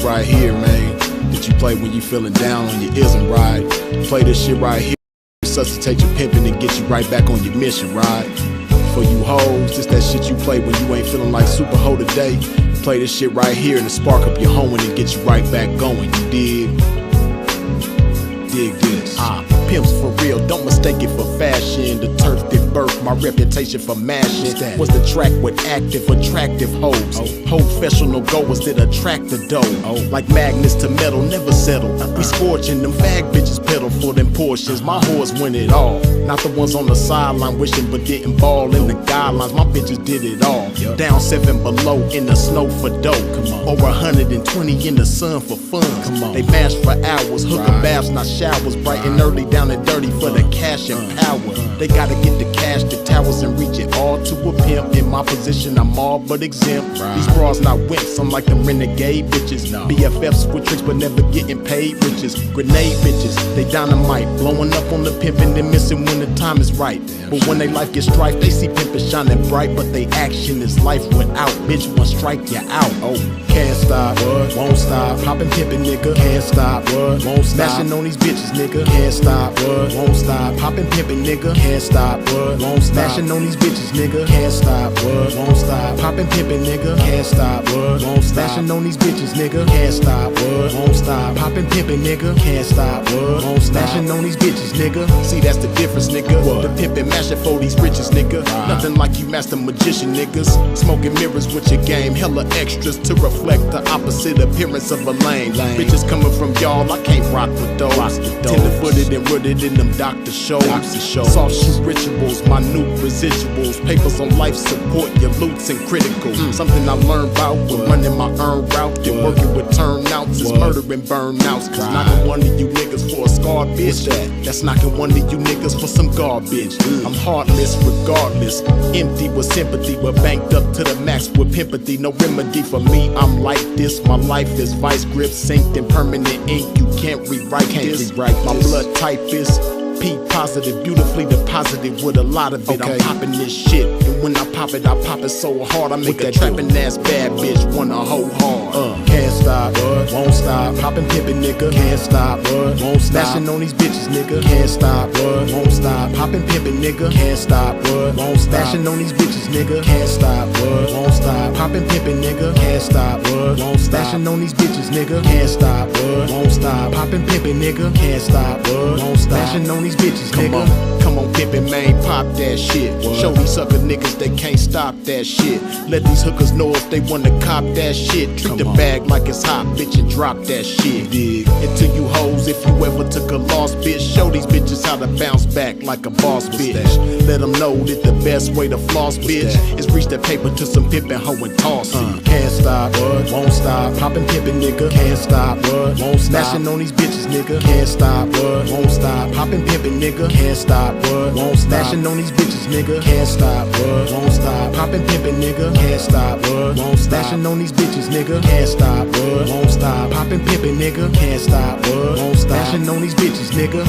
right here, man, that you play when you feeling down on your ism, right? Play this shit right here, resuscitate your pimpin' and get you right back on your mission, right? For you hoes, this that shit you play when you ain't feeling like super hoe today. Play this shit right here and spark up your hoeing and get you right back going, you dig? Dig this. Pimps for real, don't mistake it for fashion. The turf that birthed my reputation for mashing was the track with active, attractive hoes. Professional goers that attract the dough. Like magnets to metal, never settle. We scorching them fag bitches pedal for them portions. My whores win it all. Not the ones on the sideline wishing but didn't ball in the guidelines. My bitches did it all. Down 7 below in the snow for dough. Over 120 in the sun for fun. They bash for hours, hooker baths, not showers. Bright and early, down and dirty for the cash and power. They gotta get the cash, the towers, and reach it all to a pimp. In my position, I'm all but exempt. These bras not wimps, I'm like them renegade bitches. BFFs with tricks but never getting paid riches. Grenade bitches, they dynamite, blowing up on the pimpin' and missing when the time is right. But when they life gets strife, they see pimpin' shining bright, but they action is life without. Bitch, one strike you out. Can't stop, won't stop, poppin' pimpin' nigga. Can't stop, won't stop, smashing on these bitches nigga. Can't stop, won't stop, poppin' pimpin' nigga. Can't stop, won't stop, smashing on these bitches nigga. Can't stop, won't stop, poppin' pimpin' nigga. Can't stop, won't stop, smashing on these bitches nigga. Can't stop, won't stop, poppin' pimpin' nigga. Can't stop, won't stop, smashing on these bitches nigga. See, that's the difference nigga. The pimpin' mashin' for these riches nigga. Nothing like you master magician niggas. Smoking mirrors with your game, hella extras to reflect the opposite appearance of a lame. Bitches coming from y'all, I can't rock with those. Tender-footed and rooted in them doctor shows. Soft shoe rituals, minute residuals. Papers on life support, your loots and critical. Something I learned about when running my earned route and working with turnouts is murdering burnouts. Cause knocking one of you niggas for a scarred bitch, that's knocking one of you niggas for some garbage. I'm heartless regardless, empty with sympathy, but banked up to the max with pimpathy. No remedy for me, I'm like this. My life is vice grip, synced in permanent ink. You can't rewrite this. My blood type is P positive, beautifully deposited with a lot of it. I'm popping this shit, and when I pop it so hard I make a trapping ass bad bitch wanna hoe hard. Can't stop, won't stop, poppin' pimpin' nigga. Can't stop, won't stop, smashing on these bitches nigga. Can't stop, won't stop, poppin' pimpin' nigga. Can't stop, won't stop, smashing on these bitches nigga. Can't stop, won't stop, poppin' pimpin' nigga. Can't stop, won't stop, smashing on these bitches nigga. Can't stop, won't stop, poppin' pimpin' nigga. Can't stop, won't stop, smashing on these bitches nigga. Come on pimpin' man, pop that shit. Show these sucker niggas they can't stop that shit. Let these hookers know if they wanna cop that shit. Treat the bag like it's hot, bitch, and drop that shit. And to you hoes, if you ever took a loss, bitch, show these bitches how to bounce back like a boss, bitch. Let them know that the best way to floss, bitch, is reach that paper to some pimpin' hoe and toss it. Can't stop, won't stop, poppin' pimpin' nigga. Can't stop, won't stop, smashing on these bitches nigga. Can't stop, won't stop, poppin' pimpin' nigga. Can't stop, won't stop, smashing on these bitches nigga. Can't stop, won't stop, poppin' pimpin' nigga. Can't stop, won't stop, smashing on these bitches nigga. Can't stop, won't stop, poppin' pimpin' nigga. Can't stop, won't stop, smashing on these bitches nigga.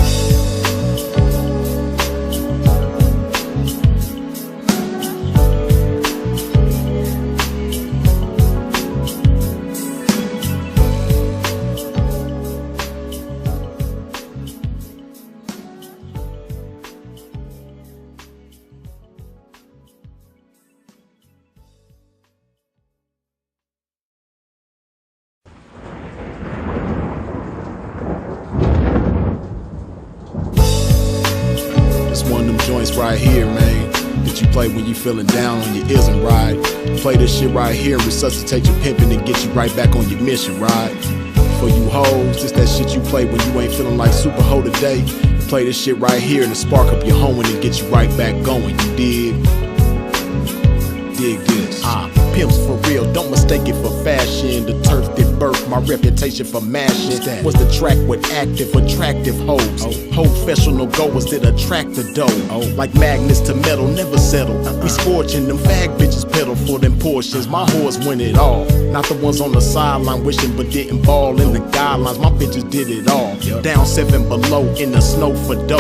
One of them joints right here, man, that you play when you feeling down on your ism, right? Play this shit right here and resuscitate your pimpin' and get you right back on your mission, right? For you hoes, this that shit you play when you ain't feeling like super hoe today. Play this shit right here and spark up your hoeing and get you right back going, you dig? Dig this. Pimps for real, don't mistake it for fashion. The turf that birthed my reputation for mashing was the track with active, attractive hoes. Professional goers that attract the dough. Like magnets to metal, never settle. We scorching them fag bitches pedal for them portions. My whores win it all. Not the ones on the sideline wishing but didn't ball in the guidelines. My bitches did it all. Down 7 below in the snow for dough.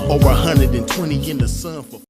Over 120 in the sun for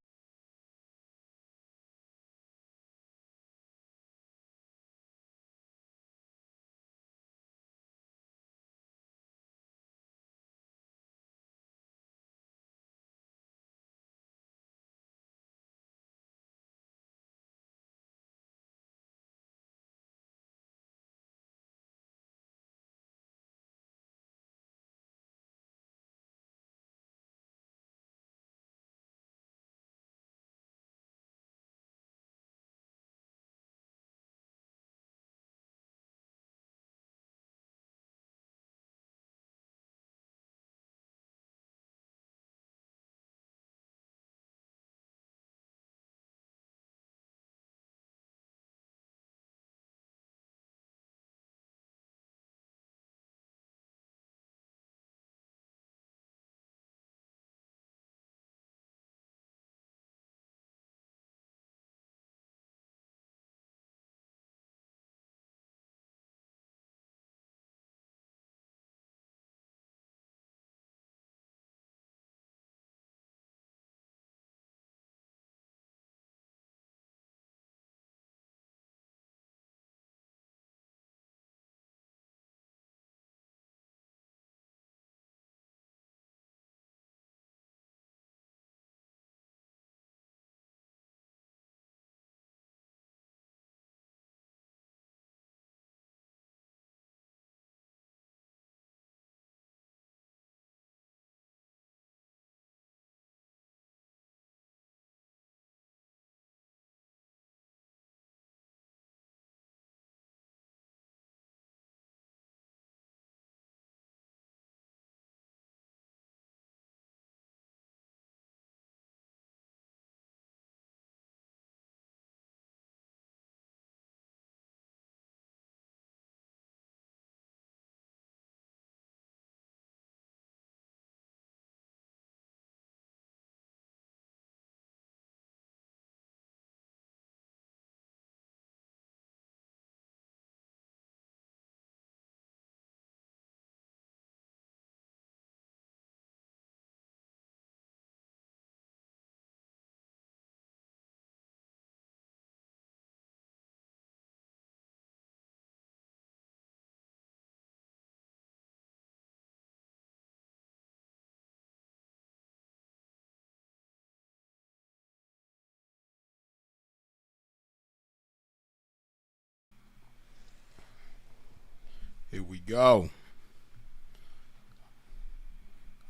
we go.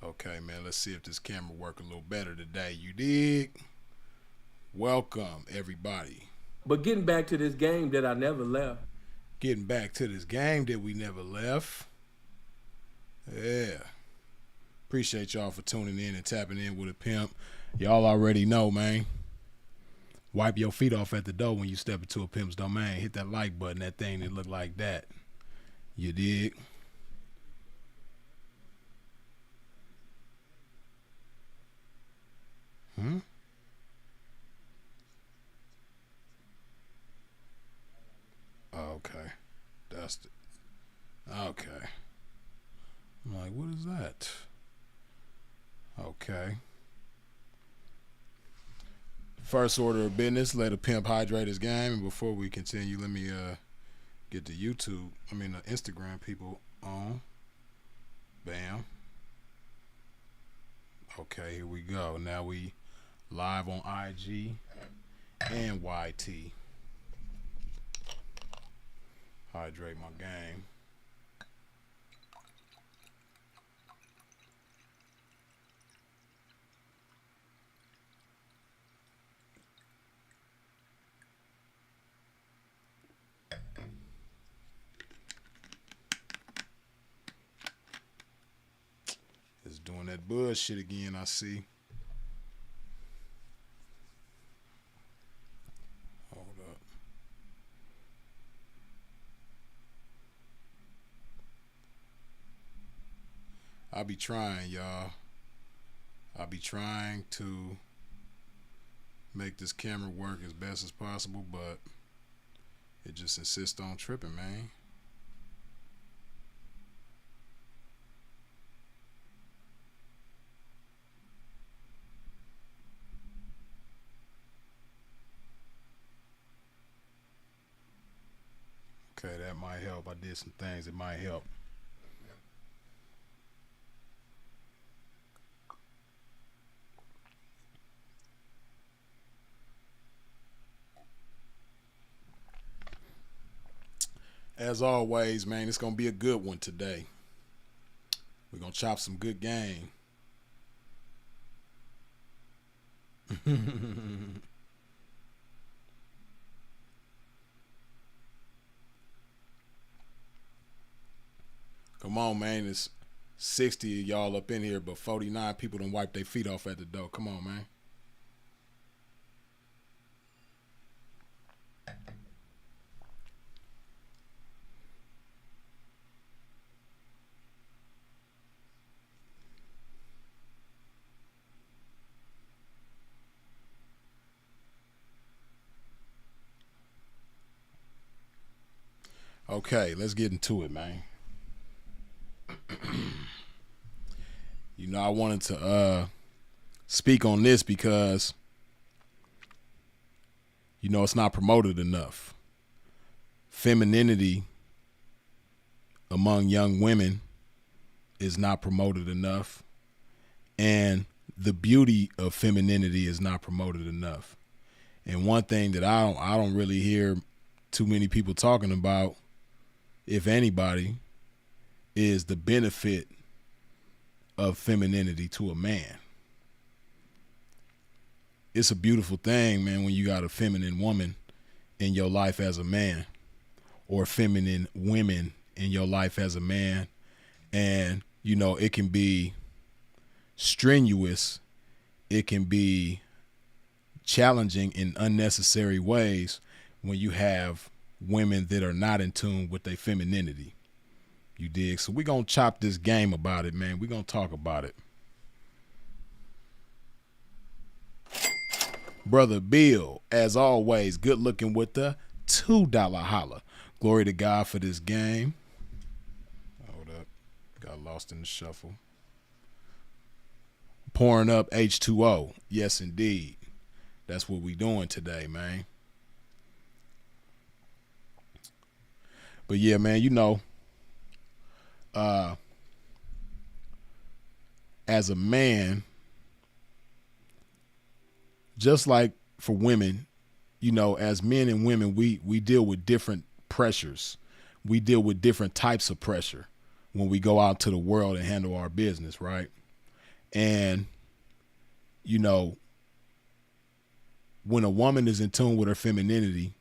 Okay, man, let's see if this camera work a little better today. You dig? Welcome, everybody. But getting back to this game that I never left. Getting back to this game that we never left. Yeah. Appreciate y'all for tuning in and tapping in with a pimp. Y'all already know, man. Wipe your feet off at the door when you step into a pimp's domain. Hit that like button, that thing that look like that. You dig? Okay. That's the. Okay. I'm like, what is that? Okay. First order of business, let a pimp hydrate his game. And before we continue, let me get the Instagram people on. Bam. Okay, here we go. Now we live on IG and YT. Hydrate my game. It's doing that bullshit again, I see. Hold up. I'll be trying, y'all. I'll be trying to make this camera work as best as possible, but it just insists on tripping, man. Okay, that might help. I did some things that might help. As always, man, it's gonna be a good one today. We're gonna chop some good game. Come on, man. It's 60 of y'all up in here, but 49 people done wipe their feet off at the door. Come on, man. Okay, let's get into it, man. I wanted to speak on this because it's not promoted enough. Femininity among young women is not promoted enough, and the beauty of femininity is not promoted enough. And one thing that I don't really hear too many people talking about, if anybody, is the benefit of femininity to a man. It's a beautiful thing, man, when you got a feminine woman in your life as a man, or feminine women in your life as a man. And, it can be strenuous. It can be challenging in unnecessary ways when you have women that are not in tune with their femininity. You dig? So we're going to chop this game about it, man. We're going to talk about it. Brother Bill, as always, good looking with the $2 holla. Glory to God for this game. Hold up. Got lost in the shuffle. Pouring up H2O. Yes, indeed. That's what we doing today, man. But yeah, man, as a man, just like for women, as men and women, we deal with different pressures. we deal with different types of pressure when we go out to the world and handle our business, right? And, you know, when a woman is in tune with her femininity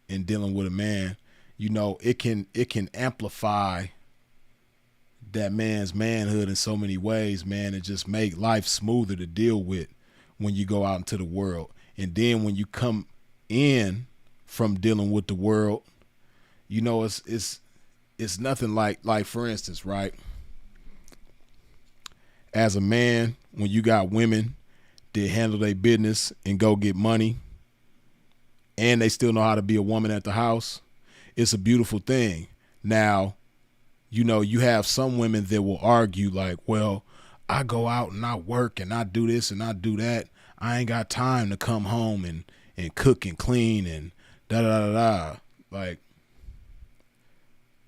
and dealing with a man, you know, it can amplify that man's manhood in so many ways, man, and just make life smoother to deal with when you go out into the world. And then when you come in from dealing with the world, you know, it's nothing like for instance, right? As a man, when you got women that handle their business and go get money and they still know how to be a woman at the house, it's a beautiful thing. Now, you know, you have some women that will argue like, well, I go out and I work and I do this and I do that. I ain't got time to come home and cook and clean and da da da da. Like,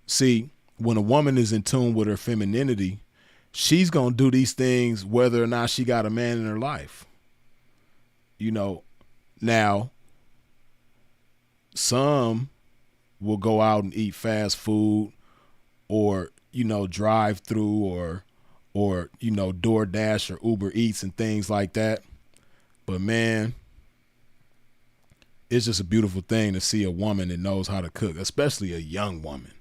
see, when a woman is in tune with her femininity, she's going to do these things whether or not she got a man in her life. You know, now, some will go out and eat fast food or, you know, drive through or, you know, DoorDash or Uber Eats and things like that. But man, it's just a beautiful thing to see a woman that knows how to cook, especially a young woman.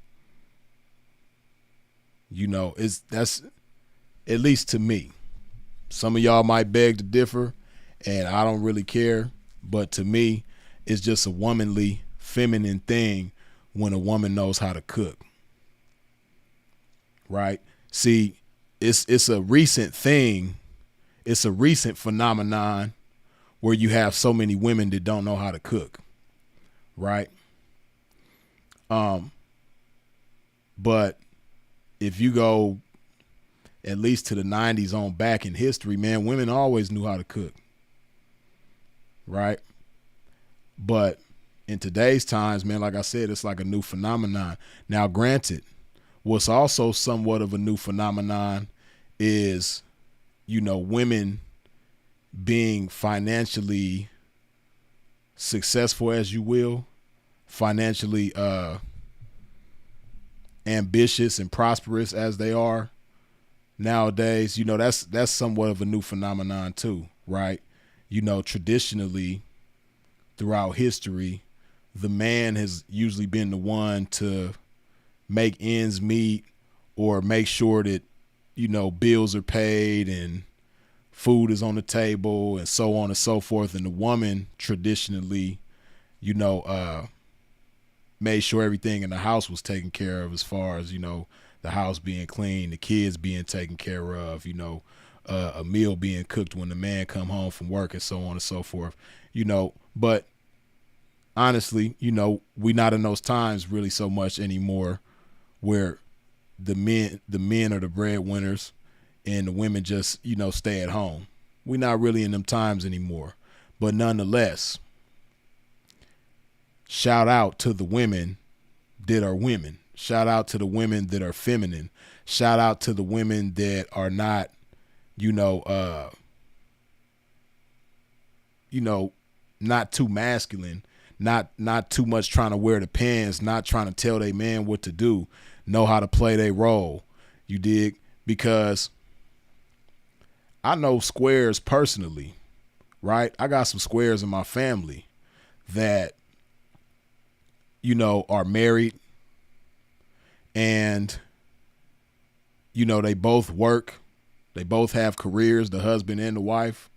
You know, that's at least to me. Some of y'all might beg to differ, and I don't really care. But to me, it's just a womanly, feminine thing when a woman knows how to cook. Right? See, it's a recent thing. It's a recent phenomenon where you have so many women that don't know how to cook. Right? But if you go at least to the 90s on back in history, man, women always knew how to cook. Right? But in today's times, man, like I said, it's like a new phenomenon. Now, granted, what's also somewhat of a new phenomenon is, you know, women being financially successful, as you will, financially ambitious and prosperous as they are nowadays. You know, that's somewhat of a new phenomenon too, right? You know, traditionally throughout history, the man has usually been the one to make ends meet or make sure that, you know, bills are paid and food is on the table and so on and so forth. And the woman traditionally, you know, made sure everything in the house was taken care of, as far as, you know, the house being clean, the kids being taken care of, you know, a meal being cooked when the man come home from work and so on and so forth, you know. But honestly, you know, we not in those times really so much anymore where the men are the breadwinners and the women just, you know, stay at home. We're not really in them times anymore. But nonetheless, shout out to the women that are women. Shout out to the women that are feminine. Shout out to the women that are not, you know, not too masculine, not too much trying to wear the pants, not trying to tell their man what to do, know how to play their role. You dig? Because I know squares personally, right? I got some squares in my family that, you know, are married and, you know, they both work. They both have careers, the husband and the wife.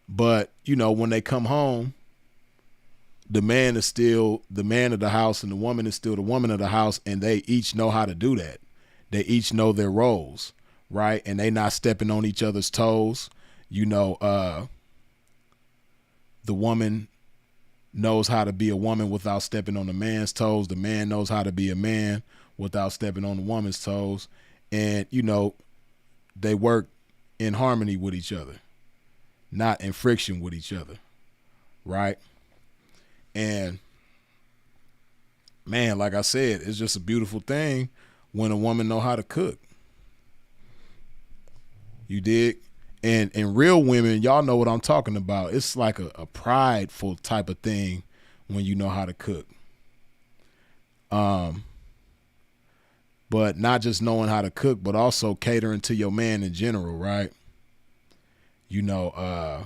But, you know, when they come home, the man is still the man of the house and the woman is still the woman of the house, and they each know how to do that. They each know their roles, right? And they not stepping on each other's toes. You know, the woman knows how to be a woman without stepping on the man's toes. The man knows how to be a man without stepping on the woman's toes. And, you know, they work in harmony with each other, not in friction with each other, right? And, man, like I said, it's just a beautiful thing when a woman know how to cook. You dig? And real women, y'all know what I'm talking about. It's like a prideful type of thing when you know how to cook. but not just knowing how to cook, but also catering to your man in general, right? You know,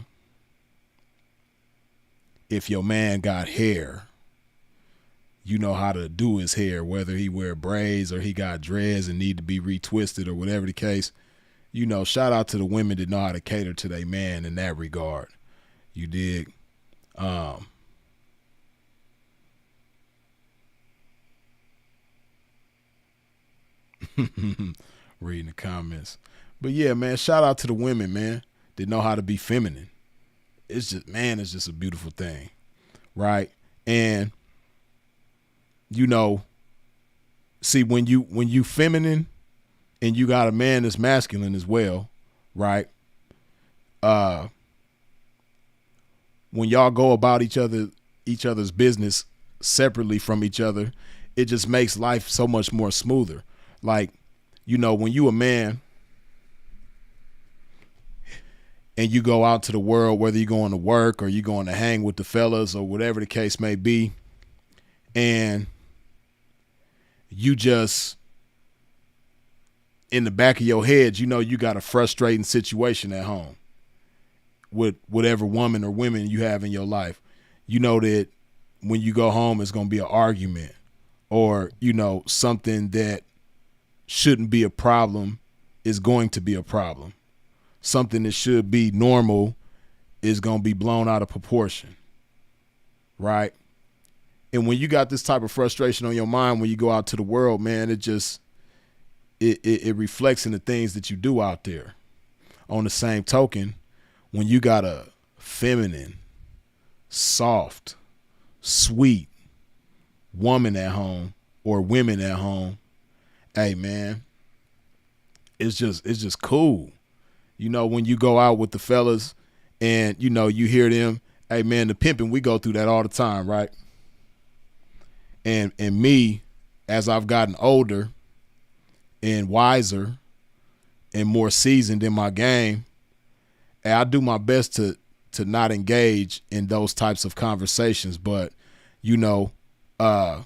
if your man got hair, you know how to do his hair, whether he wear braids or he got dreads and need to be retwisted or whatever the case. You know, shout out to the women that know how to cater to their man in that regard. You dig? Reading the comments. But yeah, man, shout out to the women, man, that know how to be feminine. It's just, man, it's just a beautiful thing, right? And you know, see, when you feminine and you got a man that's masculine as well, right? When y'all go about each other's business separately from each other, it just makes life so much more smoother. Like, you know, when you a man and you go out to the world, whether you're going to work or you're going to hang with the fellas or whatever the case may be, and you just, in the back of your head, you know you got a frustrating situation at home with whatever woman or women you have in your life. You know that when you go home, it's going to be an argument, or, you know, something that shouldn't be a problem is going to be a problem. Something that should be normal is going to be blown out of proportion, right? And when you got this type of frustration on your mind when you go out to the world, man, it just, it reflects in the things that you do out there. On the same token, when you got a feminine, soft, sweet woman at home or women at home, hey man, it's just cool. You know, when you go out with the fellas and, you know, you hear them, hey man, the pimping, we go through that all the time, right? And me, as I've gotten older and wiser and more seasoned in my game, I do my best to not engage in those types of conversations. But, you know, a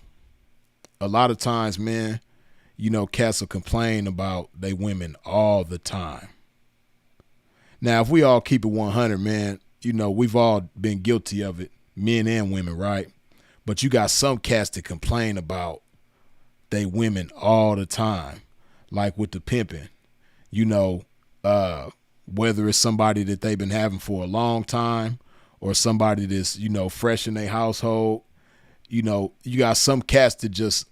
lot of times, man, you know, cats will complain about they women all the time. Now, if we all keep it 100, man, you know, we've all been guilty of it, men and women, right? But you got some cats that complain about they women all the time, like with the pimping, you know, whether it's somebody that they've been having for a long time or somebody that's, you know, fresh in their household. You know, you got some cats that just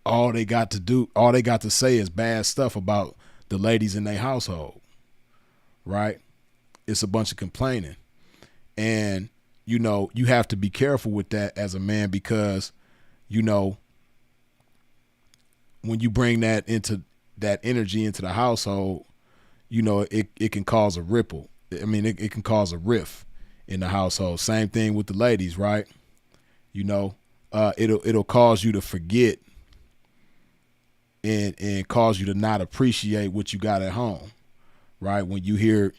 all they got to say is bad stuff about the ladies in their household, right? It's a bunch of complaining. And, you know, you have to be careful with that as a man because, you know, when you bring that energy into the household, you know, it can cause a ripple. I mean, it can cause a rift in the household. Same thing with the ladies, right? You know, it'll cause you to forget and cause you to not appreciate what you got at home, right? When you hear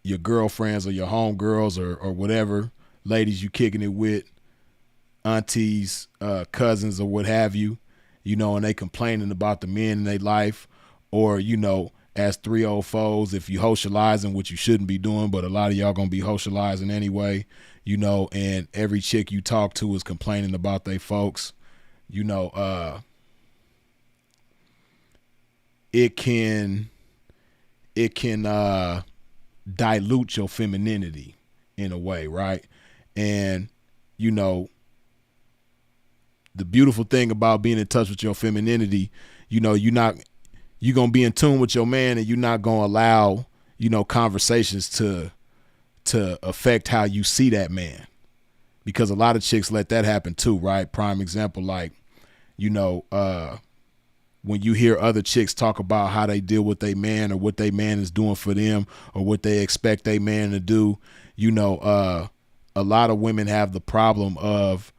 your girlfriends or your homegirls or whatever ladies you kicking it with, aunties, cousins, or what have you, you know, and they complaining about the men in their life, or, you know, as 304s, if you socializing, which you shouldn't be doing, but a lot of y'all gonna be socializing anyway, you know, and every chick you talk to is complaining about they folks, you know, it can dilute your femininity in a way, right? And, you know, the beautiful thing about being in touch with your femininity, you know, you're going to be in tune with your man, and you're not going to allow, you know, conversations to affect how you see that man, because a lot of chicks let that happen too, right? Prime example, like, you know, when you hear other chicks talk about how they deal with their man or what their man is doing for them or what they expect their man to do, you know, a lot of women have the problem of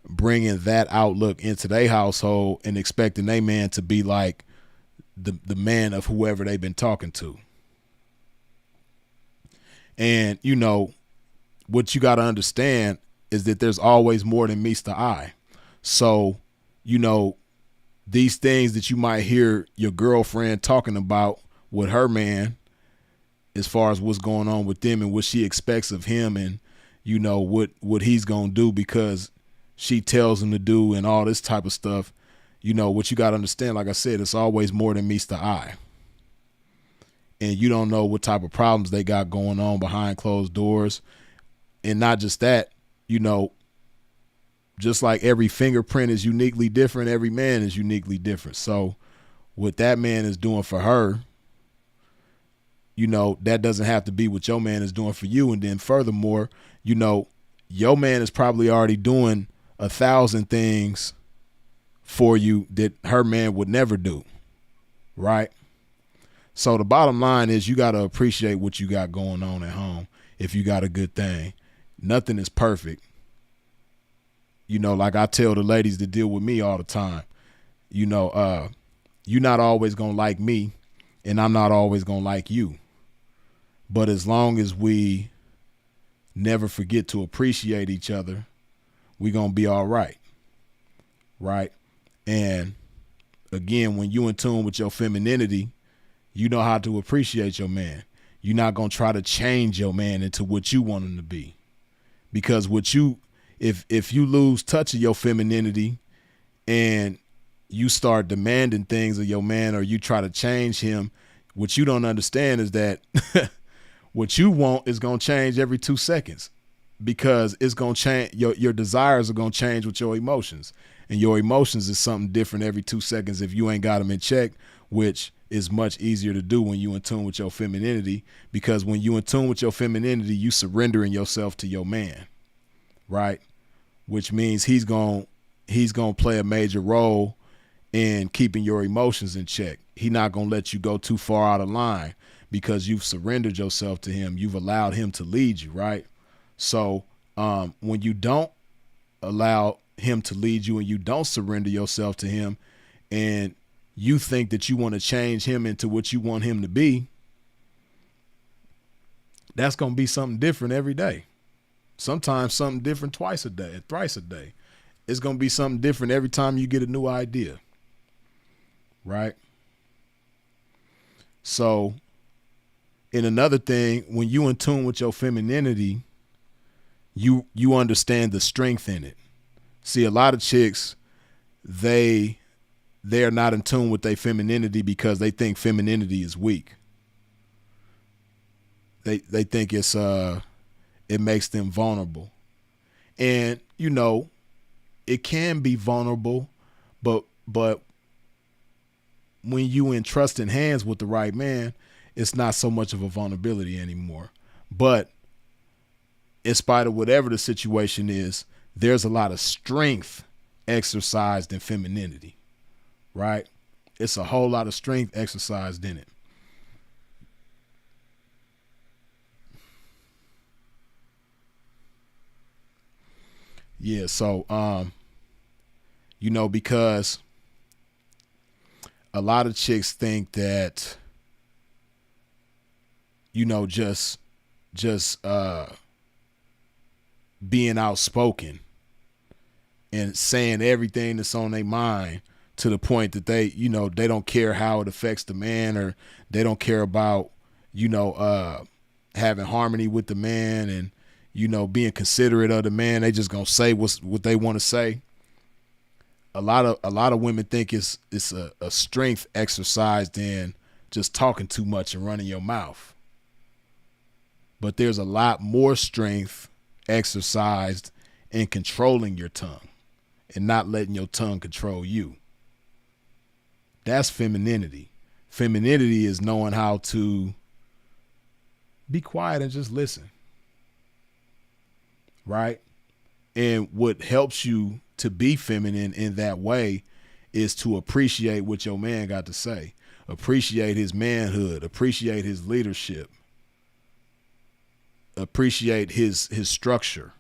bringing that outlook into their household and expecting their man to be like the man of whoever they've been talking to. And, you know, what you got to understand is that there's always more than meets the eye. So, you know, these things that you might hear your girlfriend talking about with her man, as far as what's going on with them and what she expects of him, and what he's gonna do because she tells him to do, and all this type of stuff. What you got to understand, like I said, it's always more than meets the eye. And you don't know what type of problems they got going on behind closed doors. And not just that, just like every fingerprint is uniquely different, every man is uniquely different. So what that man is doing for her, that doesn't have to be what your man is doing for you. And then furthermore, your man is probably already doing 1,000 things for you that her man would never do, right? So the bottom line is you got to appreciate what you got going on at home if you got a good thing. Nothing is perfect. Like I tell the ladies that deal with me all the time, you're not always going to like me, and I'm not always going to like you. But as long as we never forget to appreciate each other, we're going to be all right. Right? And again, when you in tune with your femininity, you know how to appreciate your man. You're not going to try to change your man into what you want him to be. Because if you lose touch of your femininity and you start demanding things of your man, or you try to change him, what you don't understand is that what you want is going to change every 2 seconds, because it's going to change. Your desires are going to change with your emotions, and your emotions is something different every 2 seconds if you ain't got them in check, which is much easier to do when you in tune with your femininity, because when you in tune with your femininity, you surrendering yourself to your man, right? Which means he's going to play a major role in keeping your emotions in check. He's not going to let you go too far out of line because you've surrendered yourself to him. You've allowed him to lead you, right? So when you don't allow him to lead you and you don't surrender yourself to him, and you think that you want to change him into what you want him to be, that's going to be something different every day. Sometimes something different twice a day, thrice a day. It's going to be something different every time you get a new idea, right? So, and another thing, when you in tune with your femininity, you understand the strength in it. See, a lot of chicks, they're not in tune with their femininity because they think femininity is weak. They think it makes them vulnerable. And, it can be vulnerable, but when you in trusting hands with the right man, it's not so much of a vulnerability anymore. But in spite of whatever the situation is, there's a lot of strength exercised in femininity, right? It's a whole lot of strength exercised in it. Yeah, so, because a lot of chicks think that, just being outspoken and saying everything that's on their mind to the point that they don't care how it affects the man, or they don't care about, having harmony with the man and, being considerate of the man. They just gonna say what they want to say. A lot of women think it's a strength exercised in just talking too much and running your mouth. But there's a lot more strength exercised in controlling your tongue and not letting your tongue control you. That's femininity. Femininity is knowing how to be quiet and just listen. Right? And what helps you to be feminine in that way is to appreciate what your man got to say. Appreciate his manhood. Appreciate his leadership. Appreciate his structure.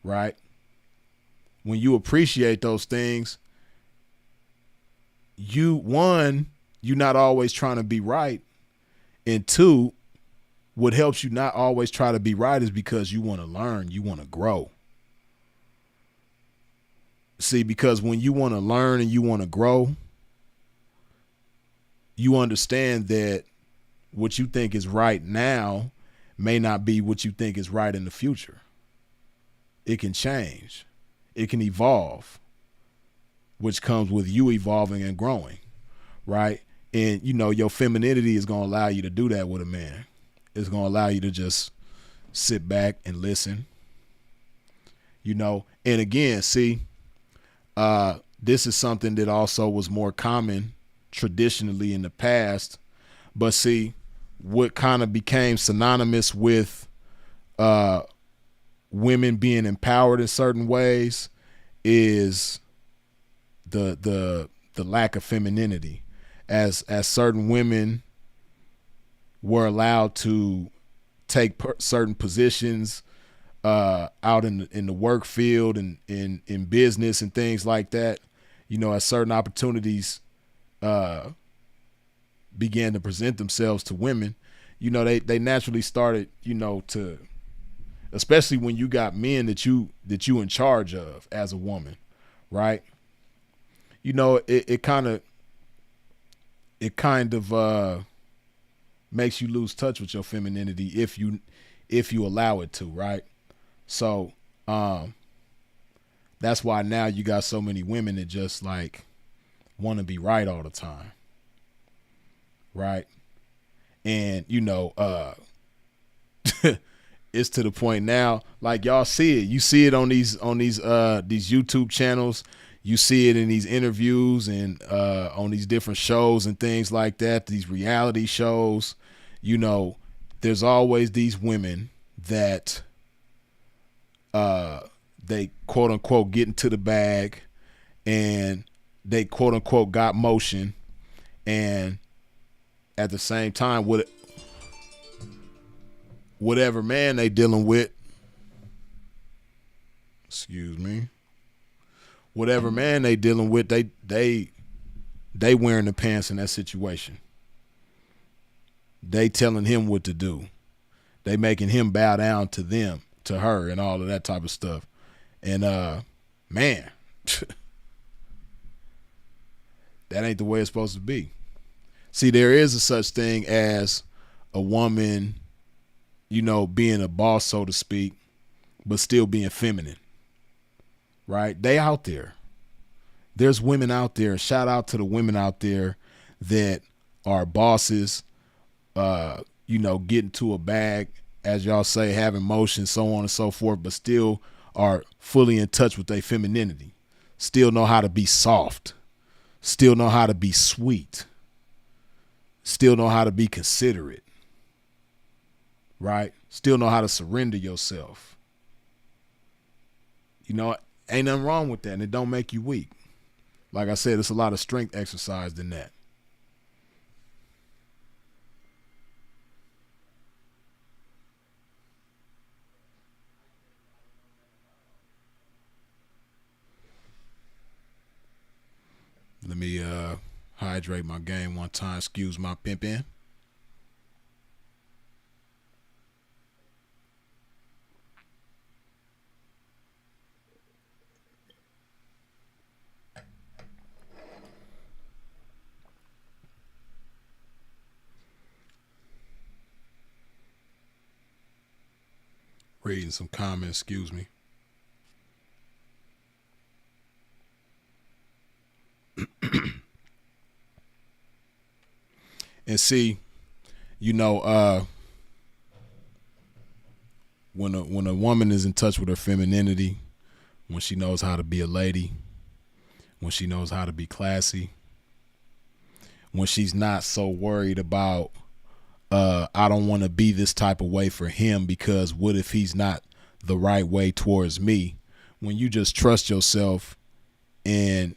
Right? When you appreciate those things, you're not always trying to be right. And two, what helps you not always try to be right is because you want to learn, you want to grow. See, because when you want to learn and you want to grow, you understand that what you think is right now may not be what you think is right in the future. It can change. It can evolve, which comes with you evolving and growing, right? And your femininity is going to allow you to do that with a man. It's going to allow you to just sit back and listen, And again, see, this is something that also was more common traditionally in the past. But see, what kind of became synonymous with women being empowered in certain ways is the lack of femininity, as certain women were allowed to take certain positions out in the work field and in business and things like that. As certain opportunities began to present themselves to women, they naturally started, to, especially when you got men that you in charge of as a woman, right? It kind of makes you lose touch with your femininity if you allow it to, right? So that's why now you got so many women that just like want to be right all the time, right? And it's to the point now, like y'all see it. You see it on these YouTube channels. You see it in these interviews and on these different shows and things like that, these reality shows. There's always these women that they quote unquote get into the bag and they quote unquote got motion, and at the same time whatever man they dealing with, whatever man they dealing with, they wearing the pants in that situation. They telling him what to do. They making him bow down to them, to her, and all of that type of stuff. And man, that ain't the way it's supposed to be. See, there is a such thing as a woman, being a boss, so to speak, but still being feminine, right? They out there. There's women out there. Shout out to the women out there that are bosses, getting to a bag, as y'all say, having motion, so on and so forth, but still are fully in touch with their femininity. Still know how to be soft. Still know how to be sweet. Still know how to be considerate. Right? Still know how to surrender yourself. Ain't nothing wrong with that, and it don't make you weak. Like I said, it's a lot of strength exercised in that. Let me hydrate my game one time. Excuse my pimping. Reading some comments, excuse me. And see, when a woman is in touch with her femininity, when she knows how to be a lady, when she knows how to be classy, when she's not so worried about I don't want to be this type of way for him because what if he's not the right way towards me? When you just trust yourself and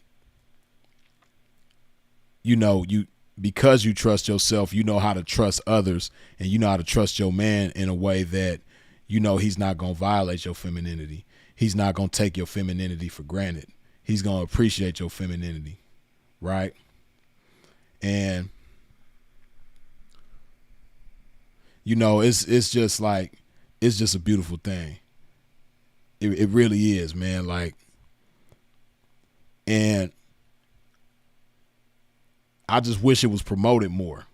because you trust yourself, you know how to trust others, and you know how to trust your man in a way that he's not going to violate your femininity. He's not going to take your femininity for granted. He's going to appreciate your femininity, right? And it's just like, it's just a beautiful thing. It really is, man. Like, And I just wish it was promoted more,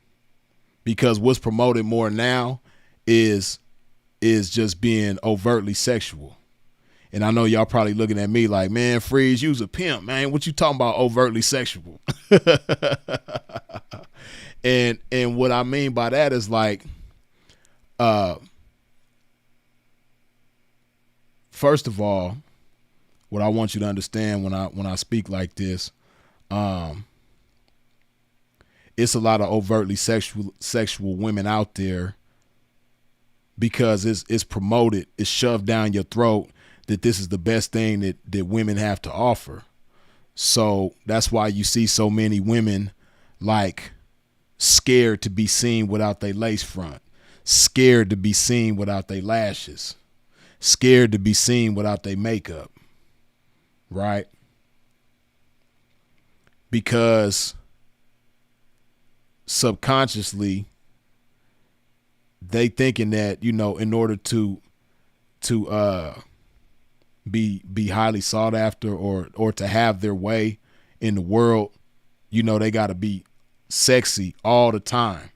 because what's promoted more now is just being overtly sexual. And I know y'all probably looking at me like, man, Freeze, you's a pimp, man. What you talking about overtly sexual? And what I mean by that is like, first of all, what I want you to understand when I speak like this, it's a lot of overtly sexual women out there, because it's promoted, it's shoved down your throat that this is the best thing that women have to offer. So that's why you see so many women like scared to be seen without their lace front, scared to be seen without their lashes, scared to be seen without their makeup, right? Because subconsciously they thinking that, you know, in order to be highly sought after, or to have their way in the world, you know, they got to be sexy all the time.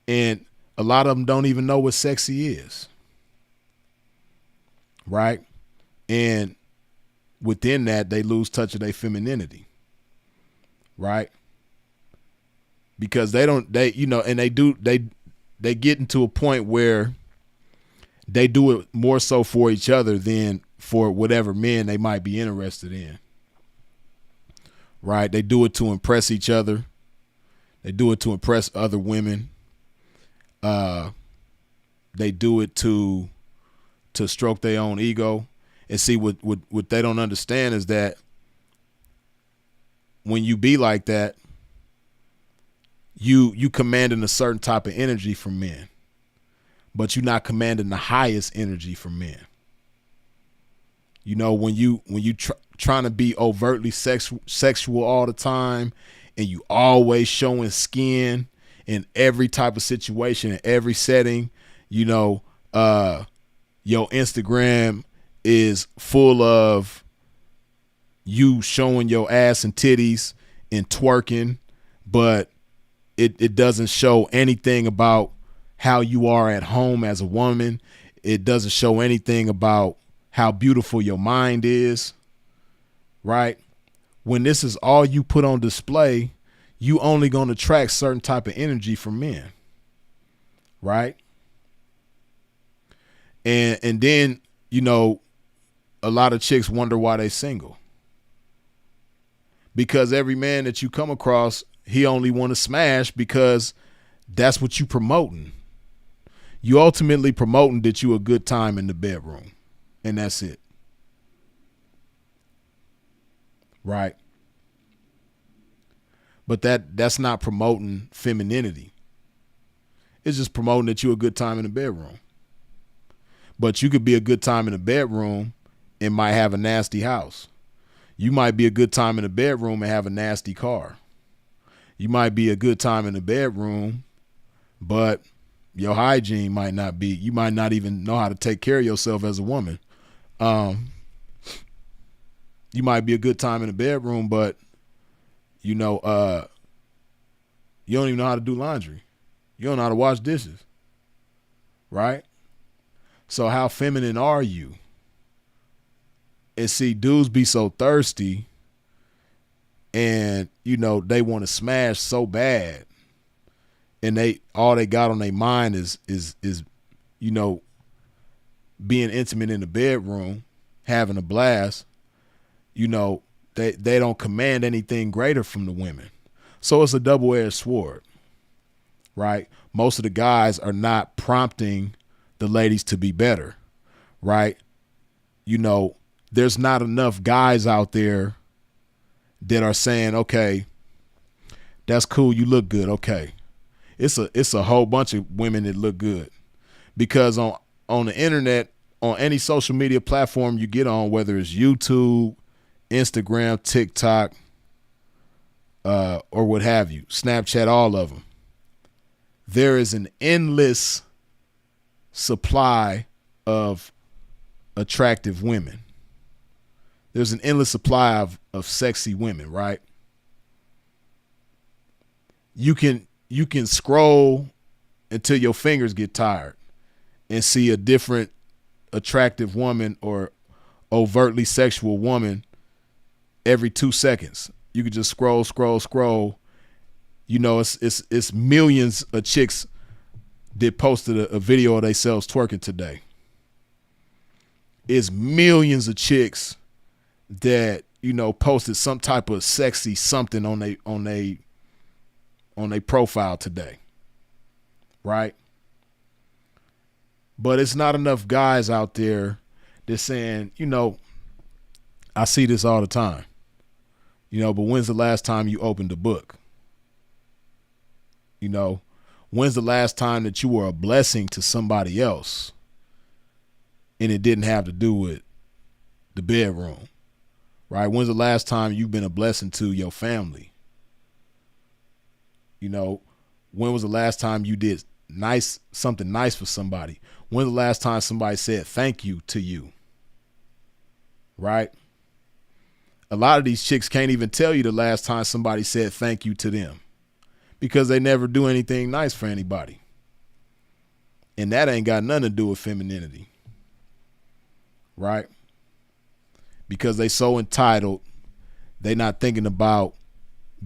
And a lot of them don't even know what sexy is, right? And within that, they lose touch of their femininity, right? Because they get into a point where they do it more so for each other than for whatever men they might be interested in, right? They do it to impress each other. They do it to impress other women. They do it to stroke their own ego. And see, what they don't understand is that when you be like that, you commanding a certain type of energy from men, but you're not commanding the highest energy from men. You know, when you trying to be overtly sexual all the time, and you always showing skin in every type of situation, in every setting, you know, your Instagram is full of you showing your ass and titties and twerking, but it doesn't show anything about how you are at home as a woman. It doesn't show anything about how beautiful your mind is, right? When this is all you put on display, you only going to attract certain type of energy from men, right? And then, you know, a lot of chicks wonder why they single, because every man that you come across, he only want to smash because that's what you promoting. You ultimately promoting that you a good time in the bedroom, and that's it, right? But that's not promoting femininity. It's just promoting that you a good time in the bedroom. But you could be a good time in the bedroom and might have a nasty house. You might be a good time in the bedroom and have a nasty car. You might be a good time in the bedroom, but your hygiene might not be. You might not even know how to take care of yourself as a woman. You might be a good time in the bedroom, but you know, you don't even know how to do laundry. You don't know how to wash dishes, right? So how feminine are you? And see, dudes be so thirsty, and you know they want to smash so bad, and all they got on their mind is you know, being intimate in the bedroom, having a blast. You know, they don't command anything greater from the women. So it's a double-edged sword, right? Most of the guys are not prompting the ladies to be better, right? You know, there's not enough guys out there that are saying, okay, that's cool, you look good, okay. It's a whole bunch of women that look good, because on the internet, on any social media platform you get on, whether it's YouTube, Instagram, TikTok, or what have you, Snapchat, all of them, there is an endless supply of attractive women. there's an endless supply of sexy women, right? You can scroll until your fingers get tired and see a different attractive woman or overtly sexual woman every 2 seconds. You could just scroll. You know, it's millions of chicks that posted a video of themselves twerking today. It's millions of chicks that, you know, posted some type of sexy something on they profile today. Right? But it's not enough guys out there that's saying, you know, I see this all the time. You know, but when's the last time you opened a book? You know, when's the last time that you were a blessing to somebody else and it didn't have to do with the bedroom, right? When's the last time you've been a blessing to your family? You know, when was the last time you did something nice for somebody? When's the last time somebody said thank you to you, right? A lot of these chicks can't even tell you the last time somebody said thank you to them because they never do anything nice for anybody. And that ain't got nothing to do with femininity, right? Because they so entitled, they not thinking about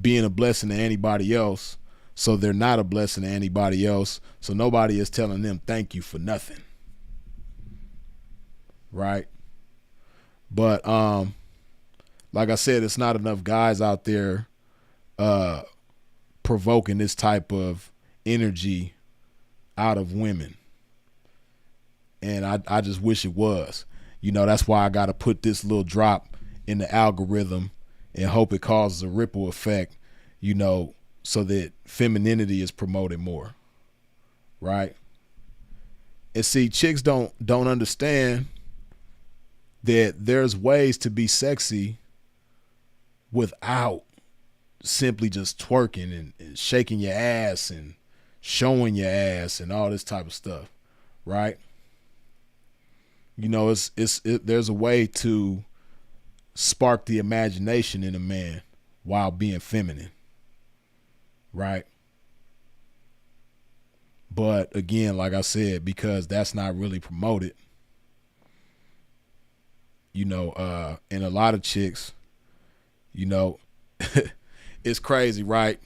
being a blessing to anybody else, so they're not a blessing to anybody else, so nobody is telling them thank you for nothing, right? But like I said, it's not enough guys out there provoking this type of energy out of women. And I just wish it was. You know, that's why I got to put this little drop in the algorithm and hope it causes a ripple effect, you know, so that femininity is promoted more. Right? And see, chicks don't understand that there's ways to be sexy without simply just twerking and shaking your ass and showing your ass and all this type of stuff, right? You know, there's a way to spark the imagination in a man while being feminine, right? But again, like I said, because that's not really promoted, you know, and a lot of chicks, you know, it's crazy, right?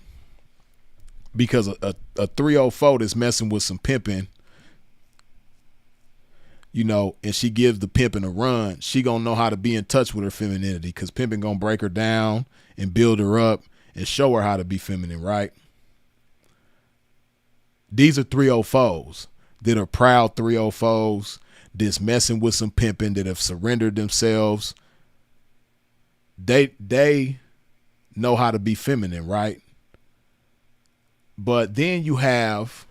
Because a 304 that's messing with some pimping, you know, and she gives the pimping a run, she gonna know how to be in touch with her femininity because pimping gonna break her down and build her up and show her how to be feminine, right? These are 304s that are proud 304s that's messing with some pimping, that have surrendered themselves. They know how to be feminine, right? But then you have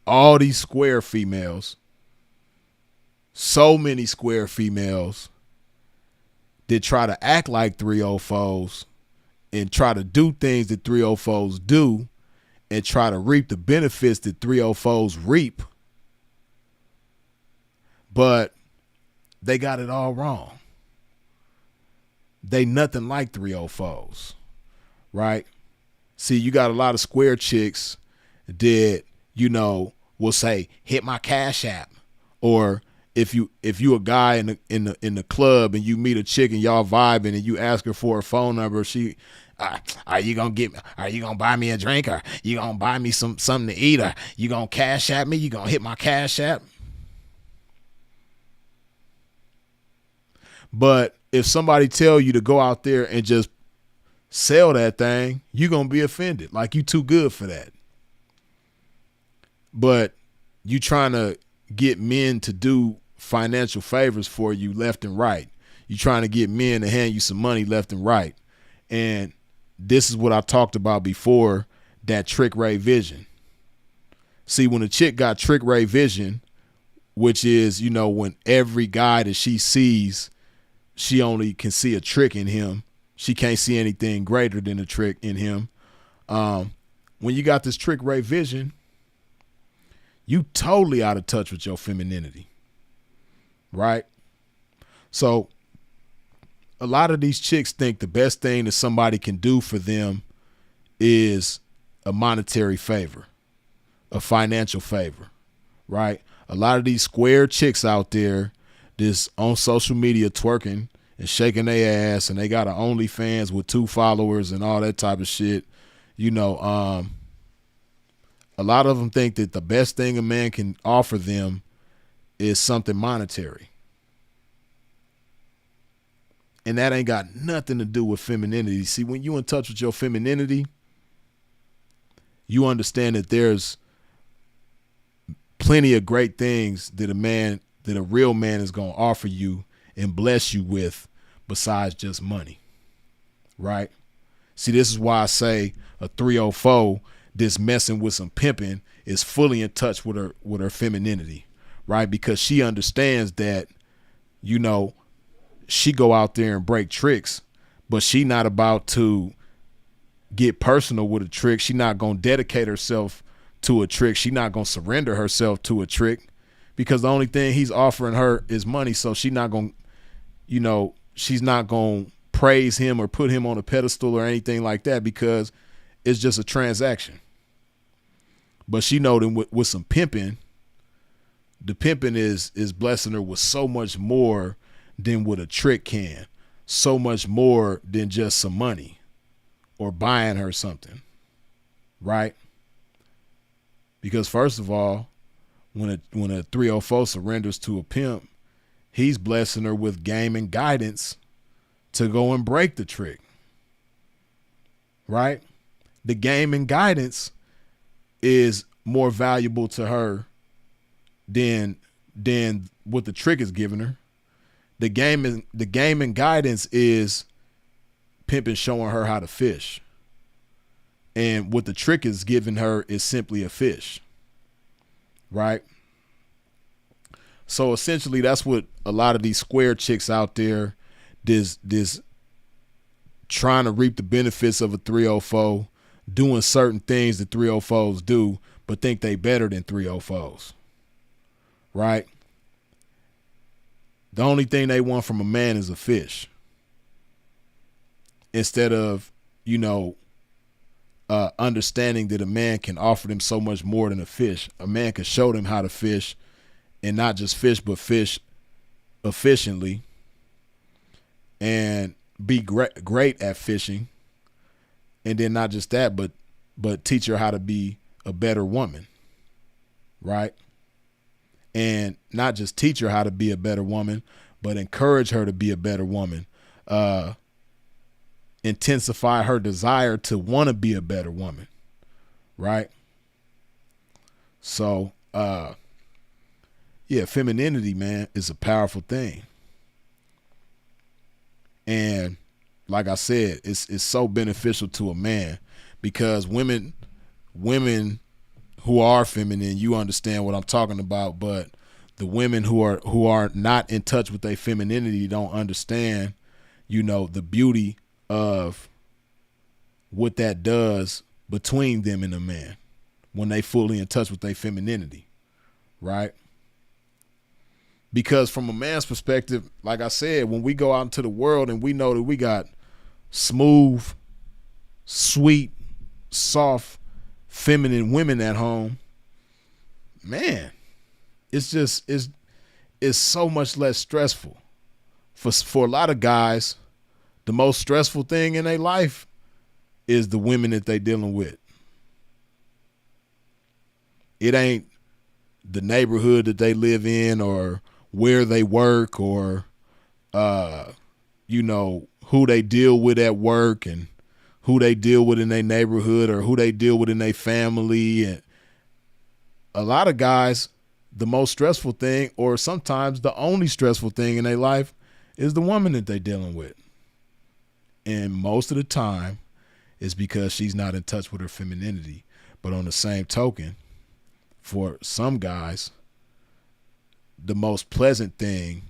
all these square females, so many square females that try to act like 304s and try to do things that 304s do and try to reap the benefits that 304s reap. But they got it all wrong. They nothing like 304s, right? See, you got a lot of square chicks that, you know, will say, hit my Cash App. Or if you a guy in the club and you meet a chick and y'all vibing and you ask her for her phone number, she, are you gonna buy me a drink, or you gonna buy me something to eat, or you gonna Cash App me? You gonna hit my Cash App? But if somebody tell you to go out there and just sell that thing, you're going to be offended. Like, you too good for that. But you trying to get men to do financial favors for you left and right. You trying to get men to hand you some money left and right. And this is what I talked about before, that trick ray vision. See, when a chick got trick ray vision, which is, you know, when every guy that she sees, she only can see a trick in him. She can't see anything greater than a trick in him. When you got this trick ray vision, you totally out of touch with your femininity, right? So a lot of these chicks think the best thing that somebody can do for them is a monetary favor, a financial favor, right? A lot of these square chicks out there just on social media twerking and shaking their ass, and they got an OnlyFans with 2 followers and all that type of shit. You know, a lot of them think that the best thing a man can offer them is something monetary. And that ain't got nothing to do with femininity. See, when you in touch with your femininity, you understand that there's plenty of great things that a real man is going to offer you and bless you with besides just money, right? See, this is why I say a 304 that's messing with some pimping is fully in touch with her femininity, right? Because she understands that, you know, she go out there and break tricks, but she not about to get personal with a trick. She not going to dedicate herself to a trick. She not going to surrender herself to a trick, because the only thing he's offering her is money. So she not going to, you know, she's not going to praise him or put him on a pedestal or anything like that, because it's just a transaction. But she know that with some pimping, the pimping is blessing her with so much more than what a trick can, so much more than just some money or buying her something, right? Because first of all, when a 304 surrenders to a pimp, he's blessing her with game and guidance to go and break the trick, right? The game and guidance is more valuable to her than what the trick is giving her. The game and guidance is pimping, showing her how to fish. And what the trick is giving her is simply a fish, right? So essentially that's what a lot of these square chicks out there, this trying to reap the benefits of a 304, doing certain things that 304s do, but think they better than 304s, right? The only thing they want from a man is a fish, instead of, you know, understanding that a man can offer them so much more than a fish. A man can show them how to fish, and not just fish, but fish efficiently, and be great at fishing. And then not just that, but teach her how to be a better woman, right? And not just teach her how to be a better woman, but encourage her to be a better woman. Intensify her desire to want to be a better woman, right? So, yeah, femininity, man, is a powerful thing. And like I said, it's so beneficial to a man, because women who are feminine, you understand what I'm talking about, but the women who are not in touch with their femininity don't understand, you know, the beauty of what that does between them and a man when they fully in touch with their femininity, right? Because from a man's perspective, like I said, when we go out into the world and we know that we got smooth, sweet, soft, feminine women at home, man, it's so much less stressful. For a lot of guys, the most stressful thing in their life is the women that they dealing with. It ain't the neighborhood that they live in, or where they work, or you know, who they deal with at work, and who they deal with in their neighborhood, or who they deal with in their family. And a lot of guys, the most stressful thing, or sometimes the only stressful thing in their life, is the woman that they dealing with. And most of the time, it's because she's not in touch with her femininity. But on the same token, for some guys, the most pleasant thing,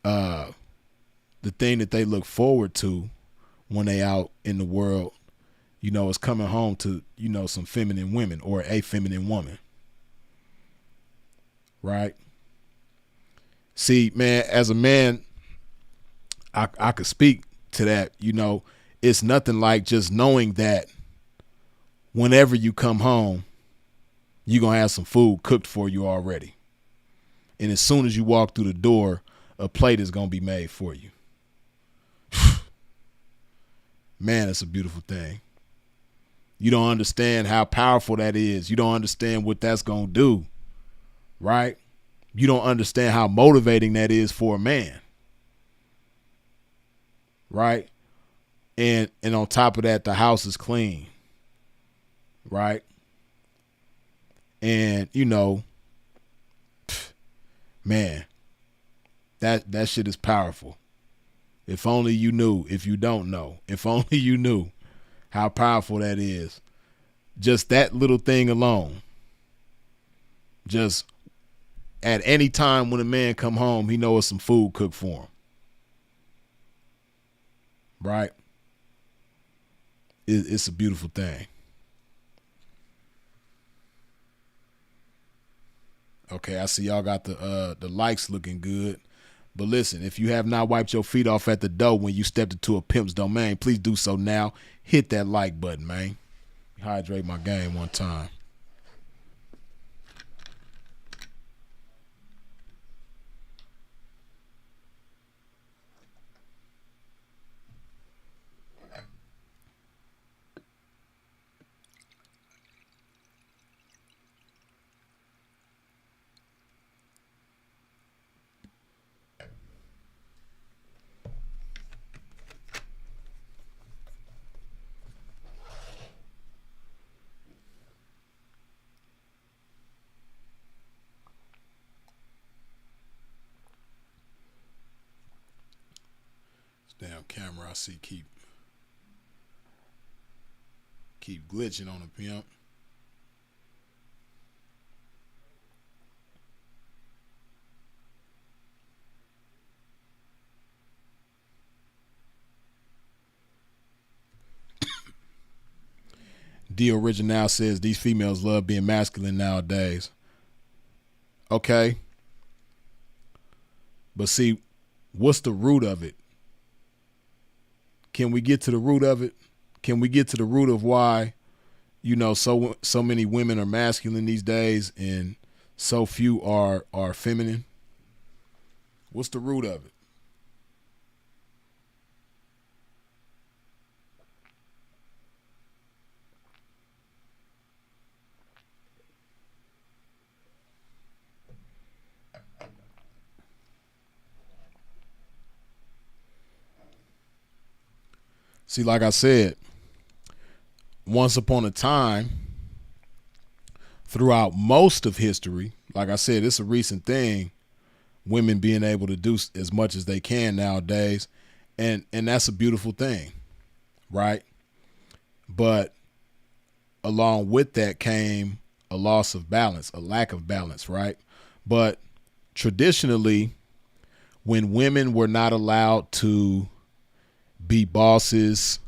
the thing that they look forward to when they out in the world, you know, is coming home to, you know, some feminine women, or a feminine woman, right? See, man, as a man, I could speak to that. You know, it's nothing like just knowing that whenever you come home, you're going to have some food cooked for you already. And as soon as you walk through the door, a plate is going to be made for you. Man, it's a beautiful thing. You don't understand how powerful that is. You don't understand what that's going to do, right? You don't understand how motivating that is for a man, right? And on top of that, the house is clean, right? And, you know, man, that shit is powerful. If only you knew. If you don't know, if only you knew how powerful that is. Just that little thing alone. Just at any time when a man come home, he knows some food cooked for him. Right? It's a beautiful thing. Okay, I see y'all got the likes looking good. But listen, if you have not wiped your feet off at the door when you stepped into a pimp's domain, please do so now. Hit that like button, man. Hydrate my game one time. This damn camera I see keep glitching on the pimp. D Original says these females love being masculine nowadays. Okay. But see, what's the root of it? Can we get to the root of it? Can we get to the root of why, you know, so many women are masculine these days and so few are feminine? What's the root of it? See, like I said, once upon a time, throughout most of history, like I said, it's a recent thing, women being able to do as much as they can nowadays, and that's a beautiful thing, right? But along with that came a loss of balance, a lack of balance, right? But traditionally, when women were not allowed to be bosses,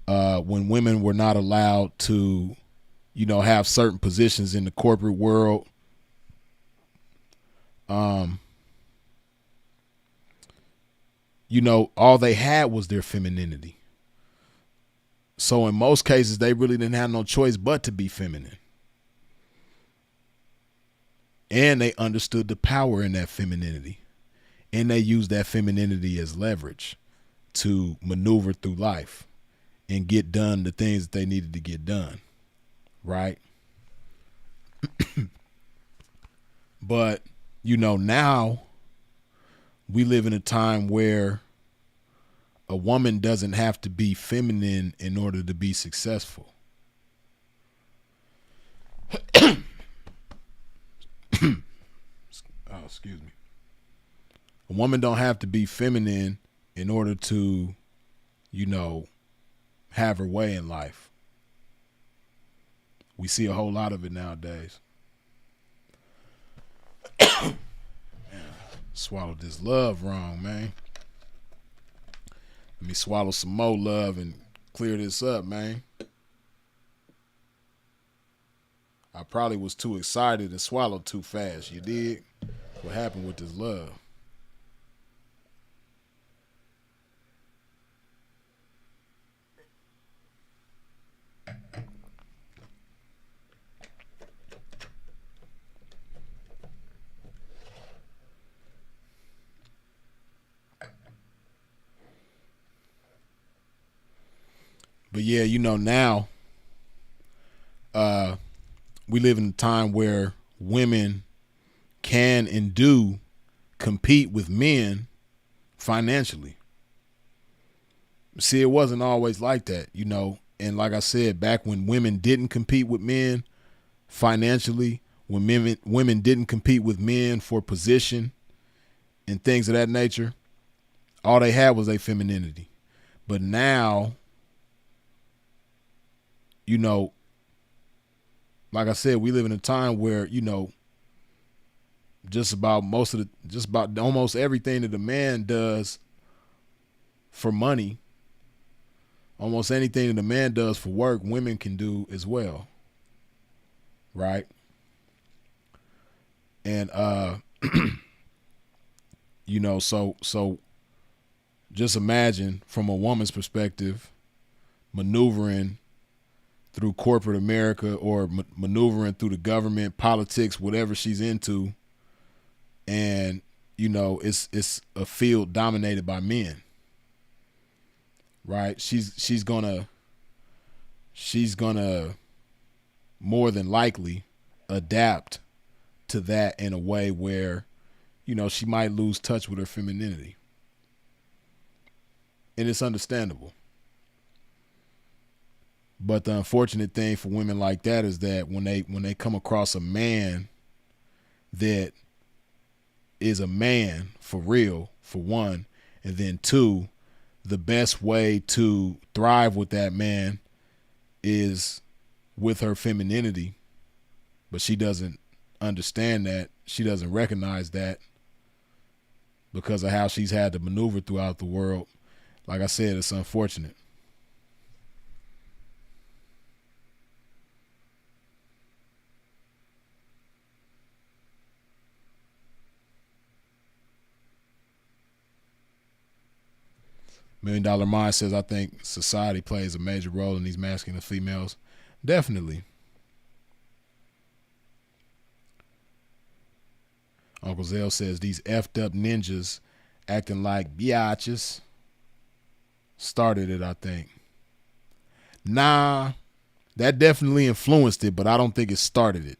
when women were not allowed to, you know, have certain positions in the corporate world, you know, all they had was their femininity. So in most cases, they really didn't have no choice but to be feminine. And they understood the power in that femininity. And they used that femininity as leverage to maneuver through life and get done the things that they needed to get done, right? But, you know, now we live in a time where a woman doesn't have to be feminine in order to be successful. Oh, excuse me. A woman don't have to be feminine in order to, you know, have her way in life. We see a whole lot of it nowadays. Man, swallowed this love wrong, man. Let me swallow some more love and clear this up, man. I probably was too excited and swallowed too fast. You dig? What happened with this love? But yeah, now we live in a time where women can and do compete with men financially. See, it wasn't always like that, And like I said, back when women didn't compete with men financially, when women didn't compete with men for position and things of that nature, all they had was their femininity. But now, like I said, we live in a time where, just about almost everything that a man does for money, almost anything that a man does for work, women can do as well. Right? And so just imagine from a woman's perspective maneuvering through corporate America or maneuvering through the government, politics, whatever she's into, and it's a field dominated by men. Right? She's gonna more than likely adapt to that in a way where she might lose touch with her femininity. And it's understandable. But the unfortunate thing for women like that is that when they come across a man that is a man for real, for one, and then two, the best way to thrive with that man is with her femininity, but she doesn't understand that. She doesn't recognize that because of how she's had to maneuver throughout the world. Like I said, it's unfortunate. $1 Million Mind says, I think society plays a major role in these masculine and females. Definitely. Uncle Zell says, these effed up ninjas acting like biatches started it, I think. Nah, that definitely influenced it, but I don't think it started it.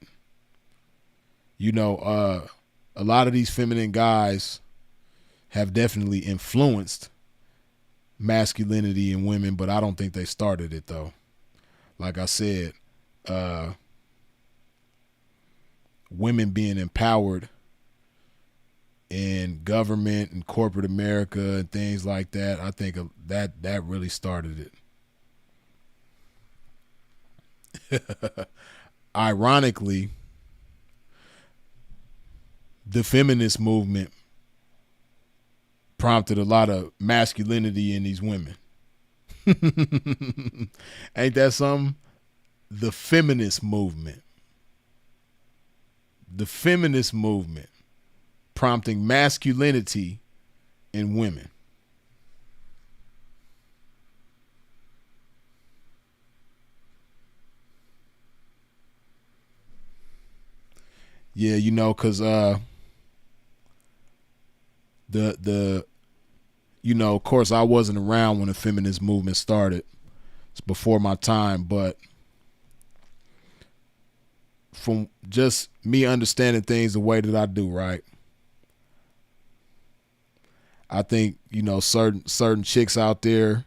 A lot of these feminine guys have definitely influenced masculinity in women, but I don't think they started it though. Like I said, women being empowered in government and corporate America and things like that, I think that really started it. Ironically, the feminist movement prompted a lot of masculinity in these women. Ain't that something? The feminist movement prompting masculinity in women. Yeah, because of course I wasn't around when the feminist movement started. It's before my time, but from just me understanding things the way that I do, right? I think, certain chicks out there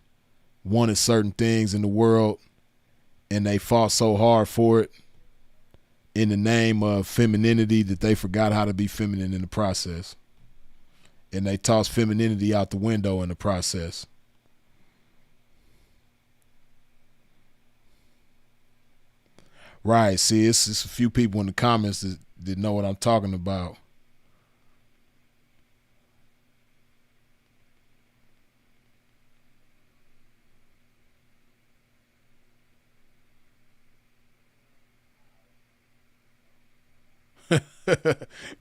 wanted certain things in the world and they fought so hard for it in the name of femininity that they forgot how to be feminine in the process. And they tossed femininity out the window in the process. Right. See, it's a few people in the comments that know what I'm talking about.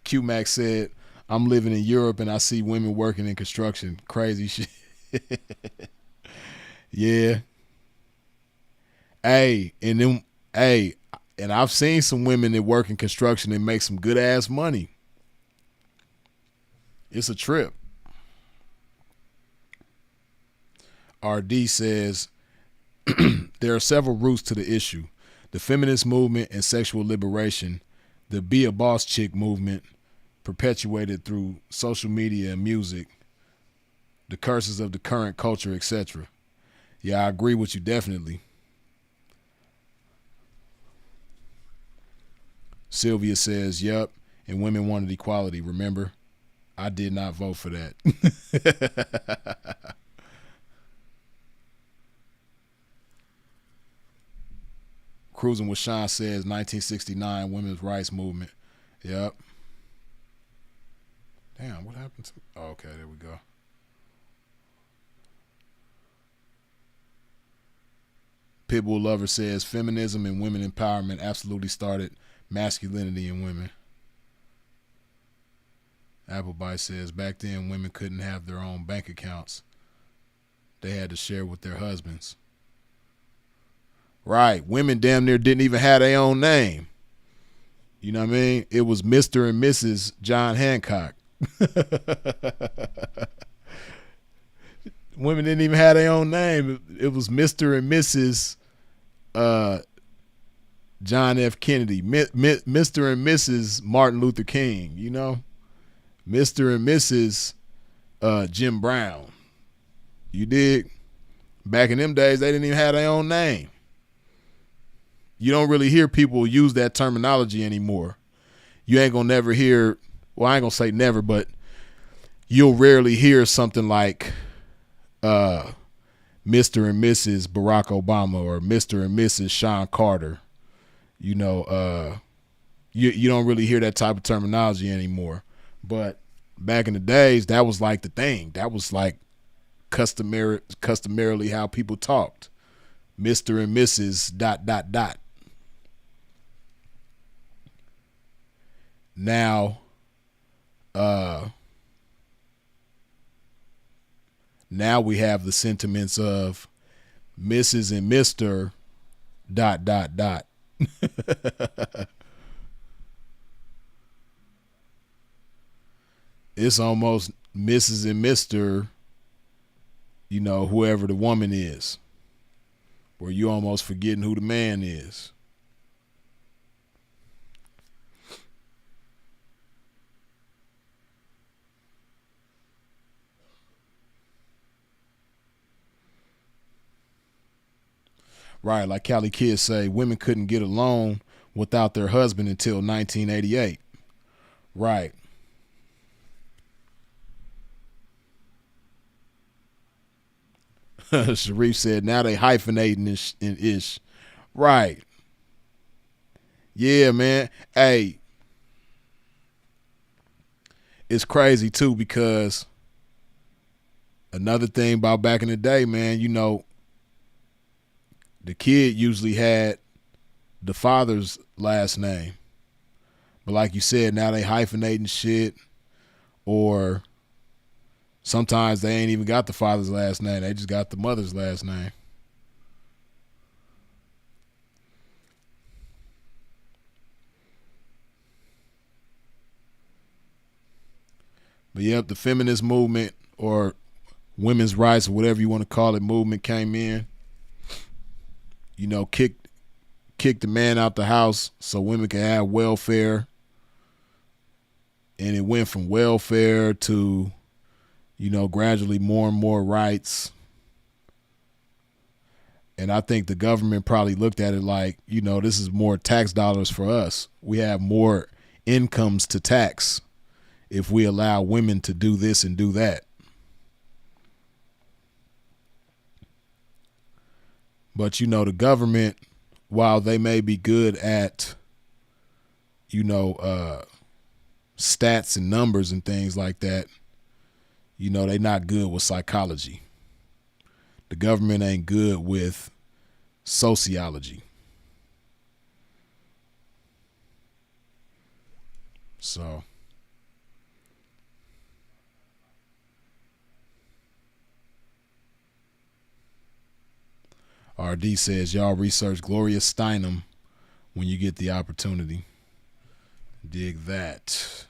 Q-Max said, I'm living in Europe and I see women working in construction. Crazy shit. Yeah. And I've seen some women that work in construction and make some good ass money. It's a trip. RD says, There are several roots to the issue: the feminist movement and sexual liberation, the be a boss chick movement perpetuated through social media and music, the curses of the current culture, etc. Yeah, I agree with you definitely. Sylvia says, "Yup," and women wanted equality. Remember, I did not vote for that. Cruising with Sean says 1969 women's rights movement. Yep. Damn, what happened to? Oh, okay, there we go. Pitbull Lover says feminism and women empowerment absolutely started masculinity in women. Applebite says back then women couldn't have their own bank accounts. They had to share with their husbands. Right. Women damn near didn't even have their own name. You know what I mean? It was Mr. and Mrs. John Hancock. Women didn't even have their own name. It was Mr. and Mrs. John F. Kennedy, Mr. and Mrs. Martin Luther King, you know? Mr. and Mrs. Jim Brown. You dig? Back in them days, they didn't even have their own name. You don't really hear people use that terminology anymore. You ain't gonna never hear, well, I ain't gonna say never, but you'll rarely hear something like Mr. and Mrs. Barack Obama or Mr. and Mrs. Sean Carter. You know, you don't really hear that type of terminology anymore. But back in the days, that was like the thing. That was like customarily how people talked. Mr. and Mrs. ... Now, now we have the sentiments of Mrs. and Mr. ... It's almost Mrs. and Mr., you know, whoever the woman is, where you almost forgetting who the man is. Right, like Cali Kids say, women couldn't get along without their husband until 1988. Right. Sharif said, now they hyphenating in ish. Right. Yeah, man. Hey, it's crazy too because another thing about back in the day, man, you know, the kid usually had the father's last name. But like you said, now they hyphenating shit, or sometimes they ain't even got the father's last name. They just got the mother's last name. But yep, the feminist movement or women's rights or whatever you want to call it movement came in, you know, kicked the man out the house so women could have welfare. And it went from welfare to, you know, gradually more and more rights. And I think the government probably looked at it like, you know, this is more tax dollars for us. We have more incomes to tax if we allow women to do this and do that. But, you know, the government, while they may be good at, you know, stats and numbers and things like that, you know, they not good with psychology. The government ain't good with sociology. So RD says, y'all research Gloria Steinem when you get the opportunity. Dig that.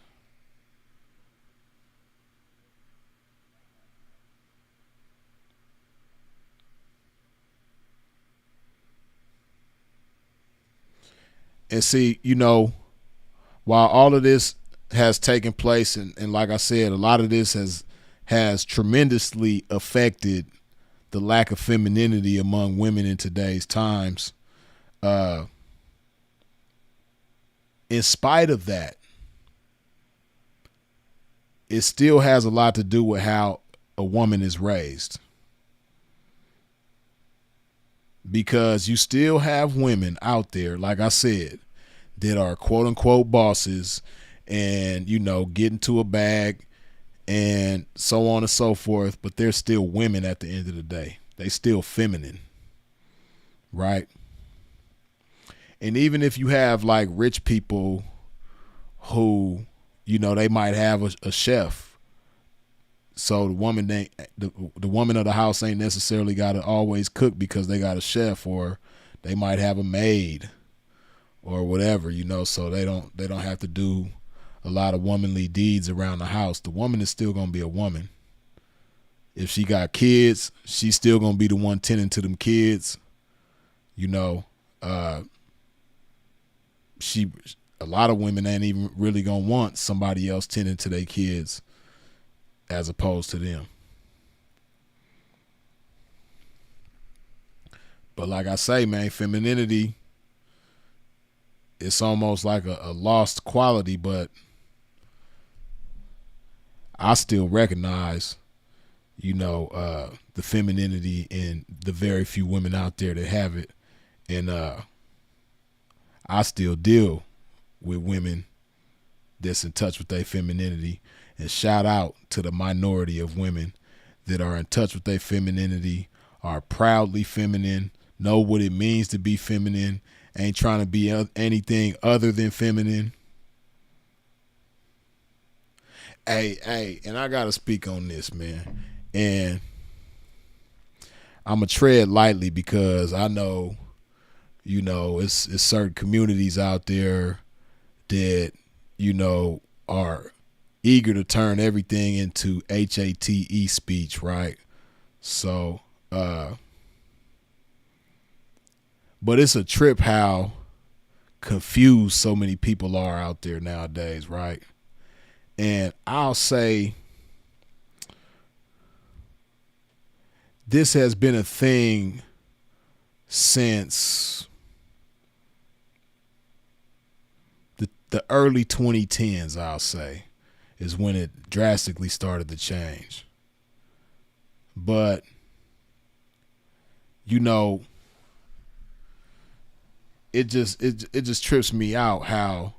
And see, while all of this has taken place, and like I said, a lot of this has tremendously affected the lack of femininity among women in today's times. In spite of that, it still has a lot to do with how a woman is raised. Because you still have women out there, like I said, that are quote unquote bosses and, get into a bag and so on and so forth, but they're still women at the end of the day. They still feminine, right? And even if you have like rich people who, they might have a chef. So the woman the woman of the house ain't necessarily got to always cook because they got a chef, or they might have a maid or whatever, so they don't have to do a lot of womanly deeds around the house. The woman is still going to be a woman. If she got kids, she's still going to be the one tending to them kids. A lot of women ain't even really going to want somebody else tending to their kids as opposed to them. But like I say, man, femininity, it's almost like a lost quality, but I still recognize, the femininity in the very few women out there that have it. And I still deal with women that's in touch with their femininity. And shout out to the minority of women that are in touch with their femininity, are proudly feminine, know what it means to be feminine, ain't trying to be anything other than feminine. Hey, and I got to speak on this, man. And I'm going to tread lightly because I know, it's certain communities out there that, are eager to turn everything into HATE speech, right? So, but it's a trip how confused so many people are out there nowadays, right? And I'll say this has been a thing since the early 2010s, I'll say, is when it drastically started to change. But, it just trips me out how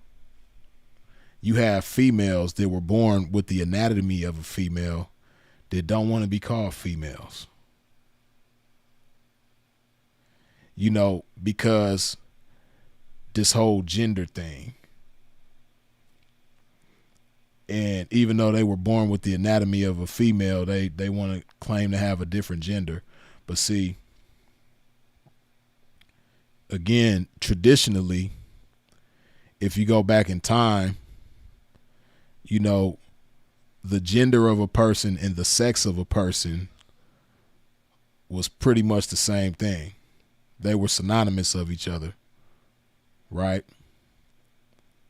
you have females that were born with the anatomy of a female that don't want to be called females. Because this whole gender thing. And even though they were born with the anatomy of a female, they want to claim to have a different gender. But see, again, traditionally, if you go back in time, the gender of a person and the sex of a person was pretty much the same thing. They were synonymous of each other, right?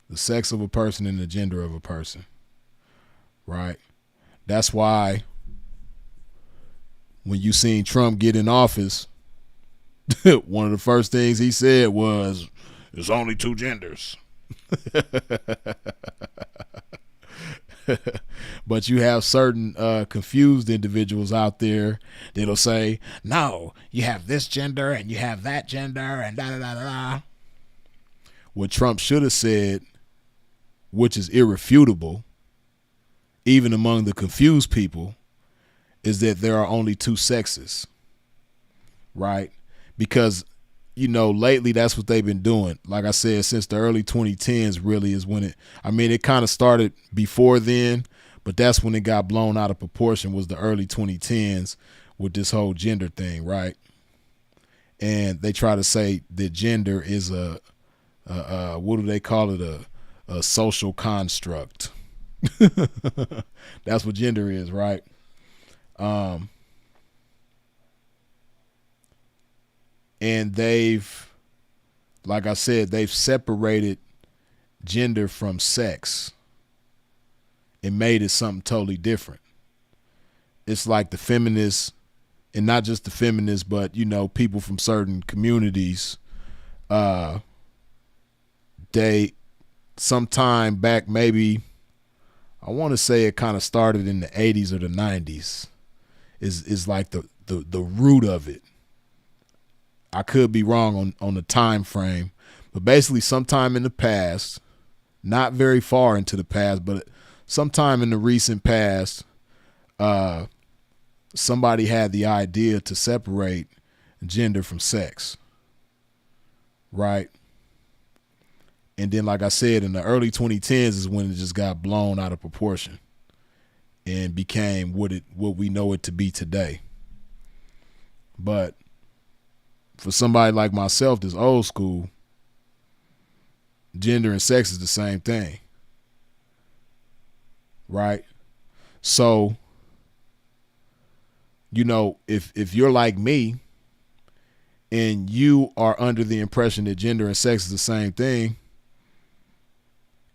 The sex of a person and the gender of a person. Right. That's why when you seen Trump get in office, one of the first things he said was, "There's only two genders." But you have certain confused individuals out there that'll say, "No, you have this gender and you have that gender and da da da da." What Trump should have said, which is irrefutable, even among the confused people, is that there are only two sexes, right? Because, lately that's what they've been doing. Like I said, since the early 2010s really is when it kind of started before then, but that's when it got blown out of proportion, was the early 2010s with this whole gender thing, right? And they try to say that gender is what do they call it? A social construct. That's what gender is, right? And they've like I said, they've separated gender from sex and made it something totally different. It's like the feminists, and not just the feminists, but people from certain communities. They sometime back, maybe I want to say it kind of started in the 80s or the 90s. Is like the root of it. I could be wrong on the time frame, but basically sometime in the past, not very far into the past, but sometime in the recent past, somebody had the idea to separate gender from sex, right? And then, like I said, in the early 2010s is when it just got blown out of proportion and became what we know it to be today. But for somebody like myself that's old school, gender and sex is the same thing, right? So, if you're like me and you are under the impression that gender and sex is the same thing,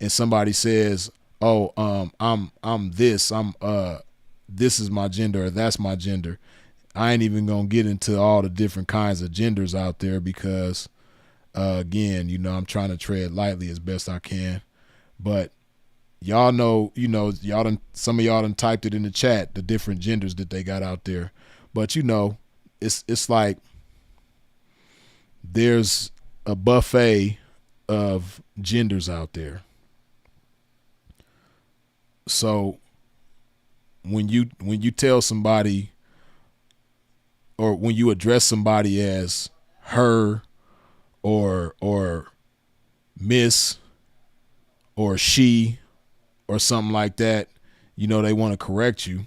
and somebody says, "Oh, I'm this is my gender, or that's my gender," I ain't even gonna get into all the different kinds of genders out there because, again, I'm trying to tread lightly as best I can. But y'all know, some of y'all done typed it in the chat, the different genders that they got out there. But it's like there's a buffet of genders out there. So when you tell somebody, or when you address somebody as her or miss or she or something like that, they want to correct you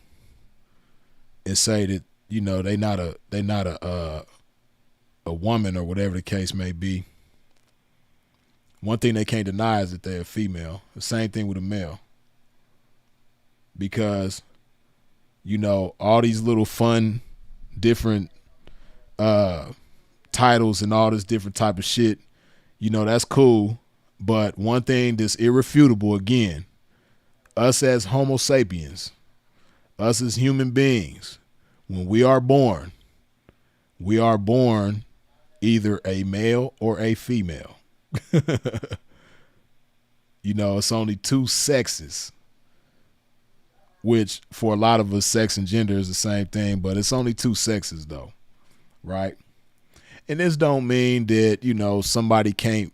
and say that they not a woman or whatever the case may be. One thing they can't deny is that they're a female. The same thing with a male. Because all these little fun different titles and all this different type of shit, that's cool. But one thing that's irrefutable, again, us as Homo sapiens, us as human beings, when we are born either a male or a female. It's only two sexes, which for a lot of us, sex and gender is the same thing, but it's only two sexes though, right? And this don't mean that, somebody can't,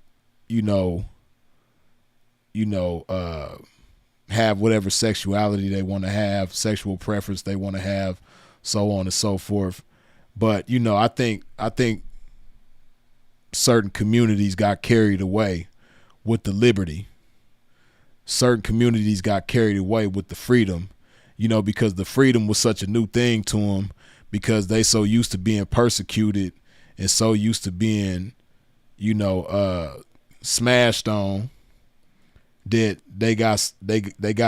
have whatever sexuality they want to have, sexual preference they want to have, so on and so forth. But, I think certain communities got carried away with the liberty. Certain communities got carried away with the freedom, because the freedom was such a new thing to them, because they so used to being persecuted and so used to being, smashed on, that they got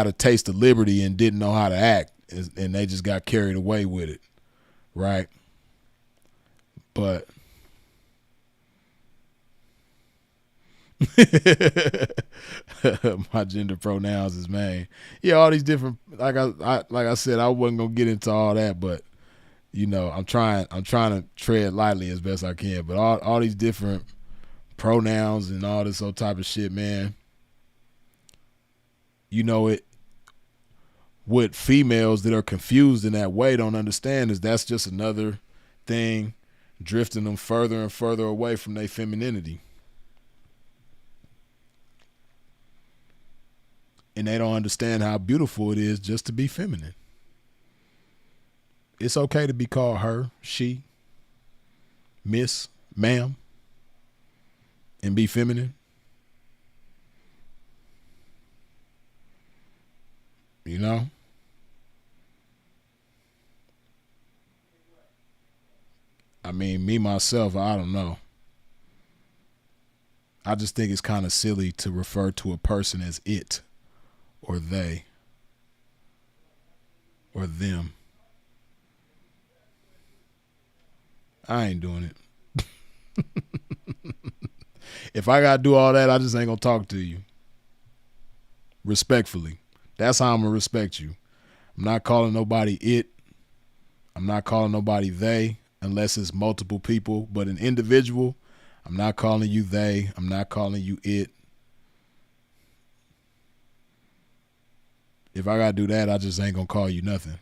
a taste of liberty and didn't know how to act, and they just got carried away with it, right? But my gender pronouns is man. Yeah, all these different, like I said, I wasn't gonna get into all that, but I'm trying to tread lightly as best I can. But all these different pronouns and all this old type of shit, man. What females that are confused in that way don't understand is that's just another thing drifting them further and further away from their femininity. And they don't understand how beautiful it is just to be feminine. It's okay to be called her, she, miss, ma'am, and be feminine. I mean, me, myself, I don't know. I just think it's kind of silly to refer to a person as it or they or them. I ain't doing it. If I gotta do all that, I just ain't gonna talk to you. Respectfully. That's how I'm gonna respect you. I'm not calling nobody it. I'm not calling nobody they unless it's multiple people. But an individual, I'm not calling you they. I'm not calling you it. If I gotta do that, I just ain't gonna call you nothing.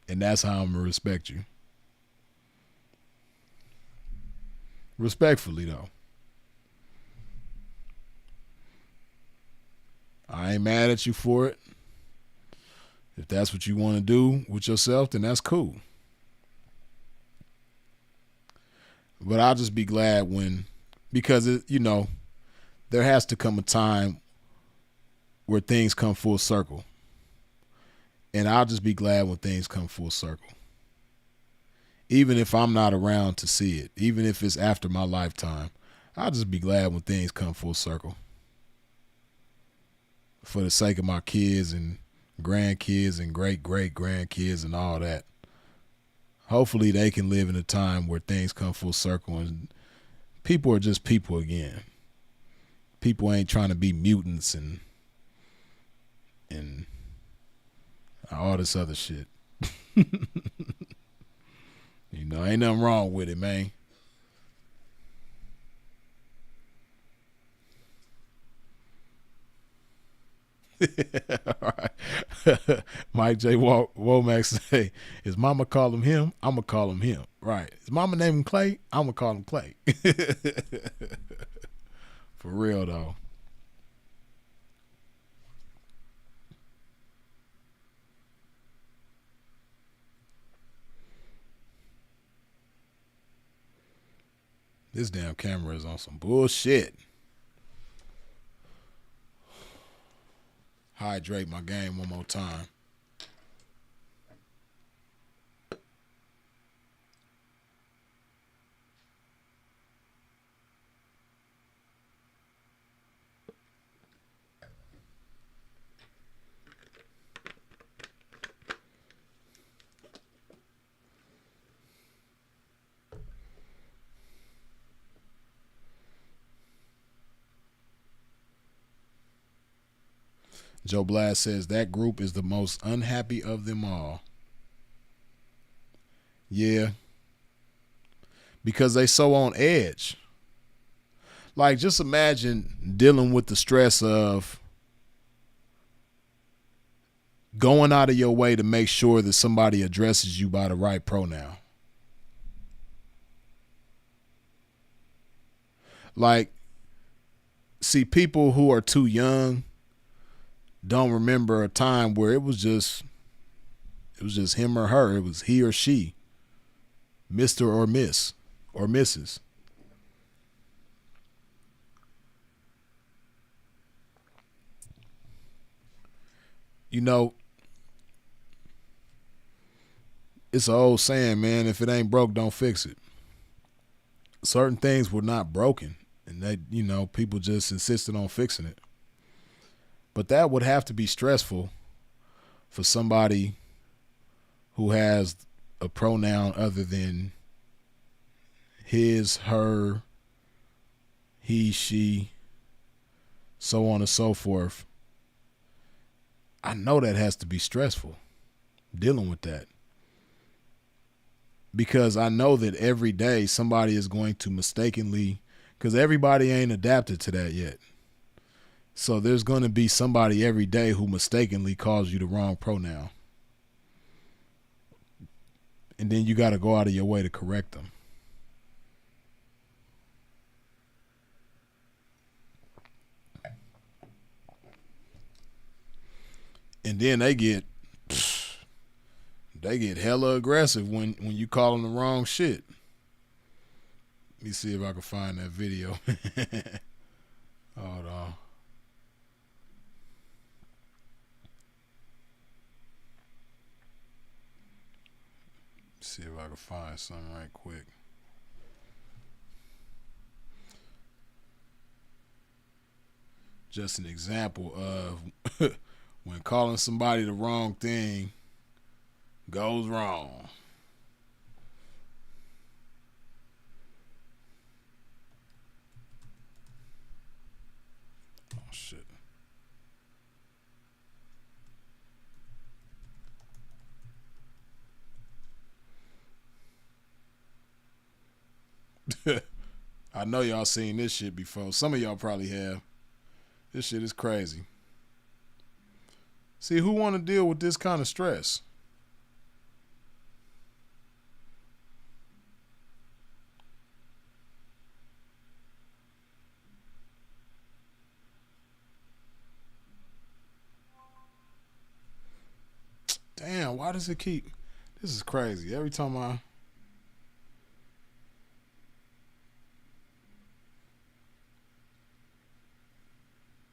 And that's how I'm gonna respect you. Respectfully, though. I ain't mad at you for it. If that's what you want to do with yourself, then that's cool. But I'll just be glad when, because, there has to come a time where things come full circle. And I'll just be glad when things come full circle. Even if I'm not around to see it, even if it's after my lifetime, I'll just be glad when things come full circle. For the sake of my kids and grandkids and great-great-grandkids and all that. Hopefully they can live in a time where things come full circle and people are just people again. People ain't trying to be mutants and all this other shit. Ain't nothing wrong with it, man. All right. Mike J. Womack say, is mama call him? I'm going to call him him. Right. Is mama name him Clay? I'm going to call him Clay. For real, though. This damn camera is on some bullshit. Hydrate my game one more time. Joe Blast says that group is the most unhappy of them all. Yeah. Because they so on edge. Like, just imagine dealing with the stress of going out of your way to make sure that somebody addresses you by the right pronoun. Like, see, people who are too young don't remember a time where it was just him or her. It was he or she, Mr. or Miss or Mrs. It's an old saying, man, if it ain't broke, don't fix it. Certain things were not broken, and they, people just insisted on fixing it. But that would have to be stressful for somebody who has a pronoun other than his, her, he, she, so on and so forth. I know that has to be stressful, dealing with that. Because I know that every day somebody is going to mistakenly, because everybody ain't adapted to that yet. So there's going to be somebody every day who mistakenly calls you the wrong pronoun. And then you got to go out of your way to correct them. And then they get hella aggressive when you call them the wrong shit. Let me see if I can find that video. Hold on. See if I can find something right quick. Just an example of when calling somebody the wrong thing goes wrong. I know y'all seen this shit before. Some of y'all probably have. This shit is crazy. See, who want to deal with this kind of stress? Damn, why does it keep... This is crazy. Every time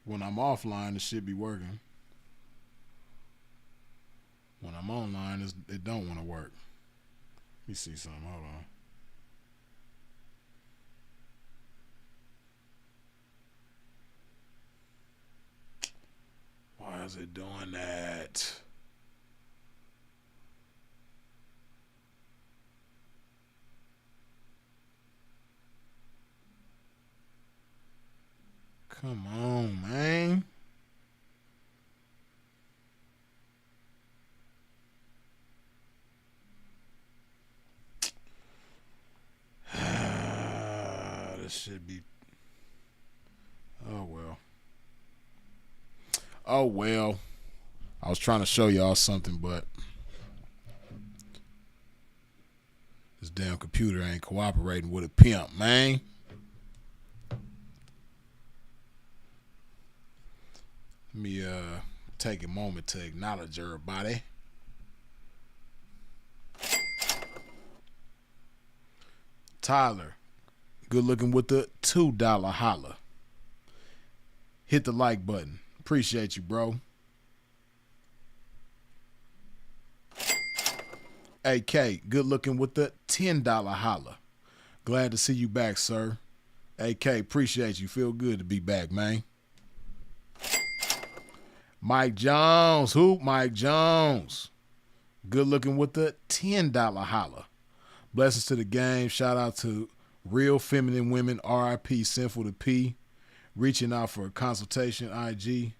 when I'm offline, the shit be working. When I'm online, it don't want to work. Let me see something. Hold on. Why is it doing that? Come on, man. This should be... Oh, well. Oh, well. I was trying to show y'all something, but this damn computer ain't cooperating with a pimp, man. Let me take a moment to acknowledge everybody. Tyler, good looking with the $2 holla. Hit the like button. Appreciate you, bro. AK, good looking with the $10 holla. Glad to see you back, sir. AK, appreciate you. Feel good to be back, man. Mike Jones. Who? Mike Jones. Good looking with the $10 holla. Blessings to the game. Shout out to Real Feminine Women, RIP, Sinful to P. Reaching out for a consultation, IG.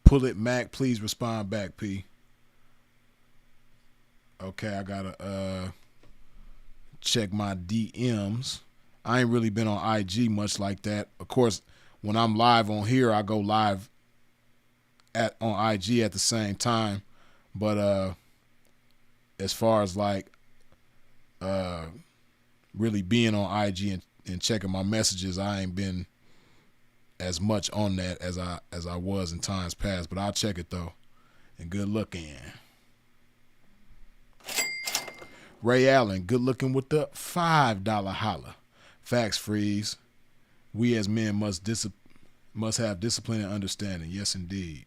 Pull it, Mac. Please respond back, P. Okay, I gotta check my DMs. I ain't really been on IG much like that. Of course, when I'm live on here, I go live on IG at the same time. But as far as like really being on IG and checking my messages, I ain't been as much on that as I was in times past. But I'll check it though. And good looking. Ray Allen, good looking with the $5 holla. Facts freeze. We as men must have discipline and understanding. Yes, indeed.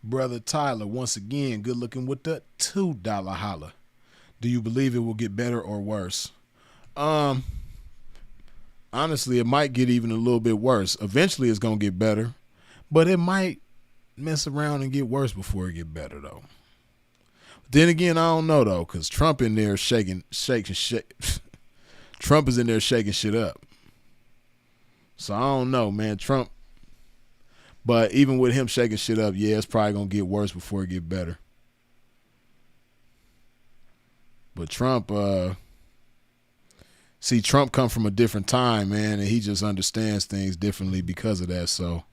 Brother Tyler, once again, good looking with the $2 holla. Do you believe it will get better or worse? Honestly, it might get even a little bit worse. Eventually, it's gonna get better, but it might mess around and get worse before it get better, though. Then again, I don't know though, because Trump in there shaking. Trump is in there shaking shit up. So I don't know, man. Trump. But even with him shaking shit up, yeah, it's probably gonna get worse before it get better. But Trump, Trump come from a different time, man, and he just understands things differently because of that. So,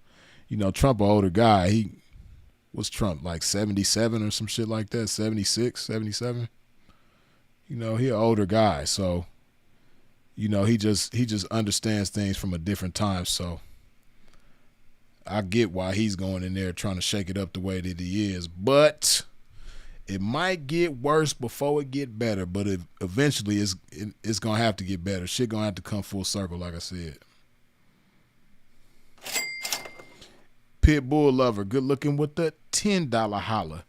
Trump an older guy. What's Trump, like 77 or some shit like that? 76, 77? He an older guy, so he just understands things from a different time. So I get why he's going in there trying to shake it up the way that he is, but it might get worse before it get better. But eventually it's gonna have to get better. Shit gonna have to come full circle, like I said. Pitbull lover, good looking with the $10 holla.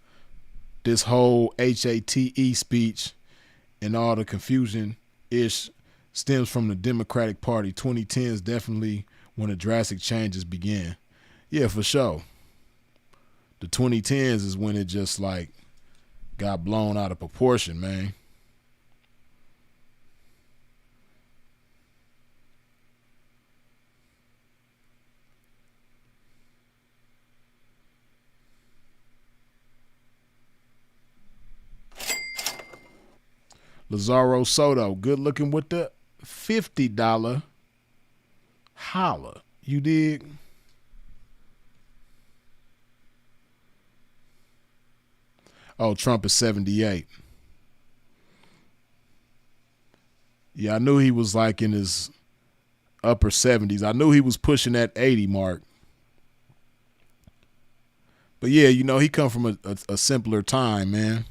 This whole HATE speech and all the confusion stems from the Democratic Party. 2010 is definitely when the drastic changes began. Yeah, for sure. The 2010s is when it just like got blown out of proportion, man. Lazaro Soto, good looking with the $50 holla. You dig? Oh, Trump is 78. Yeah, I knew he was like in his upper 70s. I knew he was pushing that 80 mark. But yeah, he come from a simpler time, man.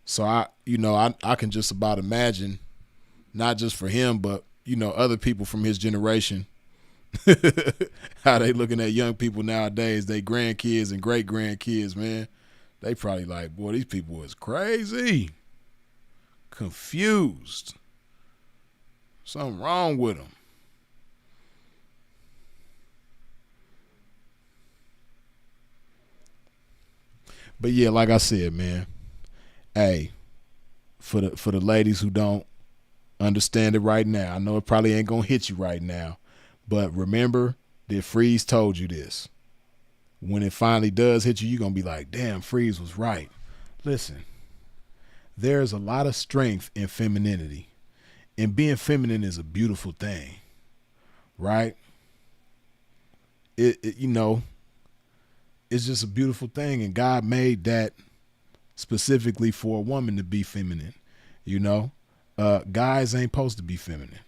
So I can just about imagine, not just for him, but other people from his generation, how they looking at young people nowadays, they grandkids and great grandkids, man. They probably like, boy, these people is crazy, confused. Something wrong with them. But yeah, like I said, man, hey, for the ladies who don't understand it right now, I know it probably ain't gonna hit you right now, but remember that Freeze told you this. When it finally does hit you, you're gonna be like, damn, Freeze was right. Listen, there's a lot of strength in femininity, and being feminine is a beautiful thing, right? It's just a beautiful thing, and God made that specifically for a woman to be feminine. Guys ain't supposed to be feminine,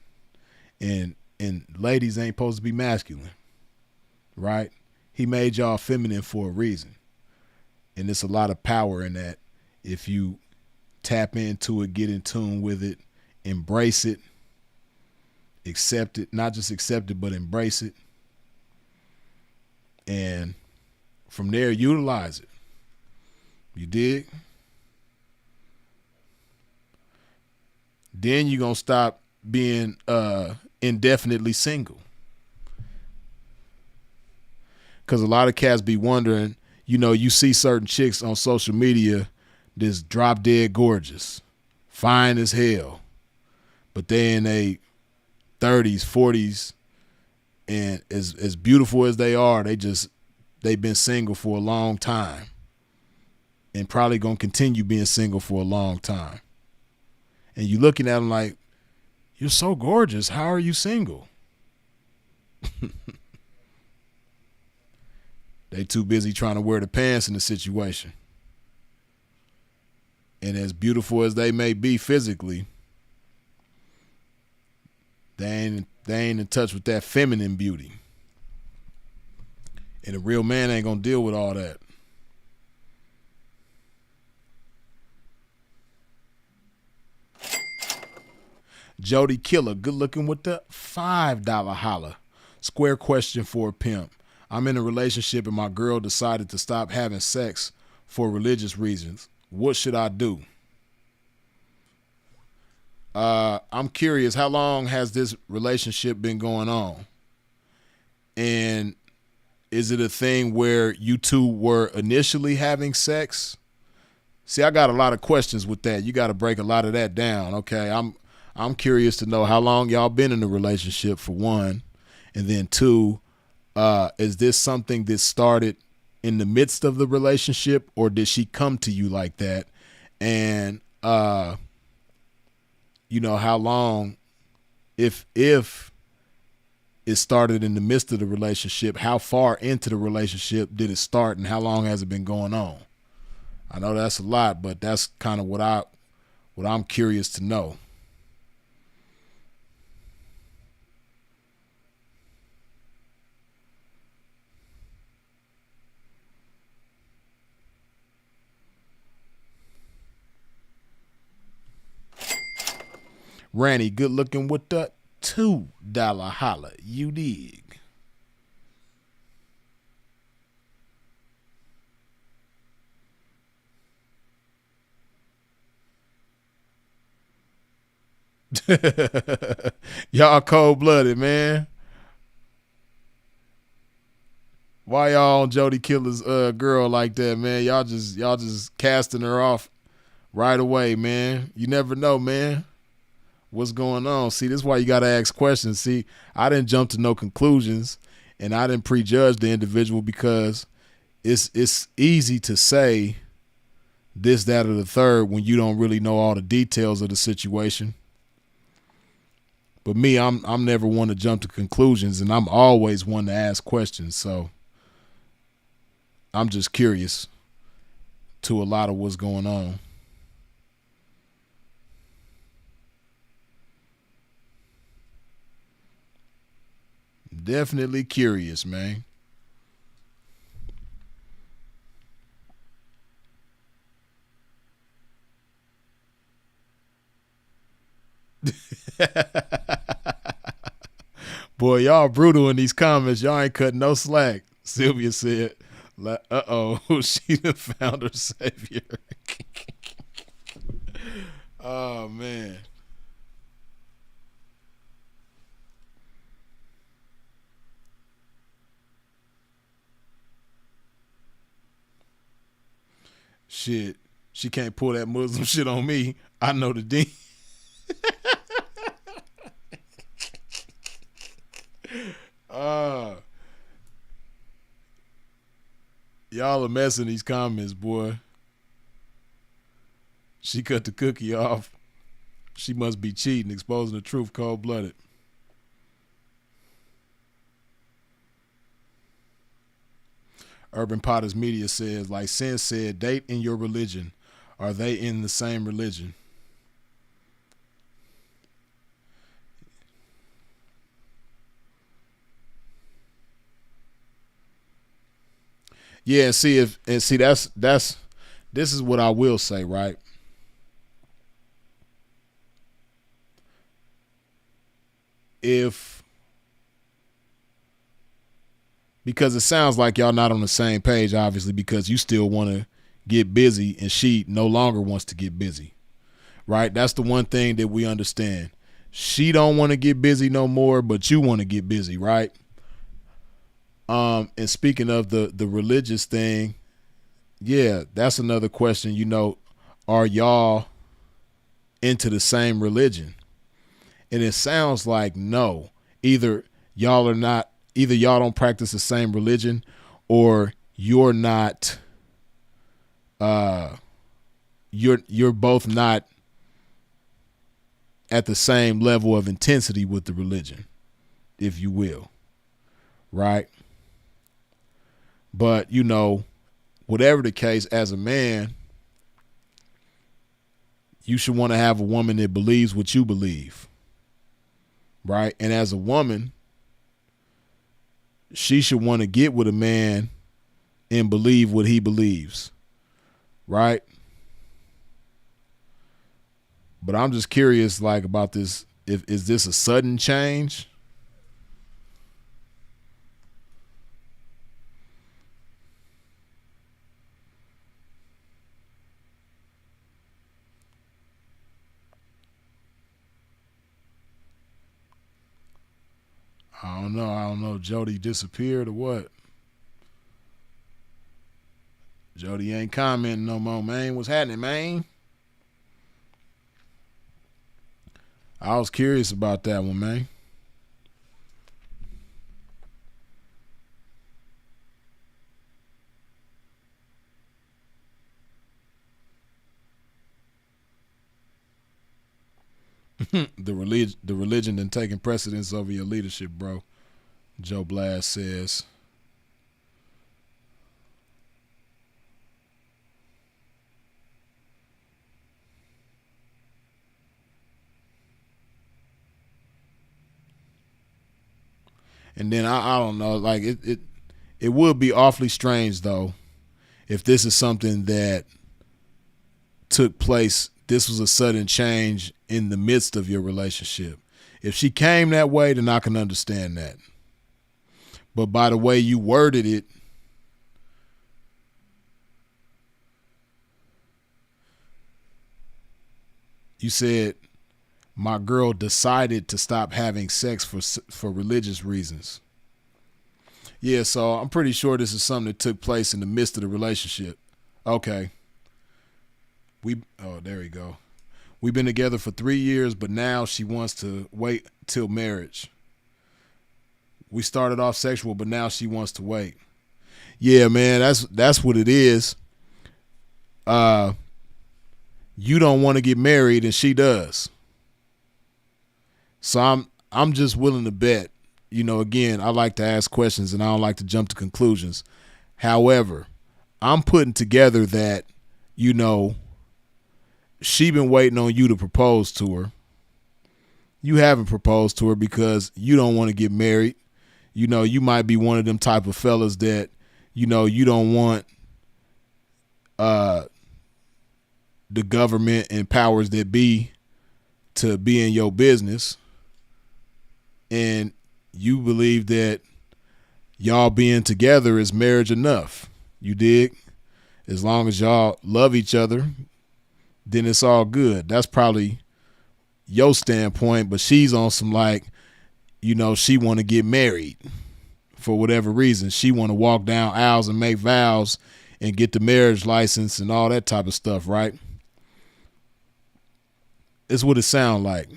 and ladies ain't supposed to be masculine, right? He made y'all feminine for a reason, and there's a lot of power in that if you tap into it, get in tune with it, embrace it, accept it, not just accept it, but embrace it, and from there utilize it. You dig? Then you're going to stop being indefinitely single. Because a lot of cats be wondering, you see certain chicks on social media that's drop dead gorgeous, fine as hell, but they in their 30s, 40s, and as beautiful as they are, they've been single for a long time and probably going to continue being single for a long time. And you looking at them like, you're so gorgeous. How are you single? They too busy trying to wear the pants in the situation. And as beautiful as they may be physically, they ain't in touch with that feminine beauty. And a real man ain't gonna deal with all that. Jody Killer, good looking with the $5 holla. Square question for a pimp. I'm in a relationship and my girl decided to stop having sex for religious reasons. What should I do? I'm curious, how long has this relationship been going on? And is it a thing where you two were initially having sex? See, I got a lot of questions with that. You got to break a lot of that down. Okay, I'm curious to know how long y'all been in a relationship, for one, and then two, is this something that started in the midst of the relationship, or did she come to you like that? And how long, if it started in the midst of the relationship, how far into the relationship did it start, and how long has it been going on? I know that's a lot, but that's kind of what I'm curious to know. Ranny, good looking with the $2 holla. You dig? Y'all cold-blooded, man. Why y'all on Jody Killer's girl like that, man? Y'all just casting her off right away, man. You never know, man. What's going on? See, this is why you got to ask questions. See, I didn't jump to no conclusions, and I didn't prejudge the individual, because it's easy to say this, that, or the third when you don't really know all the details of the situation. But me, I'm never one to jump to conclusions, and I'm always one to ask questions. So I'm just curious to a lot of what's going on. Definitely curious, man. Boy, y'all brutal in these comments. Y'all ain't cutting no slack. Sylvia said, she done found her savior. Oh, man. Shit. She can't pull that Muslim shit on me. I know the dean. uh, y'all are messing these comments, boy. She cut the cookie off. She must be cheating, exposing the truth cold-blooded. Urban Potters Media says, like Sin said, date in your religion. Are they in the same religion? Yeah, see that's this is what I will say, right? If because it sounds like y'all not on the same page, obviously, because you still want to get busy and she no longer wants to get busy, right? That's the one thing that we understand. She don't want to get busy no more, but you want to get busy, right? And speaking of the religious thing, yeah, that's another question. Are y'all into the same religion? And it sounds like no. Either y'all are not. Either y'all don't practice the same religion, or you're not. You're both not at the same level of intensity with the religion, if you will, right? But whatever the case, as a man, you should want to have a woman that believes what you believe, right? And as a woman, she should want to get with a man and believe what he believes, right? But I'm just curious, like, about this. Is this a sudden change? I don't know. Jody disappeared or what? Jody ain't commenting no more, man. What's happening, man? I was curious about that one, man. the religion and taking precedence over your leadership, bro. Joe Blast says. And then I don't know, like it would be awfully strange though if this is something that took place. This was a sudden change in the midst of your relationship. If she came that way, then I can understand that. But by the way you worded it, you said my girl decided to stop having sex for religious reasons. Yeah, so I'm pretty sure this is something that took place in the midst of the relationship. Okay. There we go. We've been together for 3 years, but now she wants to wait till marriage. We started off sexual, but now she wants to wait. Yeah, man, that's what it is. uh, you don't want to get married and she does. So I'm just willing to bet. Again, I like to ask questions and I don't like to jump to conclusions. However, I'm putting together that, she been waiting on you to propose to her. You haven't proposed to her because you don't want to get married. You might be one of them type of fellas that, you don't want the government and powers that be to be in your business. And you believe that y'all being together is marriage enough. You dig? As long as y'all love each other, then it's all good. That's probably your standpoint, but she's on some like, she want to get married for whatever reason. She want to walk down aisles and make vows and get the marriage license and all that type of stuff, right? It's what it sounds like.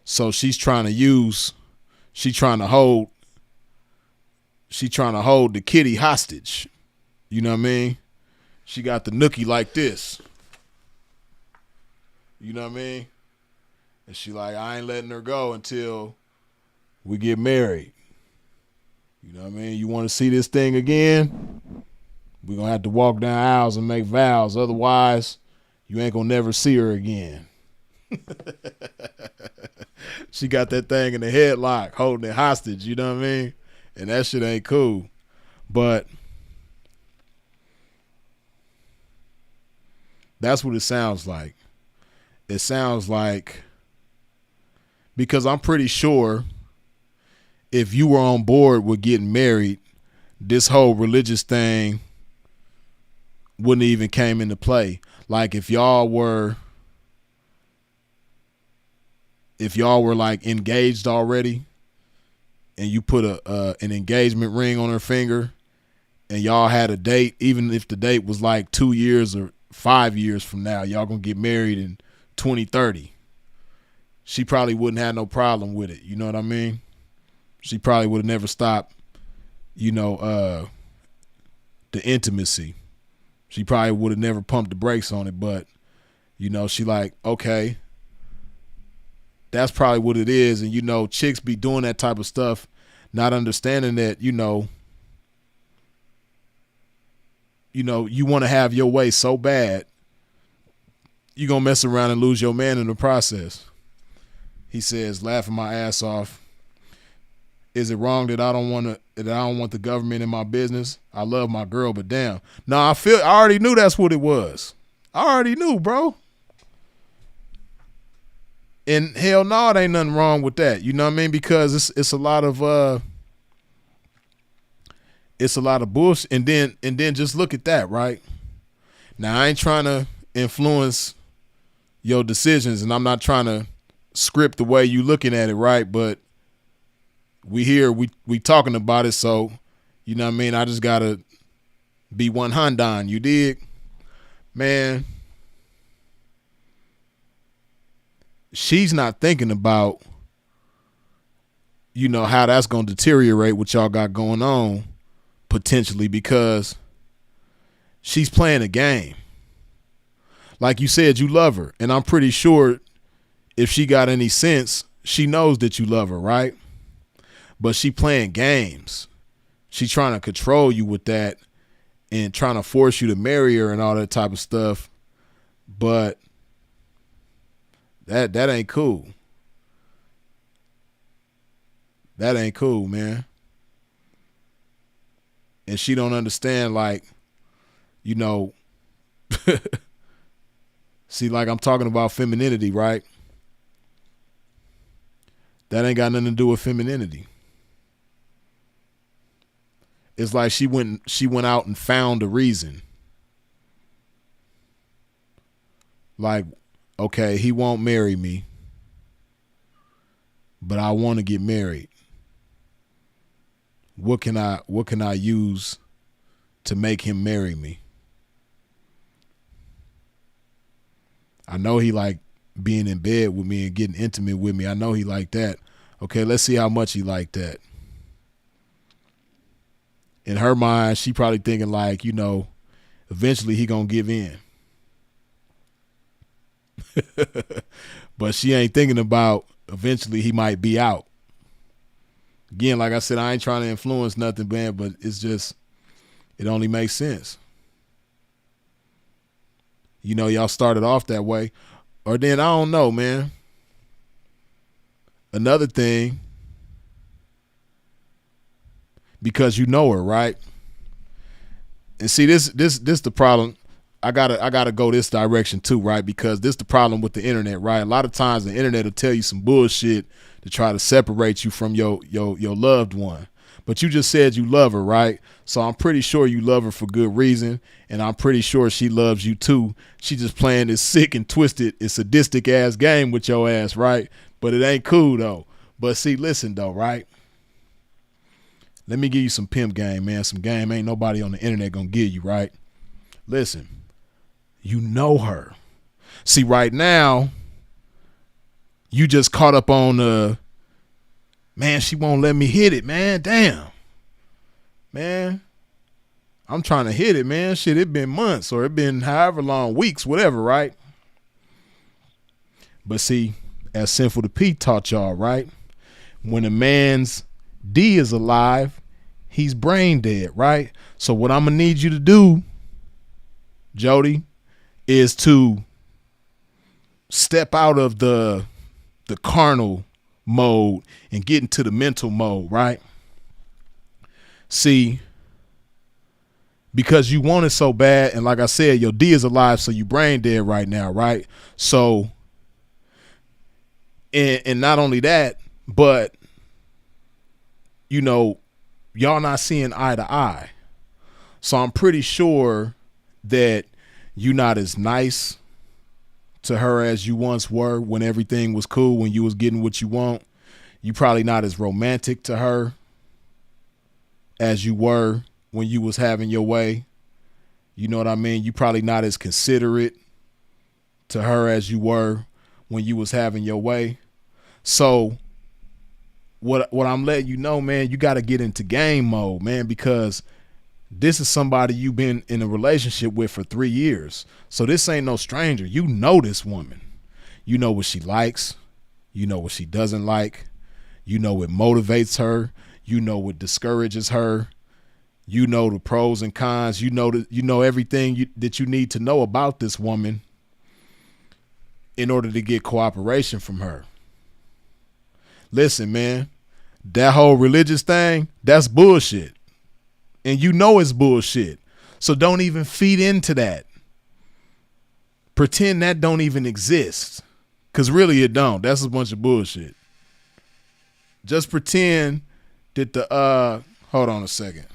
So she's trying to hold the kitty hostage. You know what I mean? She got the nookie like this. You know what I mean? And she like, I ain't letting her go until we get married. You know what I mean? You want to see this thing again? We're going to have to walk down aisles and make vows. Otherwise, you ain't going to never see her again. She got that thing in the headlock, holding it hostage, you know what I mean? And that shit ain't cool. But that's what it sounds like. It sounds like, because I'm pretty sure if you were on board with getting married, this whole religious thing wouldn't even came into play. Like if y'all were like engaged already and you put an engagement ring on her finger and y'all had a date, even if the date was like 2 years or 5 years from now, y'all gonna get married in 2030. She probably wouldn't have no problem with it. You know what I mean? She probably would have never stopped, the intimacy. She probably would have never pumped the brakes on it, but, she like, okay, that's probably what it is. And, chicks be doing that type of stuff, not understanding that, you want to have your way so bad, you going to mess around and lose your man in the process. He says, laughing my ass off. Is it wrong that I don't want the government in my business? I love my girl, but damn. No, I already knew that's what it was. I already knew, bro. And hell no, it ain't nothing wrong with that. You know what I mean? Because it's a lot of bullshit. And then just look at that, right? Now I ain't trying to influence your decisions, and I'm not trying to script the way you looking at it, right? But we talking about it, so you know what I mean? I just gotta be one Hondan, you dig? Man, she's not thinking about, how that's gonna deteriorate what y'all got going on, potentially, because she's playing a game. Like you said, you love her, and I'm pretty sure if she got any sense, she knows that you love her, right? But she playing games. She trying to control you with that and trying to force you to marry her and all that type of stuff. But that ain't cool. That ain't cool, man. And she don't understand, like, see, like I'm talking about femininity, right? That ain't got nothing to do with femininity. It's like she went out and found a reason. Like, okay, he won't marry me, but I want to get married. What can I use to make him marry me? I know he like being in bed with me and getting intimate with me. I know he like that. Okay, let's see how much he like that. In her mind, she probably thinking like, eventually he gonna give in. But she ain't thinking about eventually he might be out. Again, like I said, I ain't trying to influence nothing, man, but it's just, it only makes sense. You know, y'all started off that way. Or then, I don't know, man. Another thing, because you know her, right? And see, this the problem. I gotta go this direction too, right? Because this the problem with the internet, right? A lot of times the internet will tell you some bullshit to try to separate you from your loved one. But you just said you love her, right? So I'm pretty sure you love her for good reason, and I'm pretty sure she loves you too. She just playing this sick and twisted and sadistic ass game with your ass, right? But it ain't cool though. But see, listen though, right? Let me give you some pimp game, man. Some game ain't nobody on the internet gonna give you, right? Listen, you know her. See, right now, you just caught up on man, she won't let me hit it, man. Damn. Man, I'm trying to hit it, man. Shit, it been months or it been however long, weeks, whatever, right? But see, as Sinful to Pete taught y'all, right? When a man's D is alive, he's brain dead, right? So what I'm gonna need you to do, Jody, is to step out of the carnal mode and get into the mental mode, right? See, because you want it so bad, and like I said, your D is alive, so you brain dead right now, right? So, and not only that, but you know, y'all not seeing eye to eye. So I'm pretty sure that you're not as nice to her as you once were when everything was cool, when you was getting what you want. You probably not as romantic to her as you were when you was having your way. You know what I mean? You probably not as considerate to her as you were when you was having your way. So what I'm letting you know, man, you got to get into game mode, man, because this is somebody you've been in a relationship with for 3 years. So this ain't no stranger. You know this woman. You know what she likes. You know what she doesn't like. You know what motivates her. You know what discourages her. You know the pros and cons. You know everything that you need to know about this woman in order to get cooperation from her. Listen, man, that whole religious thing, that's bullshit. And you know it's bullshit. So don't even feed into that. Pretend that don't even exist. Because really it don't. That's a bunch of bullshit. Just pretend that hold on a second.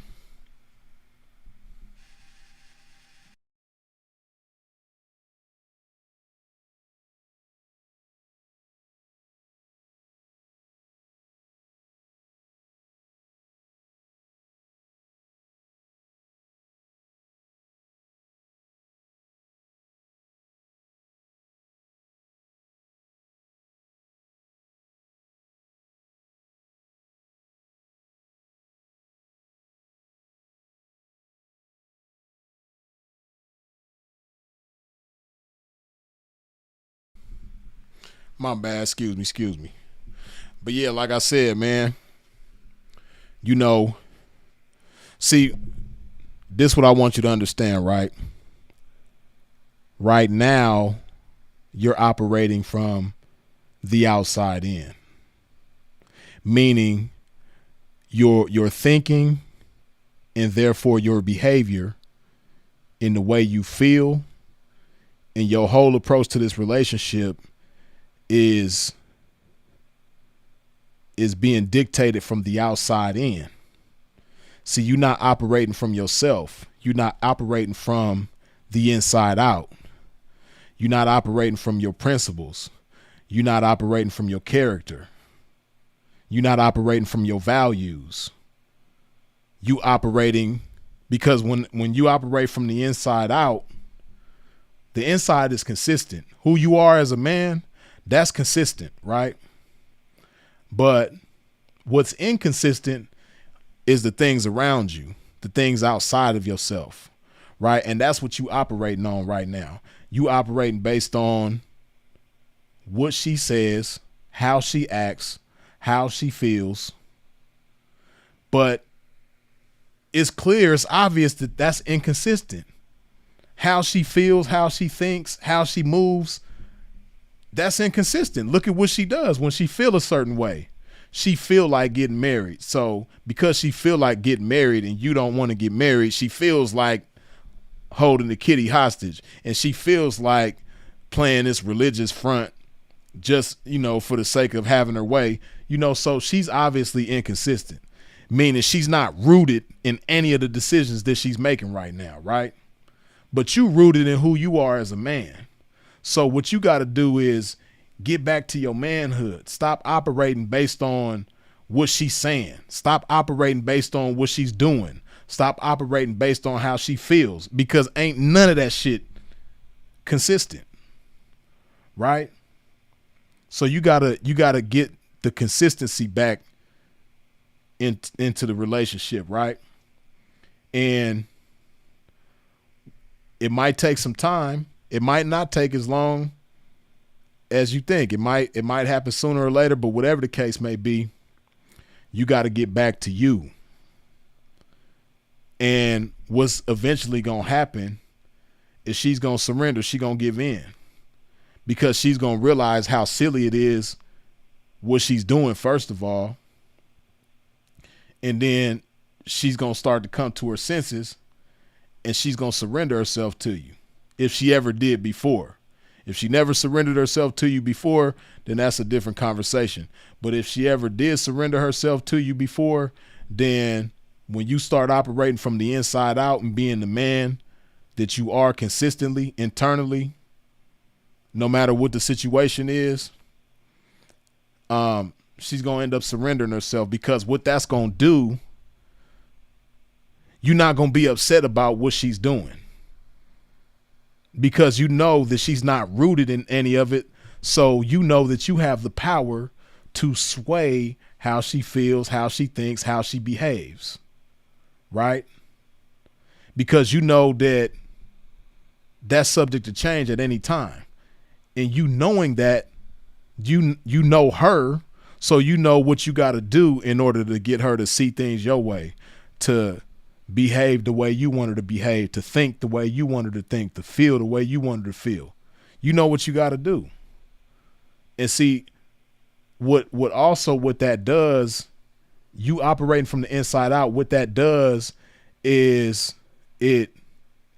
My bad. Excuse me. But yeah, like I said, man, you know, see, this is what I want you to understand, right? Right now, you're operating from the outside in, meaning your thinking and therefore your behavior in the way you feel and your whole approach to this relationship is being dictated from the outside in. See, you're not operating from yourself. You're not operating from the inside out. You're not operating from your principles. You're not operating from your character. You're not operating from your values. You operating because when you operate from the inside out, the inside is consistent. Who you are as a man, that's consistent, right? But what's inconsistent is the things around you, the things outside of yourself, right? And that's what you operating on right now. You operating based on what she says, how she acts, how she feels. But it's clear, it's obvious that that's inconsistent. How she feels, how she thinks, how she moves, that's inconsistent. Look at what she does when she feel a certain way. She feel like getting married. So because she feel like getting married and you don't want to get married, she feels like holding the kitty hostage. And she feels like playing this religious front just, for the sake of having her way. So she's obviously inconsistent, meaning she's not rooted in any of the decisions that she's making right now, right? But you rooted in who you are as a man. So what you got to do is get back to your manhood. Stop operating based on what she's saying. Stop operating based on what she's doing. Stop operating based on how she feels, because ain't none of that shit consistent, right? So you gotta get the consistency back into the relationship, right? And it might take some time. It might not take as long as you think. It might happen sooner or later, but whatever the case may be, you got to get back to you. And what's eventually going to happen is she's going to surrender. She's going to give in, because she's going to realize how silly it is what she's doing, first of all. And then she's going to start to come to her senses, and she's going to surrender herself to you, if she ever did before. If she never surrendered herself to you before, then that's a different conversation. But if she ever did surrender herself to you before, then when you start operating from the inside out and being the man that you are consistently, internally, no matter what the situation is, she's going to end up surrendering herself, because what that's going to do, you're not going to be upset about what she's doing, because you know that she's not rooted in any of it. So you know that you have the power to sway how she feels, how she thinks, how she behaves, right? Because you know that that's subject to change at any time. And you knowing that, you know her, so you know what you got to do in order to get her to see things your way, to behave the way you want her to behave, to think the way you want her to think, to feel the way you want her to feel. You know what you got to do. And see, what that does, you operating from the inside out, what that does is it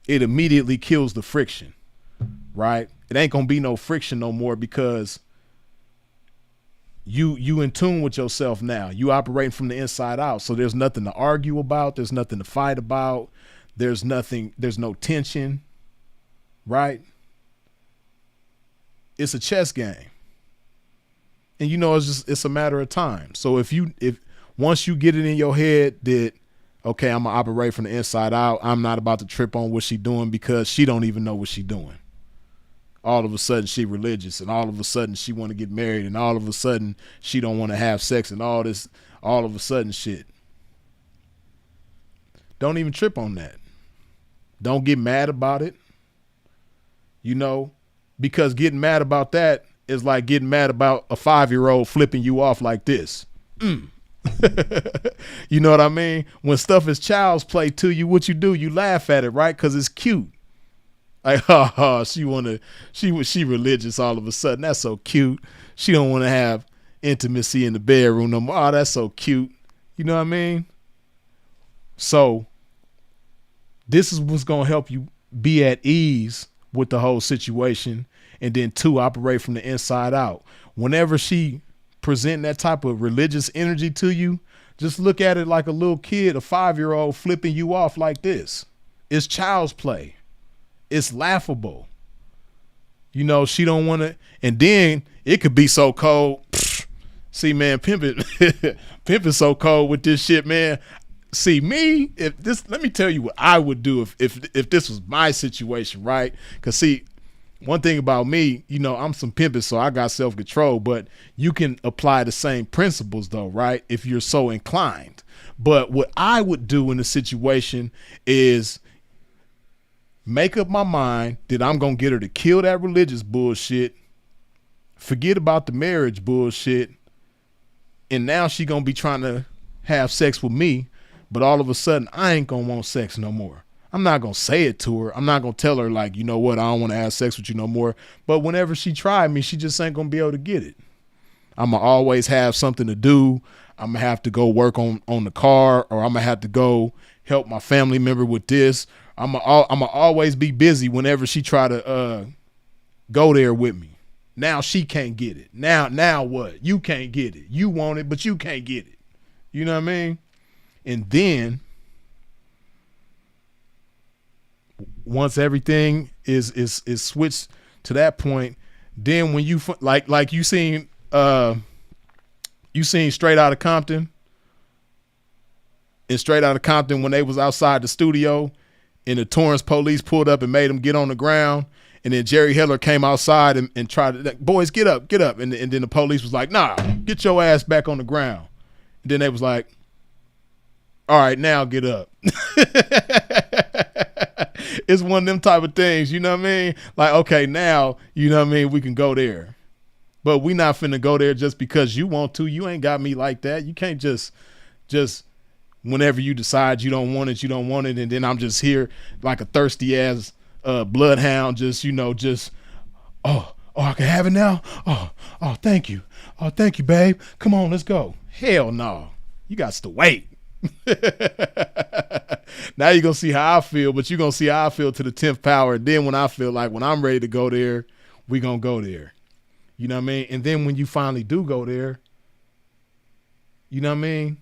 immediately kills the friction, right? It ain't gonna be no friction no more, because you in tune with yourself now. You operating from the inside out. So there's nothing to argue about. There's nothing to fight about. There's no tension, right? It's a chess game. And it's a matter of time. So if once you get it in your head that, okay, I'm gonna operate from the inside out, I'm not about to trip on what she doing, because she don't even know what she doing. All of a sudden she religious, and all of a sudden she want to get married, and all of a sudden she don't want to have sex, and all of a sudden shit. Don't even trip on that. Don't get mad about it. Because getting mad about that is like getting mad about a 5-year-old flipping you off like this. You know what I mean? When stuff is child's play to you, what you do, you laugh at it, right? Because it's cute. Like, she religious all of a sudden. That's so cute. She don't want to have intimacy in the bedroom no more. Oh, that's so cute. You know what I mean? So this is what's going to help you be at ease with the whole situation. And then 2, operate from the inside out. Whenever she present that type of religious energy to you, just look at it like a little kid, a 5-year-old flipping you off like this. It's child's play. It's laughable. She don't want to, and then it could be so cold. See, man, pimping so cold with this shit, man. See, let me tell you what I would do if this was my situation, right? Because see, one thing about me, I'm some pimping, so I got self-control, but you can apply the same principles though, right? If you're so inclined. But what I would do in the situation is make up my mind that I'm going to get her to kill that religious bullshit, forget about the marriage bullshit, and now she going to be trying to have sex with me, but all of a sudden I ain't going to want sex no more. I'm not going to say it to her. I'm not going to tell her like, you know what, I don't want to have sex with you no more. But whenever she tried me, she just ain't going to be able to get it. I'm going to always have something to do. I'm going to have to go work on the car, or I'm going to have to go help my family member with this. I'm going to always be busy whenever she try to go there with me. Now she can't get it. Now what? You can't get it. You want it, but you can't get it. You know what I mean? And then once everything is switched to that point, then when you like you seen Straight Outta Compton, and Straight Outta Compton when they was outside the studio and the Torrance police pulled up and made them get on the ground, and then Jerry Heller came outside and tried to, like, boys, get up, and then the police was like, nah, get your ass back on the ground. And then they was like, all right, now get up. It's one of them type of things, you know what I mean? Like, okay, now, you know what I mean, we can go there. But we not finna go there just because you want to. You ain't got me like that. You can't just whenever you decide you don't want it, and then I'm just here like a thirsty ass bloodhound, oh, I can have it now? Oh, thank you. Oh, thank you, babe. Come on, let's go. Hell no. You got to wait. Now you're going to see how I feel, but you're going to see how I feel to the 10th power. And then when I feel like when I'm ready to go there, we going to go there. You know what I mean? And then when you finally do go there, you know what I mean?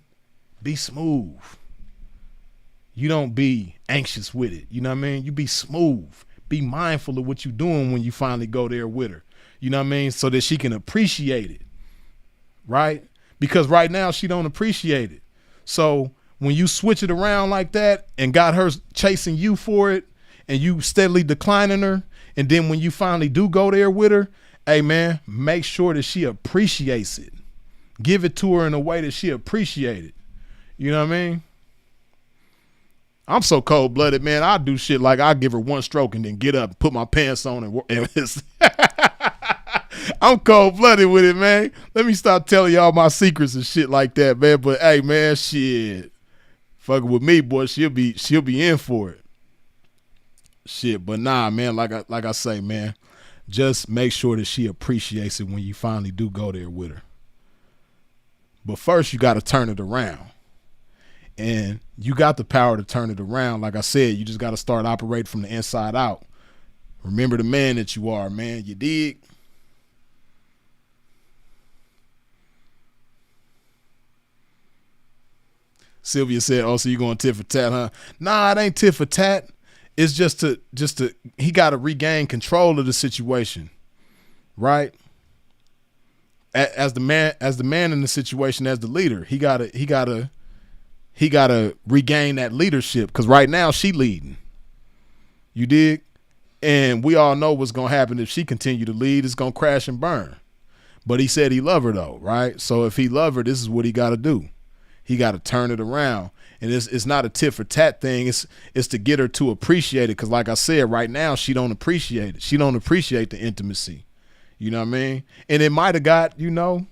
Be smooth. You don't be anxious with it. You know what I mean? You be smooth. Be mindful of what you're doing when you finally go there with her. You know what I mean? So that she can appreciate it. Right? Because right now she don't appreciate it. So when you switch it around like that and got her chasing you for it and you steadily declining her, and then when you finally do go there with her, hey man, make sure that she appreciates it. Give it to her in a way that she appreciates it. You know what I mean? I'm so cold-blooded, man. I do shit like I give her one stroke and then get up and put my pants on and I'm cold-blooded with it, man. Let me stop telling y'all my secrets and shit like that, man. But hey, man, shit. Fucking with me, boy, she'll be in for it. Shit, but nah, man, like I say, man, just make sure that she appreciates it when you finally do go there with her. But first you got to turn it around. And you got the power to turn it around. Like I said, you just got to start operating from the inside out. Remember the man that you are, man. You dig? Sylvia said, oh, so you going tit for tat, huh? Nah, it ain't tit for tat. It's just to he got to regain control of the situation, right? As the man in the situation, as the leader, he gotta regain that leadership, because right now she leading. You dig? And we all know what's gonna happen if she continue to lead. It's gonna crash and burn. But he said he love her though, right? So if he love her, this is what he got to do. He got to turn it around. And it's not a tit for tat thing. It's to get her to appreciate it. Because like I said, right now, she don't appreciate it. She don't appreciate the intimacy. You know what I mean? And it might have got, y'all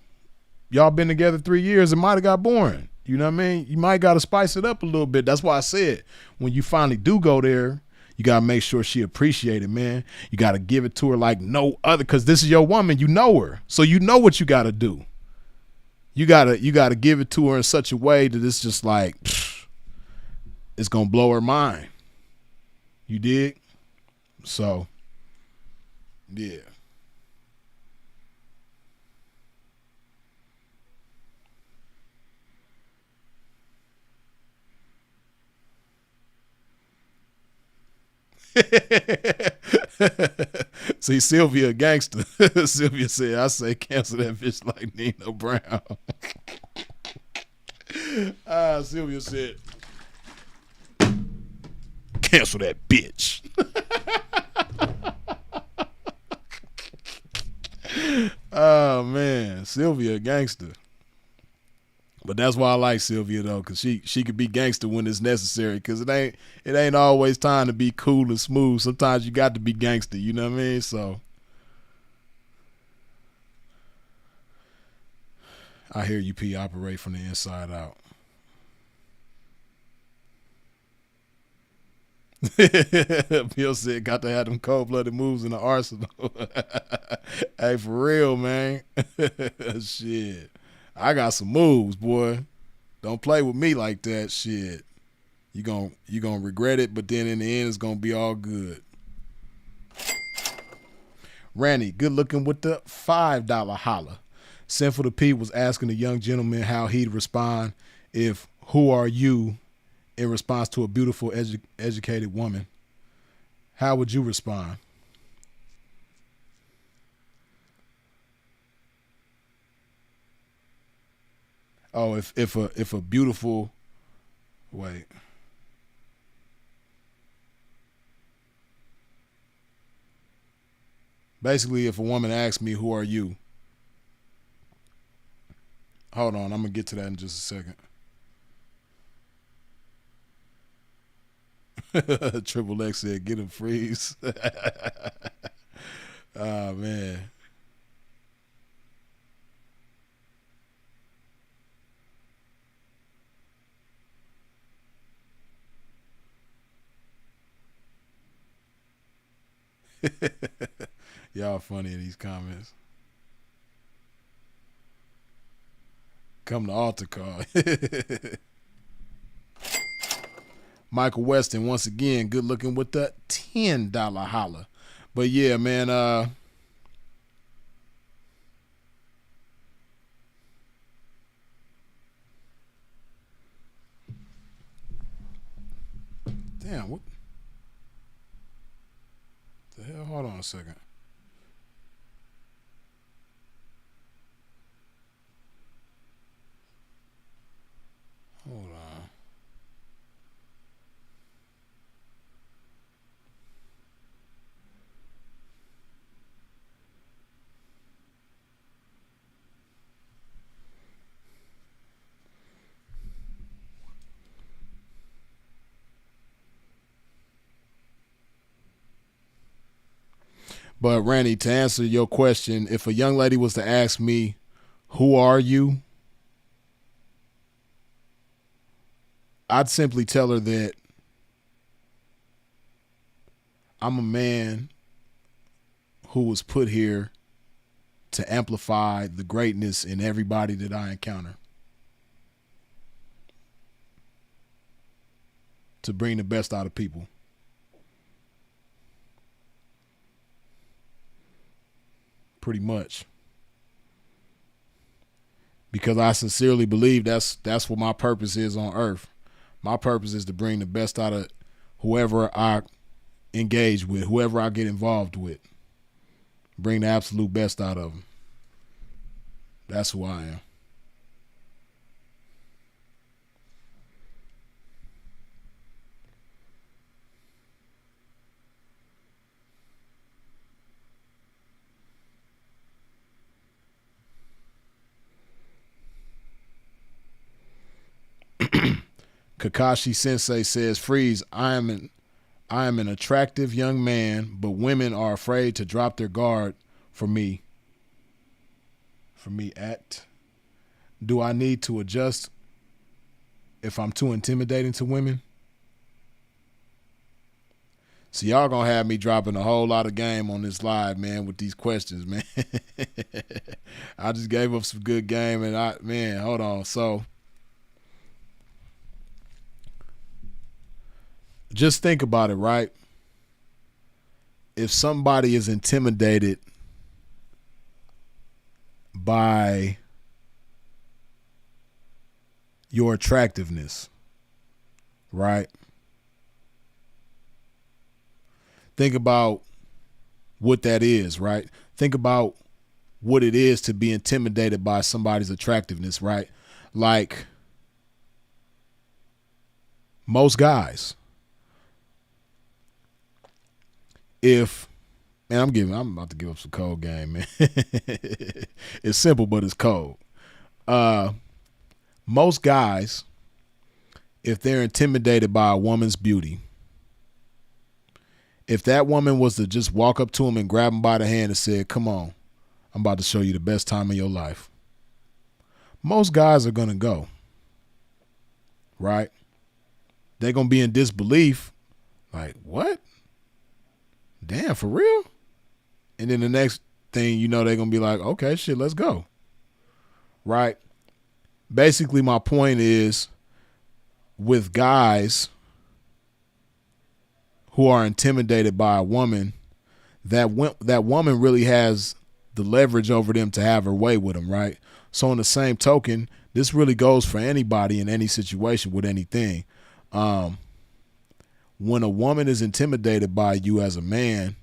been together 3 years. It might have got boring. You know what I mean? You might got to spice it up a little bit. That's why I said, when you finally do go there, you got to make sure she appreciate it, man. You got to give it to her like no other, because this is your woman. You know her. So you know what you got to do. You gotta give it to her in such a way that it's just like, it's gonna blow her mind. You dig? So, yeah. See, Sylvia a gangster. Sylvia said, I say cancel that bitch like Nino Brown. Sylvia said, cancel that bitch. Oh man, Sylvia a gangster. But that's why I like Sylvia though, cause she could be gangster when it's necessary. Cause it ain't always time to be cool and smooth. Sometimes you got to be gangster. You know what I mean? So I hear you, P, operate from the inside out. Bill said, got to have them cold blooded moves in the arsenal. Hey, for real, man. Shit. I got some moves, boy. Don't play with me like that. Shit. You gonna regret it, but then in the end it's gonna be all good. Randy, good looking with the $5 holla. Sinful to Pete was asking the young gentleman how he'd respond if "Who are you?" in response to a beautiful, educated woman. How would you respond? Oh, if a beautiful wait. Basically, if a woman asks me, "Who are you?" Hold on, I'm gonna get to that in just a second. Triple X said, "Get him freeze." Oh man. Y'all funny in these comments. Come to altar call. Michael Weston, once again, good looking with the $10 holla. But yeah, man, damn, what the hell? Hold on a second. Hold on. But Randy, to answer your question, if a young lady was to ask me, "Who are you?" I'd simply tell her that I'm a man who was put here to amplify the greatness in everybody that I encounter, to bring the best out of people. Pretty much. Because I sincerely believe that's what my purpose is on earth. My purpose is to bring the best out of whoever I engage with, whoever I get involved with. Bring the absolute best out of them. That's who I am. Kakashi Sensei says, "Freeze. I am an attractive young man, but women are afraid to drop their guard for me. For me at Do I need to adjust if I'm too intimidating to women?" So y'all gonna have me dropping a whole lot of game on this live, man, with these questions, man. I just gave up some good game, and hold on. So just think about it, right? If somebody is intimidated by your attractiveness, right? Think about what that is, right? Think about what it is to be intimidated by somebody's attractiveness, right? Like most guys, if man, I'm about to give up some cold game, man. It's simple, but it's cold. Most guys, if they're intimidated by a woman's beauty, if that woman was to just walk up to him and grab him by the hand and said, come on, I'm about to show you the best time of your life, most guys are going to go, right? They're going to be in disbelief, like, what? Damn, for real? And then the next thing you know, they're going to be like, okay, shit, let's go, right? Basically, my point is, with guys who are intimidated by a woman, that woman really has the leverage over them to have her way with them, right? So in the same token, this really goes for anybody in any situation with anything. When a woman is intimidated by you as a man,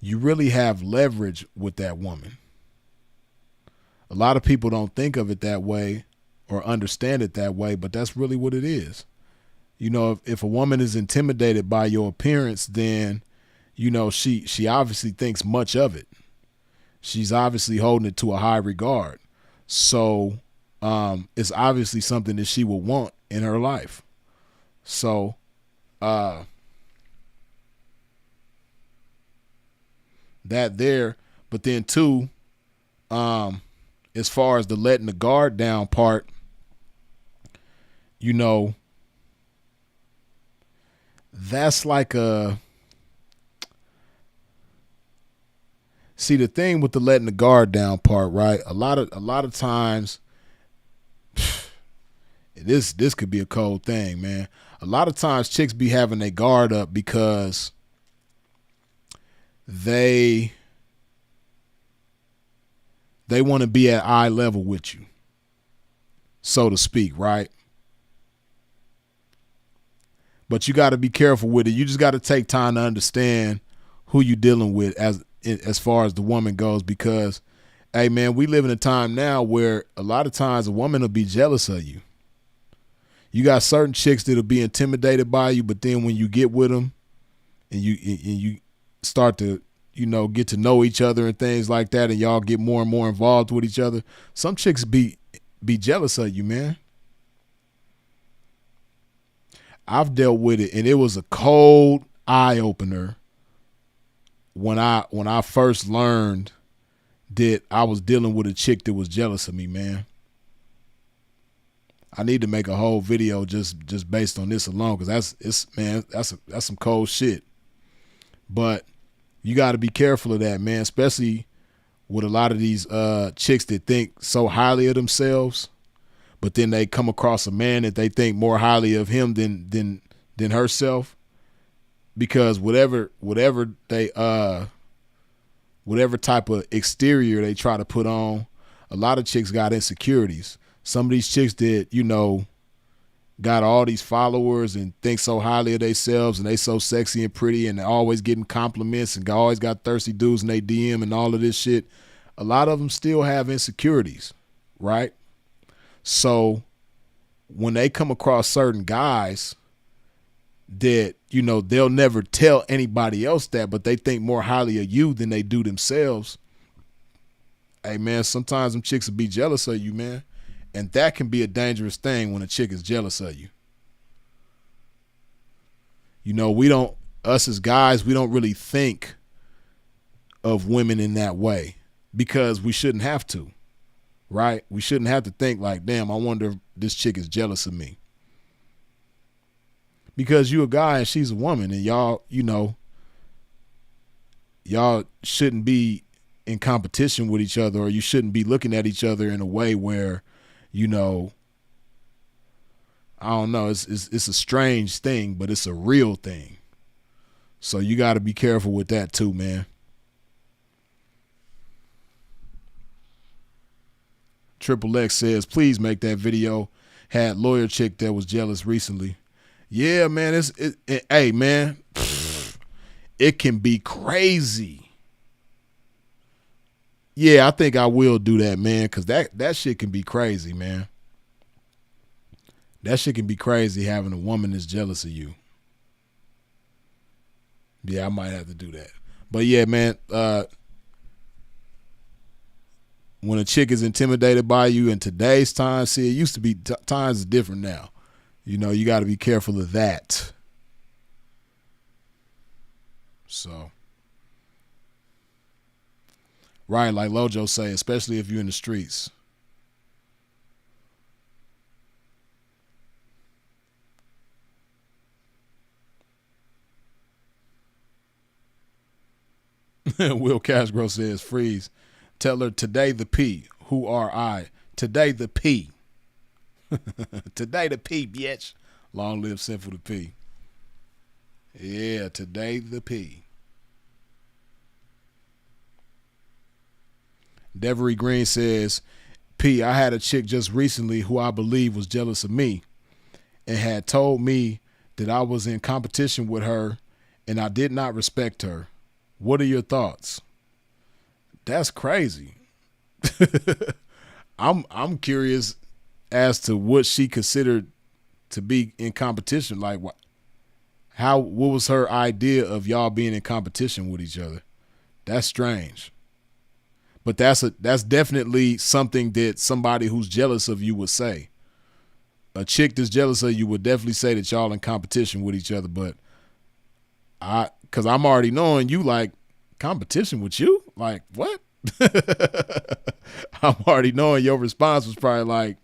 you really have leverage with that woman. A lot of people don't think of it that way or understand it that way, but that's really what it is. You know, if a woman is intimidated by your appearance, then, you know, she obviously thinks much of it. She's obviously holding it to a high regard. So it's obviously something that she will want in her life. So that there, but then two, as far as the letting the guard down part, you know, that's like see, the thing with the letting the guard down part, right? A lot of times, this could be a cold thing, man. A lot of times chicks be having their guard up because they want to be at eye level with you, so to speak, right? But you got to be careful with it. You just got to take time to understand who you dealing with as far as the woman goes, because, hey, man, we live in a time now where a lot of times a woman will be jealous of you. You got certain chicks that'll be intimidated by you, but then when you get with them and you start to, you know, get to know each other and things like that, and y'all get more and more involved with each other, some chicks be jealous of you, man. I've dealt with it, and it was a cold eye opener when I first learned that I was dealing with a chick that was jealous of me, man. I need to make a whole video just based on this alone, because that's some cold shit. But you got to be careful of that, man, especially with a lot of these chicks that think so highly of themselves, but then they come across a man that they think more highly of him than herself, because whatever type of exterior they try to put on, a lot of chicks got insecurities. Some of these chicks that, you know, got all these followers and think so highly of themselves, and they so sexy and pretty, and they're always getting compliments and always got thirsty dudes in they DM and all of this shit. A lot of them still have insecurities, right? So when they come across certain guys that, you know, they'll never tell anybody else that, but they think more highly of you than they do themselves, hey, man, sometimes them chicks will be jealous of you, man. And that can be a dangerous thing when a chick is jealous of you. You know, us as guys, we don't really think of women in that way, because we shouldn't have to, right? We shouldn't have to think like, damn, I wonder if this chick is jealous of me. Because you a guy and she's a woman, and y'all, you know, y'all shouldn't be in competition with each other, or you shouldn't be looking at each other in a way where, you know, I don't know, it's a strange thing, but it's a real thing. So you got to be careful with that too, man. Triple X says, please make that video. Had lawyer chick that was jealous recently. Yeah, man, hey, man, it can be crazy. Yeah, I think I will do that, man, because that shit can be crazy, man. That shit can be crazy, having a woman that's jealous of you. Yeah, I might have to do that. But yeah, man, when a chick is intimidated by you in today's time, see, it used to be times is different now. You know, you got to be careful of that. So, right, like Lojo say, especially if you're in the streets. Will Cashgrove says, freeze. Tell her today the P. Who are I? Today the P. Today the P, bitch. Long live Sinful the P. Yeah, today the P. Devery Green says, P, I had a chick just recently who I believe was jealous of me and had told me that I was in competition with her and I did not respect her. What are your thoughts? That's crazy. I'm curious as to what she considered to be in competition. Like, what was her idea of y'all being in competition with each other? That's strange. But that's definitely something that somebody who's jealous of you would say. A chick that's jealous of you would definitely say that y'all in competition with each other. But because I'm already knowing you, like, competition with you? Like, what? I'm already knowing your response was probably like,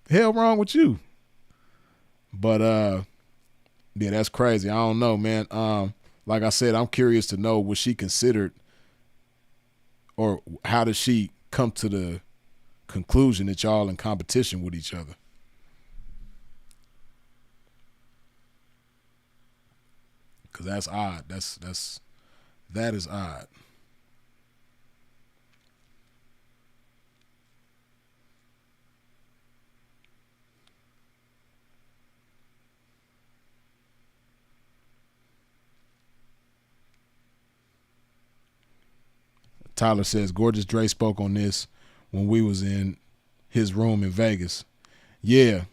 hell wrong with you? But yeah, that's crazy. I don't know, man. Like I said, I'm curious to know what she considered, or how does she come to the conclusion that y'all in competition with each other? Because that's odd. That is odd. Tyler says, Gorgeous Dre spoke on this when we was in his room in Vegas. Yeah.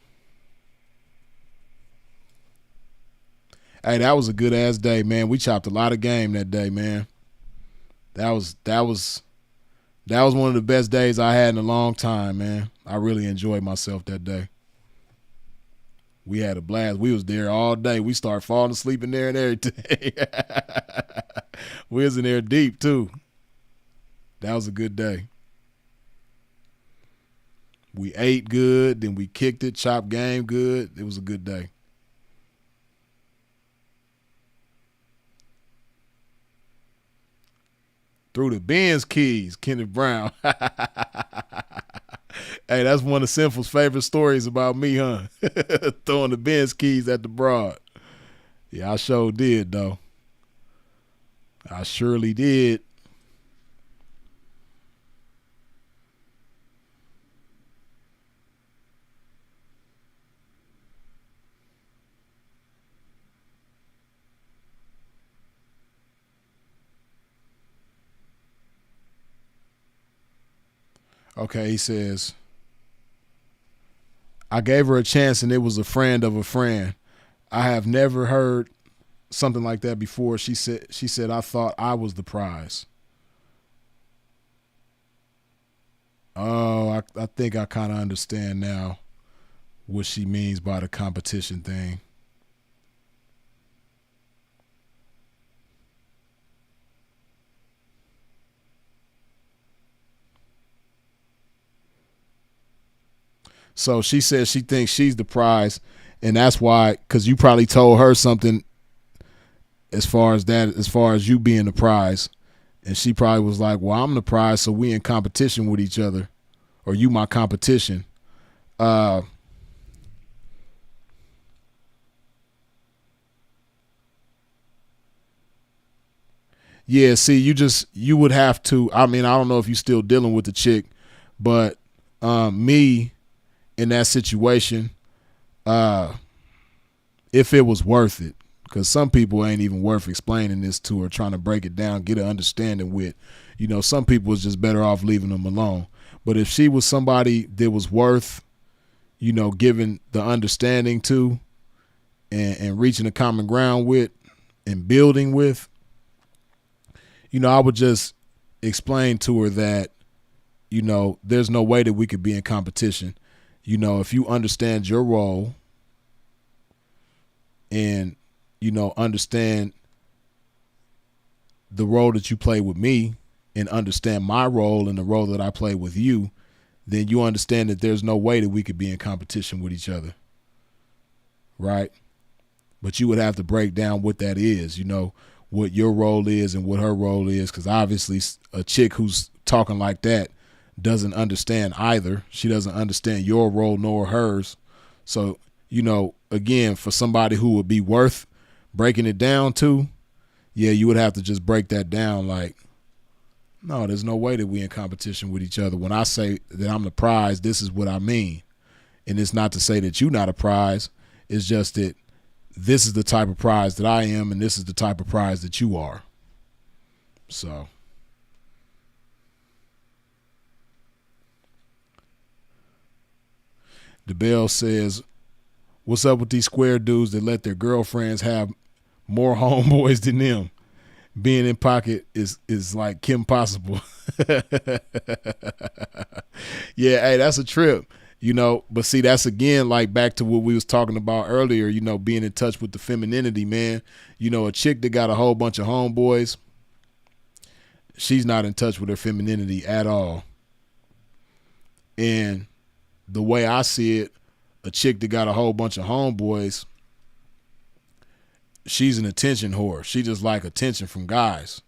Hey, that was a good ass day, man. We chopped a lot of game that day, man. That was one of the best days I had in a long time, man. I really enjoyed myself that day. We had a blast. We was there all day. We started falling asleep in there and everything. We was in there deep too. That was a good day. We ate good, then we kicked it, chopped game good. It was a good day. Through the Benz keys, Kenneth Brown. Hey, that's one of Sinful's favorite stories about me, huh? Throwing the Benz keys at the broad. Yeah, I sure did, though. I surely did. Okay, he says, I gave her a chance and it was a friend of a friend. I have never heard something like that before. She said I thought I was the prize. Oh, I think I kind of understand now what she means by the competition thing. So she says she thinks she's the prize, and that's why, because you probably told her something as far as you being the prize, and she probably was like, well, I'm the prize, so we in competition with each other, or you my competition. Yeah, see, you would have to, I mean, I don't know if you're still dealing with the chick, but me in that situation, if it was worth it, because some people ain't even worth explaining this to or trying to break it down, get an understanding with. You know, some people is just better off leaving them alone. But if she was somebody that was worth, you know, giving the understanding to and reaching a common ground with and building with, you know, I would just explain to her that, there's no way that we could be in competition. If you understand your role and, understand the role that you play with me and understand my role and the role that I play with you, then you understand that there's no way that we could be in competition with each other. Right? But you would have to break down what that is, what your role is and what her role is, because obviously a chick who's talking like that doesn't understand either. She doesn't understand your role nor hers. So, again, for somebody who would be worth breaking it down to, yeah, you would have to just break that down like, no, there's no way that we in competition with each other. When I say that I'm the prize, this is what I mean. And it's not to say that you're not a prize. It's just that this is the type of prize that I am, and this is the type of prize that you are. So. DeBell says, what's up with these square dudes that let their girlfriends have more homeboys than them? Being in pocket is like Kim Possible. Yeah, hey, that's a trip. But see, that's again like back to what we was talking about earlier, being in touch with the femininity, man. A chick that got a whole bunch of homeboys, she's not in touch with her femininity at all. And the way I see it, a chick that got a whole bunch of homeboys, she's an attention whore. She just like attention from guys.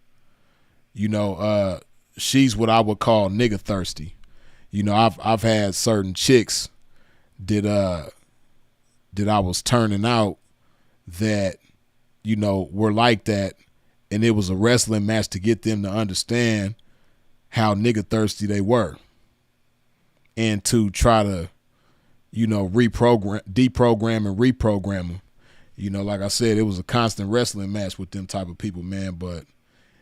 She's what I would call nigga thirsty. I've had certain chicks that I was turning out that, were like that, and it was a wrestling match to get them to understand how nigga thirsty they were. And to try to, deprogram and reprogram them. Like I said, it was a constant wrestling match with them type of people, man. But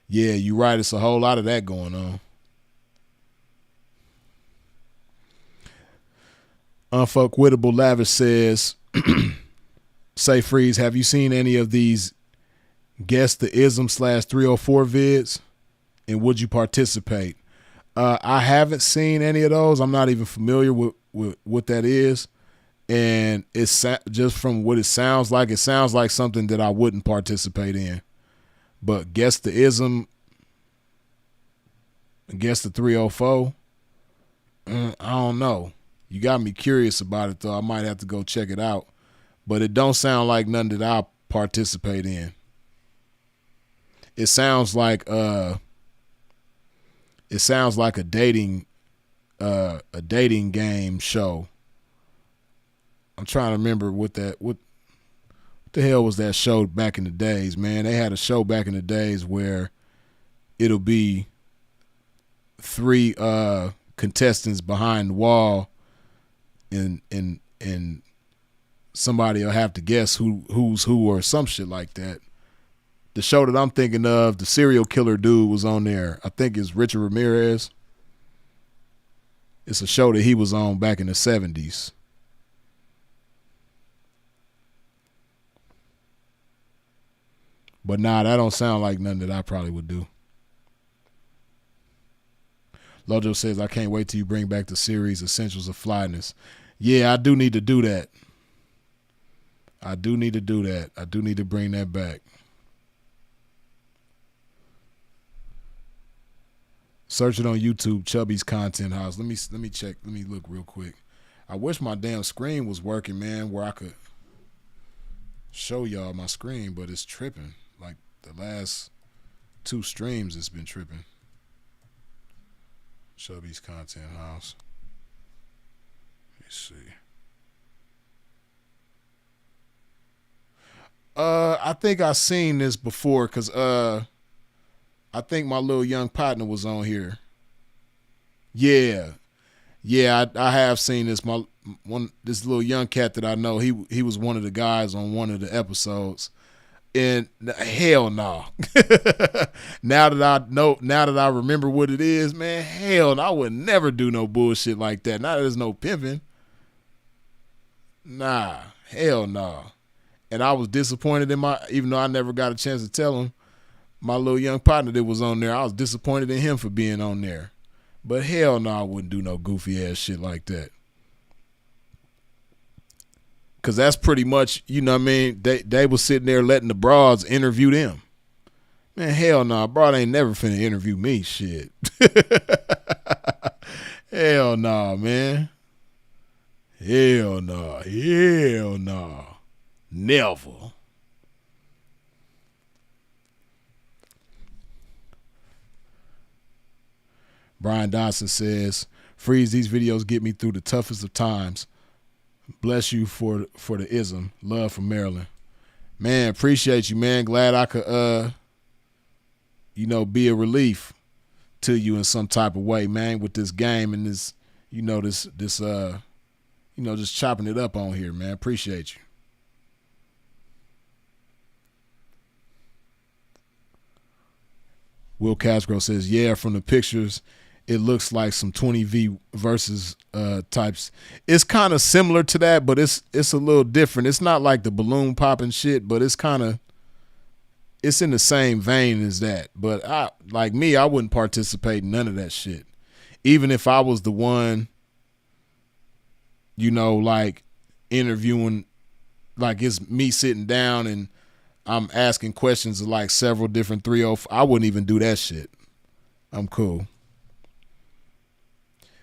yeah, you're right. It's a whole lot of that going on. Unfuckwittable Lavish says, say Freeze, have you seen any of these Guess the Ism /304 vids? And would you participate? I haven't seen any of those. I'm not even familiar with what that is. And it's just from what it sounds like something that I wouldn't participate in. But Guess the Ism, Guess the 304, I don't know. You got me curious about it, though. I might have to go check it out. But it don't sound like nothing that I'll participate in. It sounds like a dating game show. I'm trying to remember what the hell was that show back in the days, man. They had a show back in the days where it'll be 3 contestants behind the wall and somebody will have to guess who's who or some shit like that. The show that I'm thinking of, the serial killer dude was on there. I think it's Richard Ramirez. It's a show that he was on back in the 70s. But nah, that don't sound like nothing that I probably would do. Lojo says, I can't wait till you bring back the series Essentials of Flyness. Yeah, I do need to do that. I do need to bring that back. Search it on YouTube, Chubby's Content House. Let me check. Let me look real quick. I wish my damn screen was working, man, where I could show y'all my screen, but it's tripping. Like the last 2 streams, it's been tripping. Chubby's Content House. Let me see. I think I seen this before because I think my little young partner was on here. Yeah, I have seen this. This little young cat that I know, he was one of the guys on one of the episodes. And hell no. Now that I remember what it is, man, hell no, I would never do no bullshit like that. Now there's no pimping. Nah, hell no. And I was disappointed even though I never got a chance to tell him, my little young partner that was on there, I was disappointed in him for being on there. But hell no, I wouldn't do no goofy ass shit like that. Cause that's pretty much, you know what I mean, they was sitting there letting the broads interview them. Man, hell no, broad ain't never finna interview me, shit. Hell no, man. Hell no. Hell no. Never. Brian Dodson says, Freeze, these videos get me through the toughest of times. Bless you for the ism. Love from Maryland. Man, appreciate you, man. Glad I could be a relief to you in some type of way, man, with this game and this, just chopping it up on here, man. Appreciate you. Will Casgrove says, yeah, from the pictures, it looks like some 20V versus types. It's kind of similar to that, but it's a little different. It's not like the balloon popping shit, but it's in the same vein as that. But I wouldn't participate in none of that shit. Even if I was the one, interviewing, like it's me sitting down and I'm asking questions of like several different 304. I wouldn't even do that shit. I'm cool.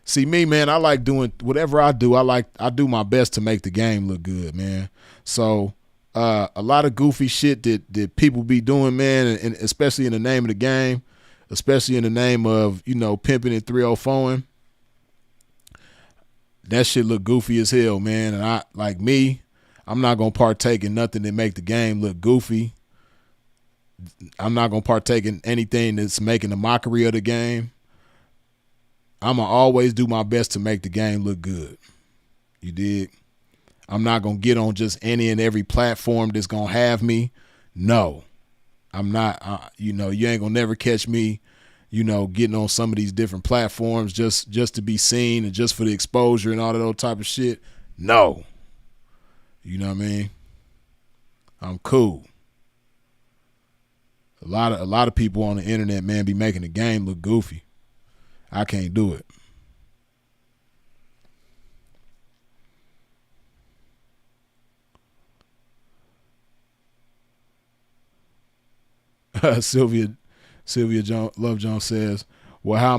See me, man, I like doing whatever I do. I do my best to make the game look good, man. So a lot of goofy shit that people be doing, man, and especially in the name of the game, especially in the name of, pimping and 304ing. That shit look goofy as hell, man. And I'm not going to partake in nothing that make the game look goofy. I'm not going to partake in anything that's making a mockery of the game. I'm going to always do my best to make the game look good. You dig? I'm not going to get on just any and every platform that's going to have me. No. I'm not, you ain't going to never catch me, getting on some of these different platforms just to be seen and just for the exposure and all of that type of shit. No. You know what I mean? I'm cool. A lot of people on the internet, man, be making the game look goofy. I can't do it. Sylvia Love Jones says, well, how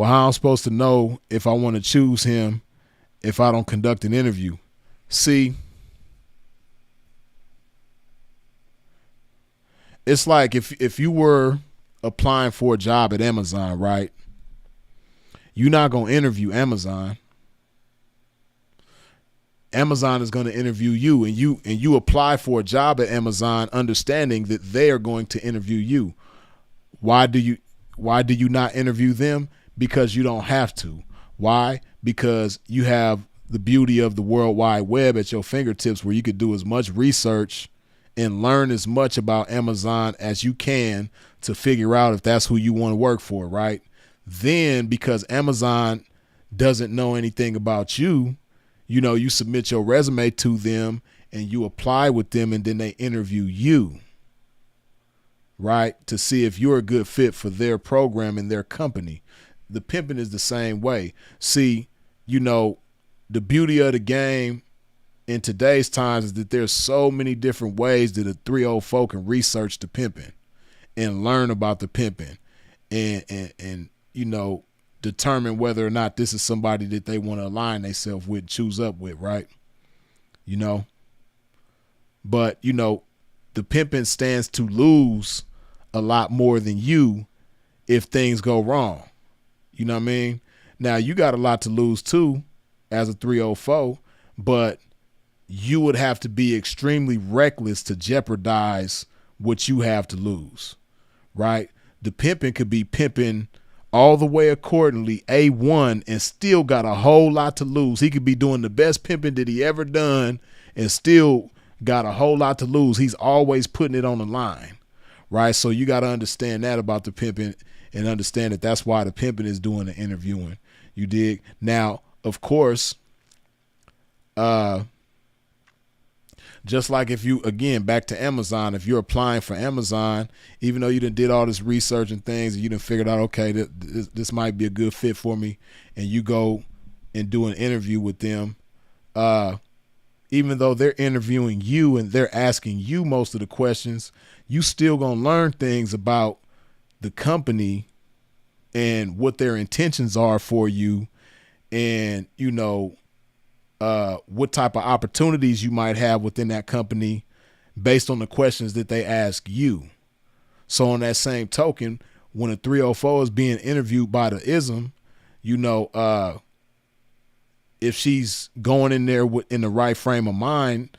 I'm supposed to know if I want to choose him if I don't conduct an interview? See, it's like if you were applying for a job at Amazon, right? You're not going to interview Amazon. Amazon is going to interview you, and you apply for a job at Amazon understanding that they are going to interview you. Why do you not interview them? Because you don't have to. Why? Because you have the beauty of the World Wide Web at your fingertips where you could do as much research and learn as much about Amazon as you can to figure out if that's who you want to work for, right? Then, because Amazon doesn't know anything about you, you submit your resume to them and you apply with them, and then they interview you, right, to see if you're a good fit for their program and their company. The pimping is the same way. See, the beauty of the game in today's times is that there's so many different ways that a 304 can research the pimping and learn about the pimping and determine whether or not this is somebody that they want to align themselves with, choose up with, right? But, the pimping stands to lose a lot more than you if things go wrong. You know what I mean? Now, you got a lot to lose too as a 304, but you would have to be extremely reckless to jeopardize what you have to lose, right? The pimping could be pimping all the way accordingly, A1, and still got a whole lot to lose. He could be doing the best pimping that he ever done and still got a whole lot to lose. He's always putting it on the line, right? So you got to understand that about the pimping and understand that that's why the pimping is doing the interviewing. You dig? Now, of course, Just like if you, again, back to Amazon, if you're applying for Amazon, even though you done did all this research and things, and you done figured out, okay, this might be a good fit for me, and you go and do an interview with them, even though they're interviewing you and they're asking you most of the questions, you still gonna learn things about the company and what their intentions are for you, and what type of opportunities you might have within that company based on the questions that they ask you. So on that same token, when a 304 is being interviewed by the ISM, if she's going in there in the right frame of mind,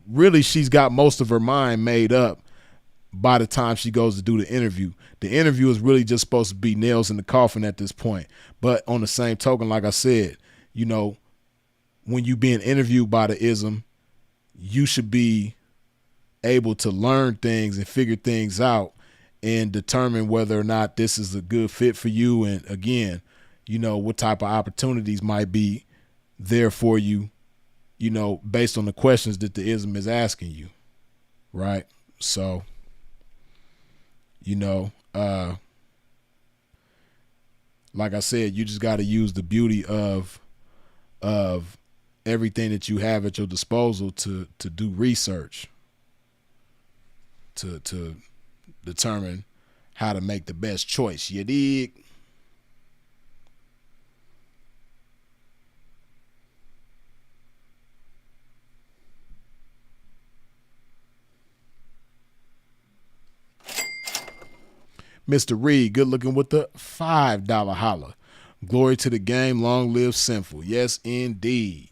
really she's got most of her mind made up by the time she goes to do the interview. The interview is really just supposed to be nails in the coffin at this point. But on the same token, like I said, when you being interviewed by the ISM, you should be able to learn things and figure things out and determine whether or not this is a good fit for you. And again, what type of opportunities might be there for you, based on the questions that the ISM is asking you. Right. So, like I said, you just got to use the beauty of everything that you have at your disposal to do research, to determine how to make the best choice. You dig? Mr. Reed, good looking with the $5 holla. Glory to the game, long live Sinful. Yes, indeed.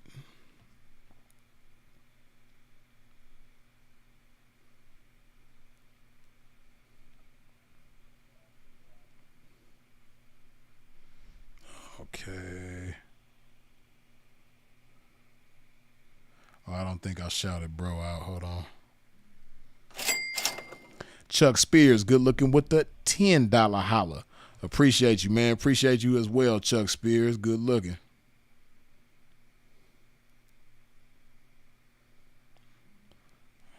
Okay. Oh, I don't think I shouted bro out. Hold on. Chuck Spears, good looking with the $10 holla. Appreciate you, man. Appreciate you as well, Chuck Spears. Good looking.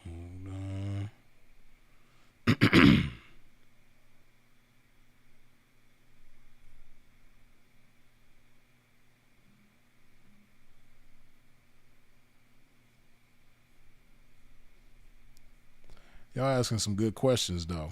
Hold on. Y'all asking some good questions, though.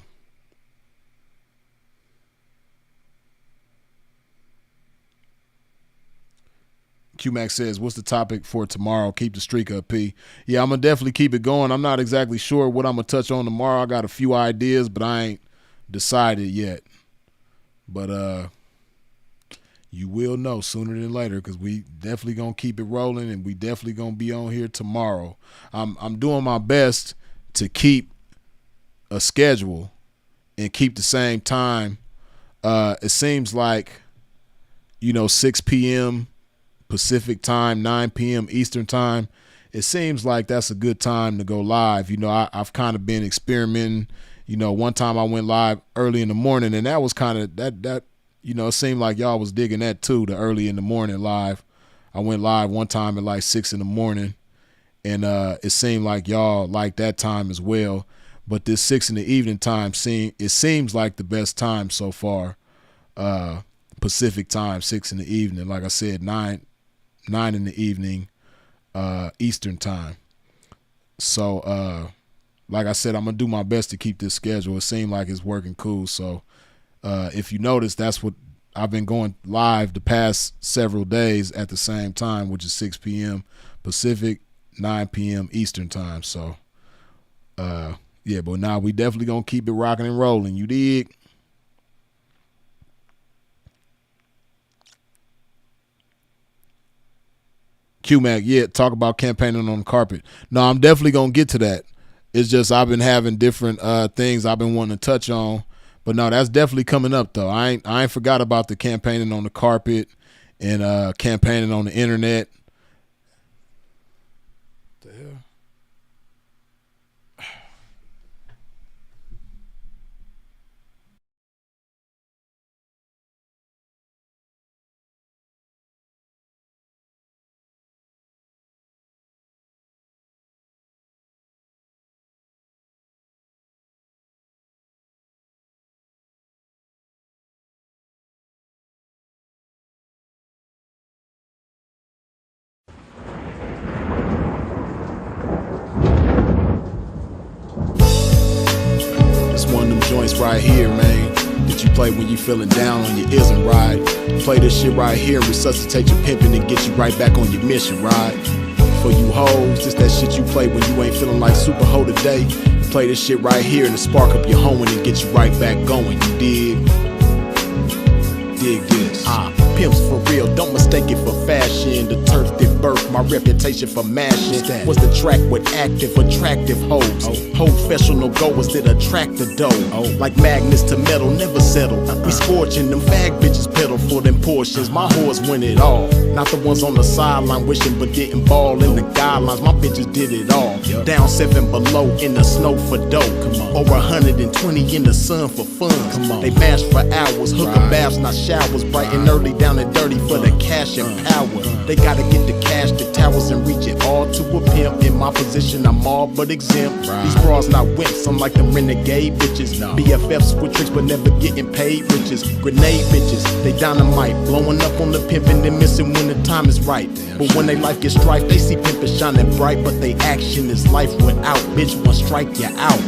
QMax says, what's the topic for tomorrow? Keep the streak up, P. Yeah, I'm going to definitely keep it going. I'm not exactly sure what I'm going to touch on tomorrow. I got a few ideas, but I ain't decided yet. But you will know sooner than later, because we definitely going to keep it rolling, and we definitely going to be on here tomorrow. I'm doing my best to keep a schedule and keep the same time. It seems like, 6 p.m. Pacific time, 9 p.m. Eastern time. It seems like that's a good time to go live. I've kind of been experimenting. One time I went live early in the morning, and that was kind of that. It seemed like y'all was digging that too, the early in the morning live. I went live one time at like 6 in the morning, and it seemed like y'all liked that time as well. But this 6 in the evening time seems like the best time so far. Pacific time, 6 in the evening. Like I said, 9 in the evening, Eastern time. So, like I said, I'm gonna do my best to keep this schedule. It seems like it's working cool. So, if you notice, that's what I've been going live the past several days at the same time, which is 6 p.m. Pacific, 9 p.m. Eastern time. So, yeah, but now we definitely gonna keep it rocking and rolling. You dig? QMac, yeah, talk about campaigning on the carpet. No, I'm definitely gonna get to that. It's just I've been having different things I've been wanting to touch on, but no, that's definitely coming up though. I ain't forgot about the campaigning on the carpet and campaigning on the internet. What the hell? right here, man, that you play when you feeling down on your ism, right? Play this shit right here, resuscitate your pimpin' and get you right back on your mission, right? For you hoes, this that shit you play when you ain't feeling like super hoe today. Play this shit right here and spark up your hoeing and get you right back going, you dig? Dig this. Pimps for real, don't mistake it for fashion. The turf that birthed my reputation for mashing was the track with active, attractive hoes. Professional goers that attract the dough. Like magnets to metal, never settle. We scorching them fag bitches pedal for them portions. My whores win it all. Not the ones on the sideline wishing but didn't ball in the guidelines. My bitches did it all. Down 7 below in the snow for dough. Over 120 in the sun for fun. They mash for hours, hooker baths, not showers. Bright and early, down and dirty for the cash and power. They gotta get the cash, the towers, and reach it all to a pimp. In my position, I'm all but exempt. These bras not wimps, I'm like them renegade bitches. BFFs with tricks but never getting paid riches. Grenade bitches, they dynamite, blowing up on the pimpin' and missing when the time is right. But when they life gets strife, they see pimpin' shining bright, but they action is life without. Bitch, one strike you out.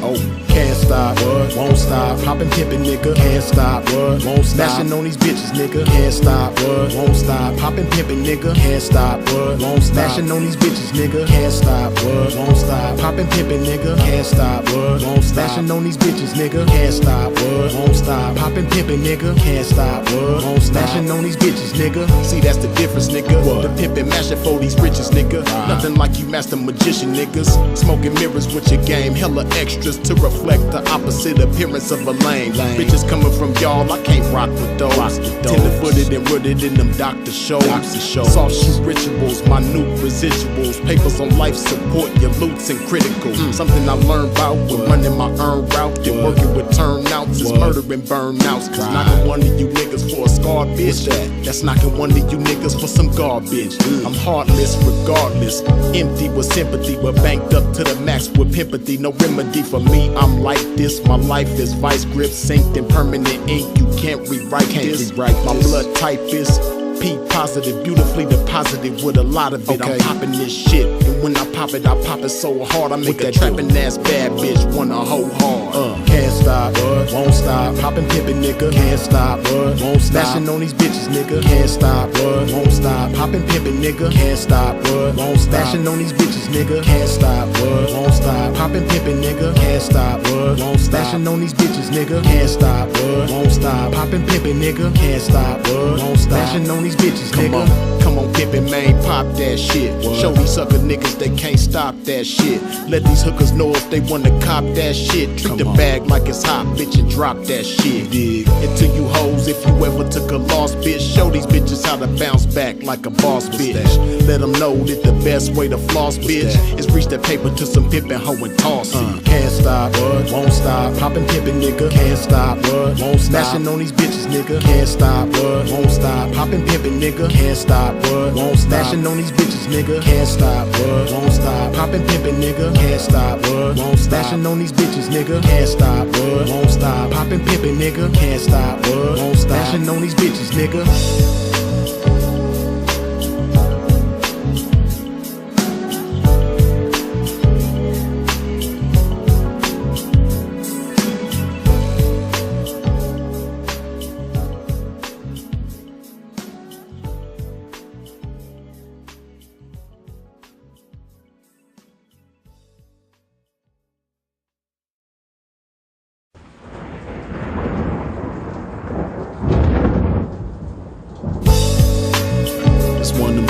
Can't stop, won't stop. Poppin' pimpin', nigga, can't stop, won't stop. Smashing on these bitches, nigga, can't stop, won't stop. Poppin' pimpin', nigga, can't stop, won't stop. Smashing on these bitches, nigga, can't stop, won't stop. Poppin' pimpin', nigga, can't stop, won't stop. Smashing on these bitches, nigga, can't stop, won't stop. Poppin' pimpin', nigga, can't stop, won't stop. Smashing on these bitches, nigga. See, that's the difference, nigga. The pimpin' mashin' for these riches, nigga. Nothing like you master magician niggas. Smoking mirrors with your game, hella extras to reflect the opposite appearance of a lame. Bitches coming from y'all, I can't rock with those. Tender-footed and rooted in them doctor shows. Soft shoe rituals, minute residuals. Papers on life support, your loots and critical. Something I learned about when running my earned route and working with turnouts is murdering burnouts. Cause knocking one of you niggas for a scarred bitch, that's knocking one of you niggas for some garbage. I'm heartless regardless, empty with sympathy, but banked up to the max with pimpathy. No remedy for me, I'm like this. My life is vice grip, synced in permanent ink. You can't rewrite this. My blood type is P positive, beautifully deposited with a lot of it. I'm popping this shit, and when I pop it so hard I make a trapping ass bad bitch wanna hoe hard. Can't stop, won't stop. Poppin' pimpin', nigga, can't stop, won't stop. Smashing on these bitches, nigga, can't stop, won't stop. Poppin' pimpin', nigga, can't stop, won't stop. Smashing on these bitches, nigga, can't stop, won't stop. Poppin' pimpin', nigga, can't stop, won't stop. Smashing on these bitches, nigga, can't stop, won't stop. Poppin' pimpin', nigga, can't stop, won't stop. Smashing on these bitches, nigga. Come on, pimpin', man, pop that shit. Show these sucker niggas they can't stop that shit. Let these hookers know if they wanna cop that shit. Treat the bag like it's hot, bitch, and drop that shit. And to you hoes, if you ever took a loss, bitch, show these bitches how to bounce back like a boss, bitch. Let them know that the best way to floss, bitch, is reach that paper to some pimpin' hoe and toss it. Can't stop, won't stop. Poppin' pimpin', nigga, can't stop, won't stop. Smashing on these bitches, nigga, can't stop, won't stop. Poppin' pimpin', nigga, can't stop, won't stop. Smashing on these bitches, nigga, can't stop, won't stop. Poppin' pimpin', nigga, can't stop, won't stop. Smashing on these bitches, nigga, can't stop, won't stop. Poppin' pimpin', nigga, can't stop, won't stop. Smashing on these bitches, nigga.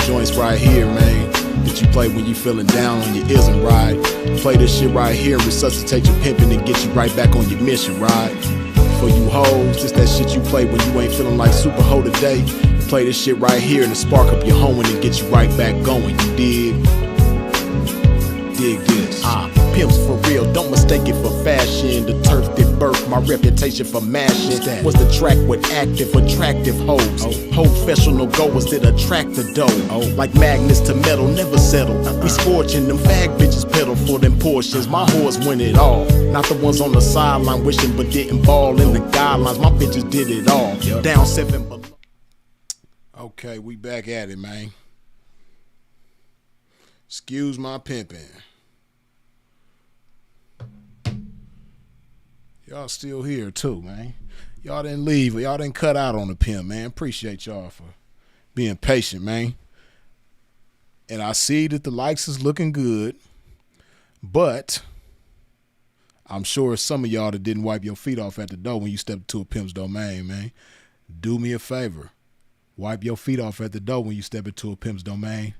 Joints right here, man, that you play when you feeling down on your ism, right? Play this shit right here and resuscitate your pimpin' and get you right back on your mission, right? For you hoes, this that shit you play when you ain't feeling like super hoe today. Play this shit right here and spark up your hoeing and get you right back going, you dig? Dig this. Pimps for real, don't mistake it for fashion. The turf that birthed my reputation for mashing was the track with active, attractive hoes. Professional goers that attract the dough. Like magnets to metal, never settle. We scorching them fag bitches pedal for them portions. My whores win it all. Not the ones on the sideline wishing but didn't ball in the guidelines. My bitches did it all. Down 7 below. Okay, we back at it, man. Excuse my pimping. Y'all still here too, man. Y'all didn't leave. Y'all didn't cut out on the pimp, man. Appreciate y'all for being patient, man. And I see that the likes is looking good, but I'm sure some of y'all that didn't wipe your feet off at the door when you stepped into a pimp's domain, man. Do me a favor. Wipe your feet off at the door when you step into a pimp's domain.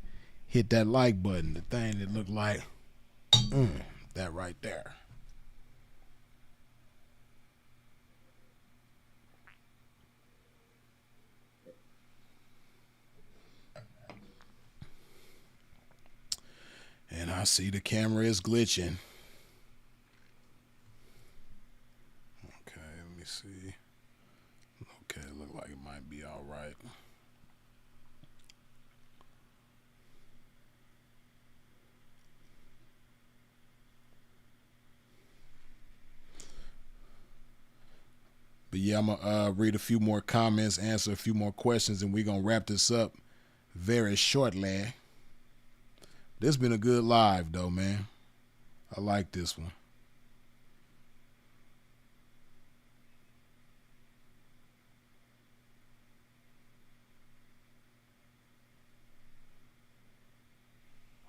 Hit that like button, the thing that looked like that right there. And I see the camera is glitching. Okay, let me see. Okay, it look like it might be all right. But yeah, I'm going to read a few more comments, answer a few more questions, and we're going to wrap this up very shortly. This been a good live, though, man. I like this one.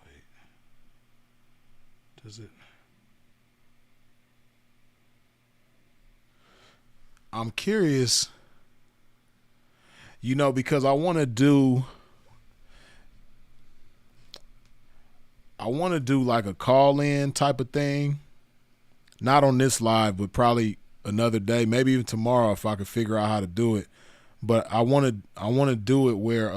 Wait. Does it? I'm curious, because I want to do like a call-in type of thing. Not on this live, but probably another day, maybe even tomorrow if I could figure out how to do it. But I want to do it where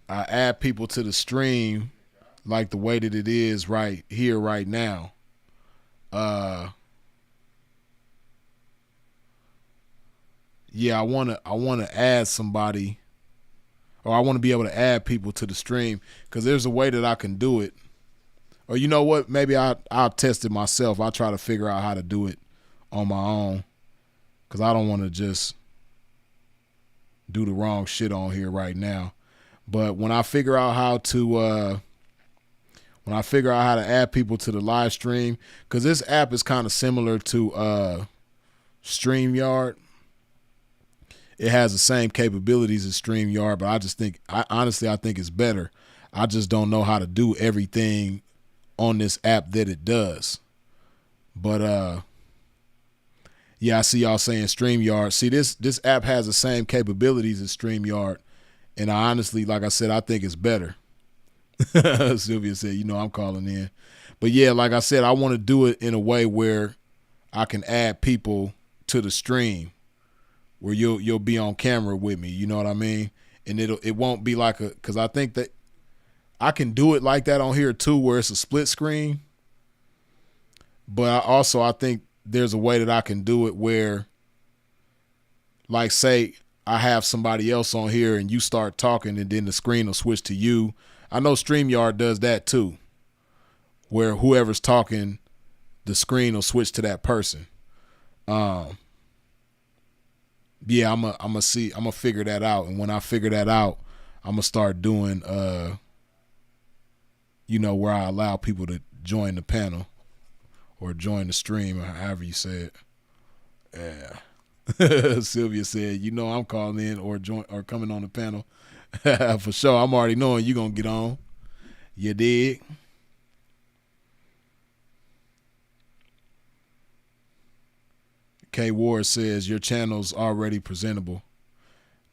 I add people to the stream like the way that it is right here, right now. Yeah, I want to add somebody, or I want to be able to add people to the stream, because there's a way that I can do it. Or you know what? Maybe I'll test it myself. I'll try to figure out how to do it on my own, because I don't want to just do the wrong shit on here right now. But when I figure out how to add people to the live stream, because this app is kind of similar to StreamYard. It has the same capabilities as StreamYard, but I think it's better. I just don't know how to do everything on this app that it does. But yeah, I see y'all saying StreamYard. See, this app has the same capabilities as StreamYard, and I honestly, like I said, I think it's better. Sylvia said, I'm calling in. But yeah, like I said, I want to do it in a way where I can add people to the stream, where you'll be on camera with me, you know what I mean? And it won't be like because I think that I can do it like that on here too, where it's a split screen. But I think there's a way that I can do it where, like, say I have somebody else on here and you start talking and then the screen will switch to you. I know StreamYard does that too, where whoever's talking, the screen will switch to that person. Yeah, I'm gonna figure that out, and when I figure that out, I'm gonna start doing where I allow people to join the panel or join the stream, or however you say it. Yeah. Sylvia said, I'm calling in or coming on the panel. For sure. I'm already knowing you gonna get on. You dig? K Ward says your channel's already presentable.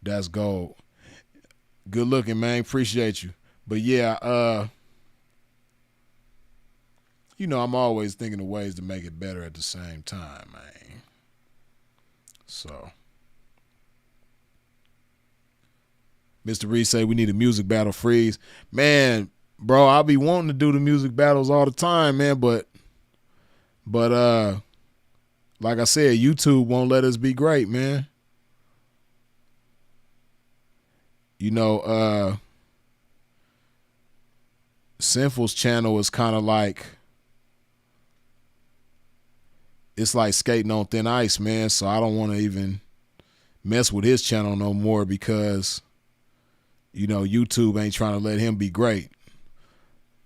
That's gold. Good looking, man. Appreciate you. But yeah, I'm always thinking of ways to make it better at the same time, man. So Mr. Reed say we need a music battle freeze. Man, bro, I'll be wanting to do the music battles all the time, man, but like I said, YouTube won't let us be great, man. Sinful's channel is kind of like, it's like skating on thin ice, man. So I don't want to even mess with his channel no more, because YouTube ain't trying to let him be great.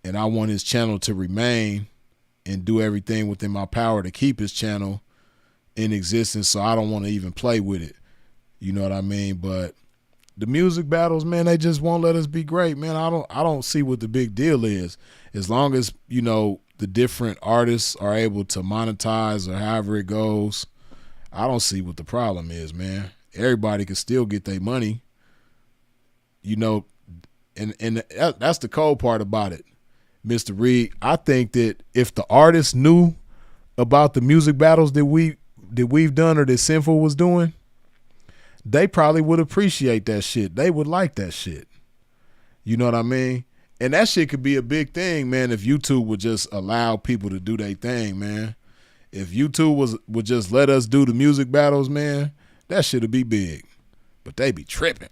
and I want his channel to remain and do everything within my power to keep his channel in existence, so I don't want to even play with it. You know what I mean? But the music battles, man, they just won't let us be great, man. I don't see what the big deal is. As long as, you know, the different artists are able to monetize or however it goes, I don't see what the problem is, man. Everybody can still get their money. You know, and that's the cold part about it, Mr. Reed. I think that if the artists knew about the music battles that we've done or that Sinful was doing, they probably would appreciate that shit. They would like that shit. You know what I mean? And that shit could be a big thing, man, if YouTube would just allow people to do their thing, man. If YouTube would just let us do the music battles, man, that shit would be big. But they be tripping.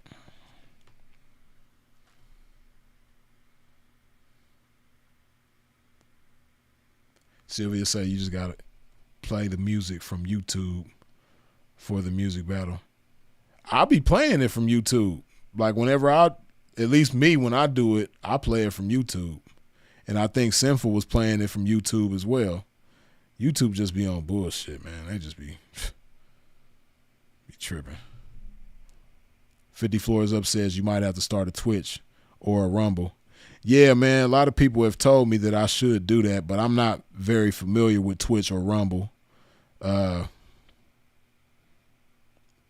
Sylvia say you just gotta play the music from YouTube for the music battle. I'll be playing it from YouTube. Like whenever at least me, when I do it, I play it from YouTube. And I think Sinful was playing it from YouTube as well. YouTube just be on bullshit, man. They just be tripping. 50 Floors Up says you might have to start a Twitch or a Rumble. Yeah, man, a lot of people have told me that I should do that, but I'm not very familiar with Twitch or Rumble. But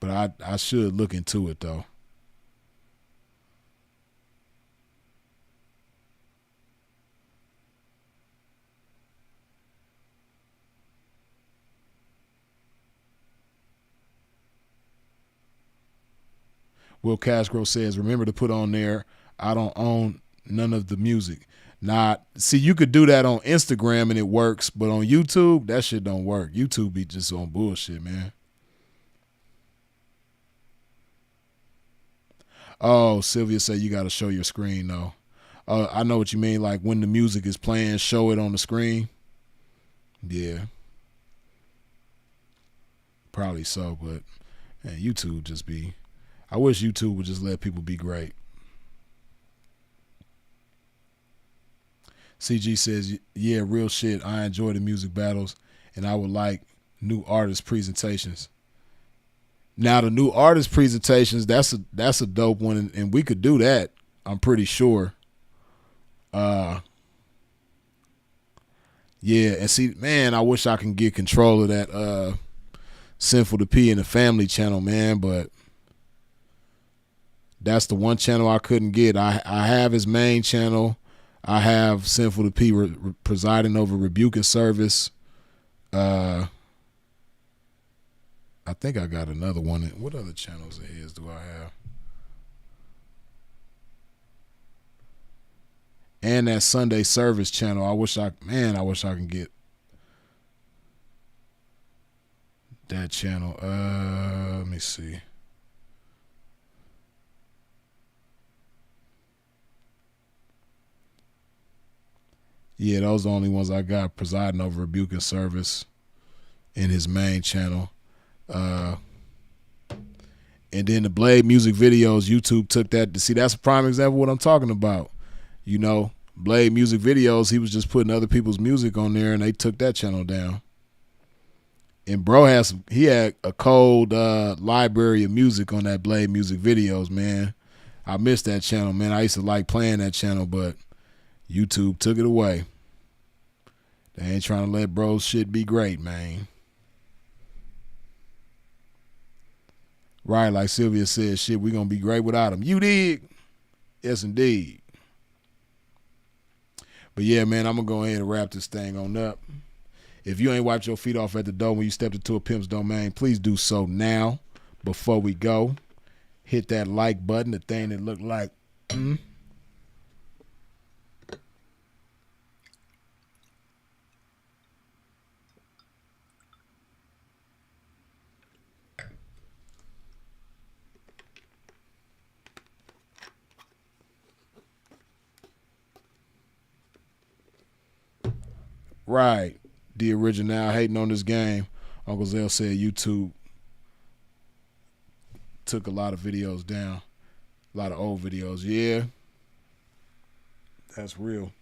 I should look into it, though. Will Cashgrove says, remember to put on there, I don't own none of the music. See, you could do that on Instagram and it works, but on YouTube, that shit don't work. YouTube be just on bullshit, man. Oh, Sylvia said you got to show your screen, though. I know what you mean. Like when the music is playing, show it on the screen. Yeah. Probably so, but man, YouTube just be... I wish YouTube would just let people be great. CG says, yeah, real shit. I enjoy the music battles, and I would like new artist presentations. Now, the new artist presentations, that's a dope one, and we could do that, I'm pretty sure. Yeah, and see, man, I wish I can get control of that Sinful to P in the family channel, man, but that's the one channel I couldn't get. I have his main channel. I have Sinful to P presiding over Rebuke and Service. I think I got another one. What other channels of his do I have? And that Sunday Service channel. I wish I can get that channel. Let me see. Yeah, those are the only ones I got, presiding over Rebuke and Service in his main channel. And then the Blade music videos, YouTube took that. See, that's a prime example of what I'm talking about. You know, Blade music videos, he was just putting other people's music on there, and they took that channel down. And bro he had a cold library of music on that Blade music videos, man. I missed that channel, man. I used to like playing that channel, but YouTube took it away. They ain't trying to let bro's shit be great, man. Right, like Sylvia said, shit, we gonna be great without him. You dig? Yes, indeed. But yeah, man, I'm gonna go ahead and wrap this thing on up. If you ain't wiped your feet off at the door when you stepped into a pimp's domain, please do so now before we go. Hit that like button, the thing that looked like Right. The original hating on this game. Uncle Zell said YouTube took a lot of videos down. A lot of old videos. Yeah. That's real.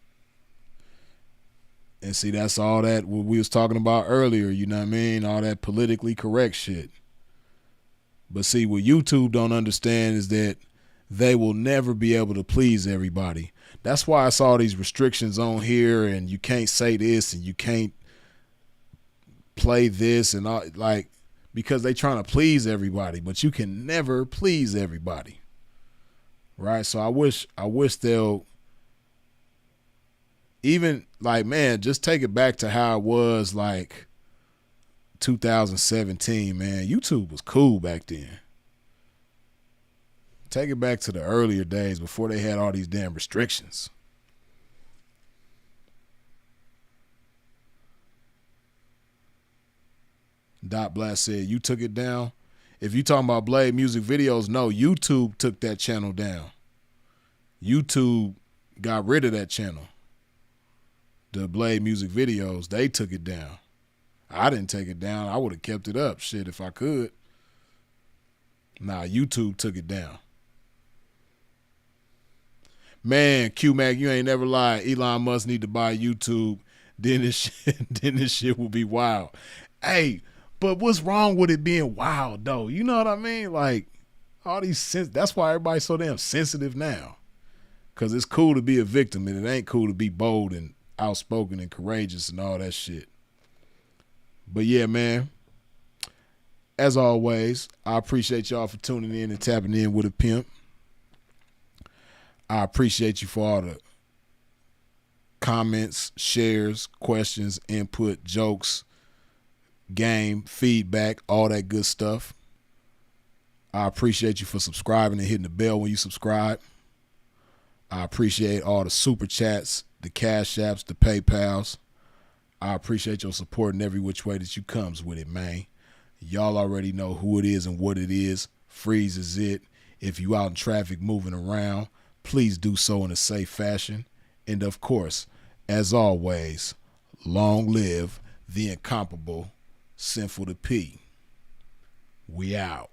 And see, that's all that what we was talking about earlier, you know what I mean? All that politically correct shit. But see, what YouTube don't understand is that they will never be able to please everybody. That's why it's all these restrictions on here, and you can't say this and you can't play this and all, like, because they trying to please everybody, but you can never please everybody. Right? So I wish they'll even, like, man, just take it back to how it was like 2017, man. YouTube was cool back then. Take it back to the earlier days before they had all these damn restrictions. Dot Blast said, you took it down? If you talking about Blade music videos, no, YouTube took that channel down. YouTube got rid of that channel. The Blade music videos, they took it down. I didn't take it down. I would have kept it up, shit, if I could. Nah, YouTube took it down. Man, Q-Mac, you ain't never lied. Elon Musk need to buy YouTube. Then this shit will be wild. Hey, but what's wrong with it being wild, though? You know what I mean? Like, all these that's why everybody's so damn sensitive now. Because it's cool to be a victim, and it ain't cool to be bold and outspoken and courageous and all that shit. But yeah, man, as always, I appreciate y'all for tuning in and tapping in with a pimp. I appreciate you for all the comments, shares, questions, input, jokes, game, feedback, all that good stuff. I appreciate you for subscribing and hitting the bell when you subscribe. I appreciate all the super chats, the cash apps, the PayPals. I appreciate your support in every which way that you comes with it, man. Y'all already know who it is and what it is. Freeze is it. If you out in traffic moving around, please do so in a safe fashion. And of course, as always, long live the incomparable Sinful to P. We out.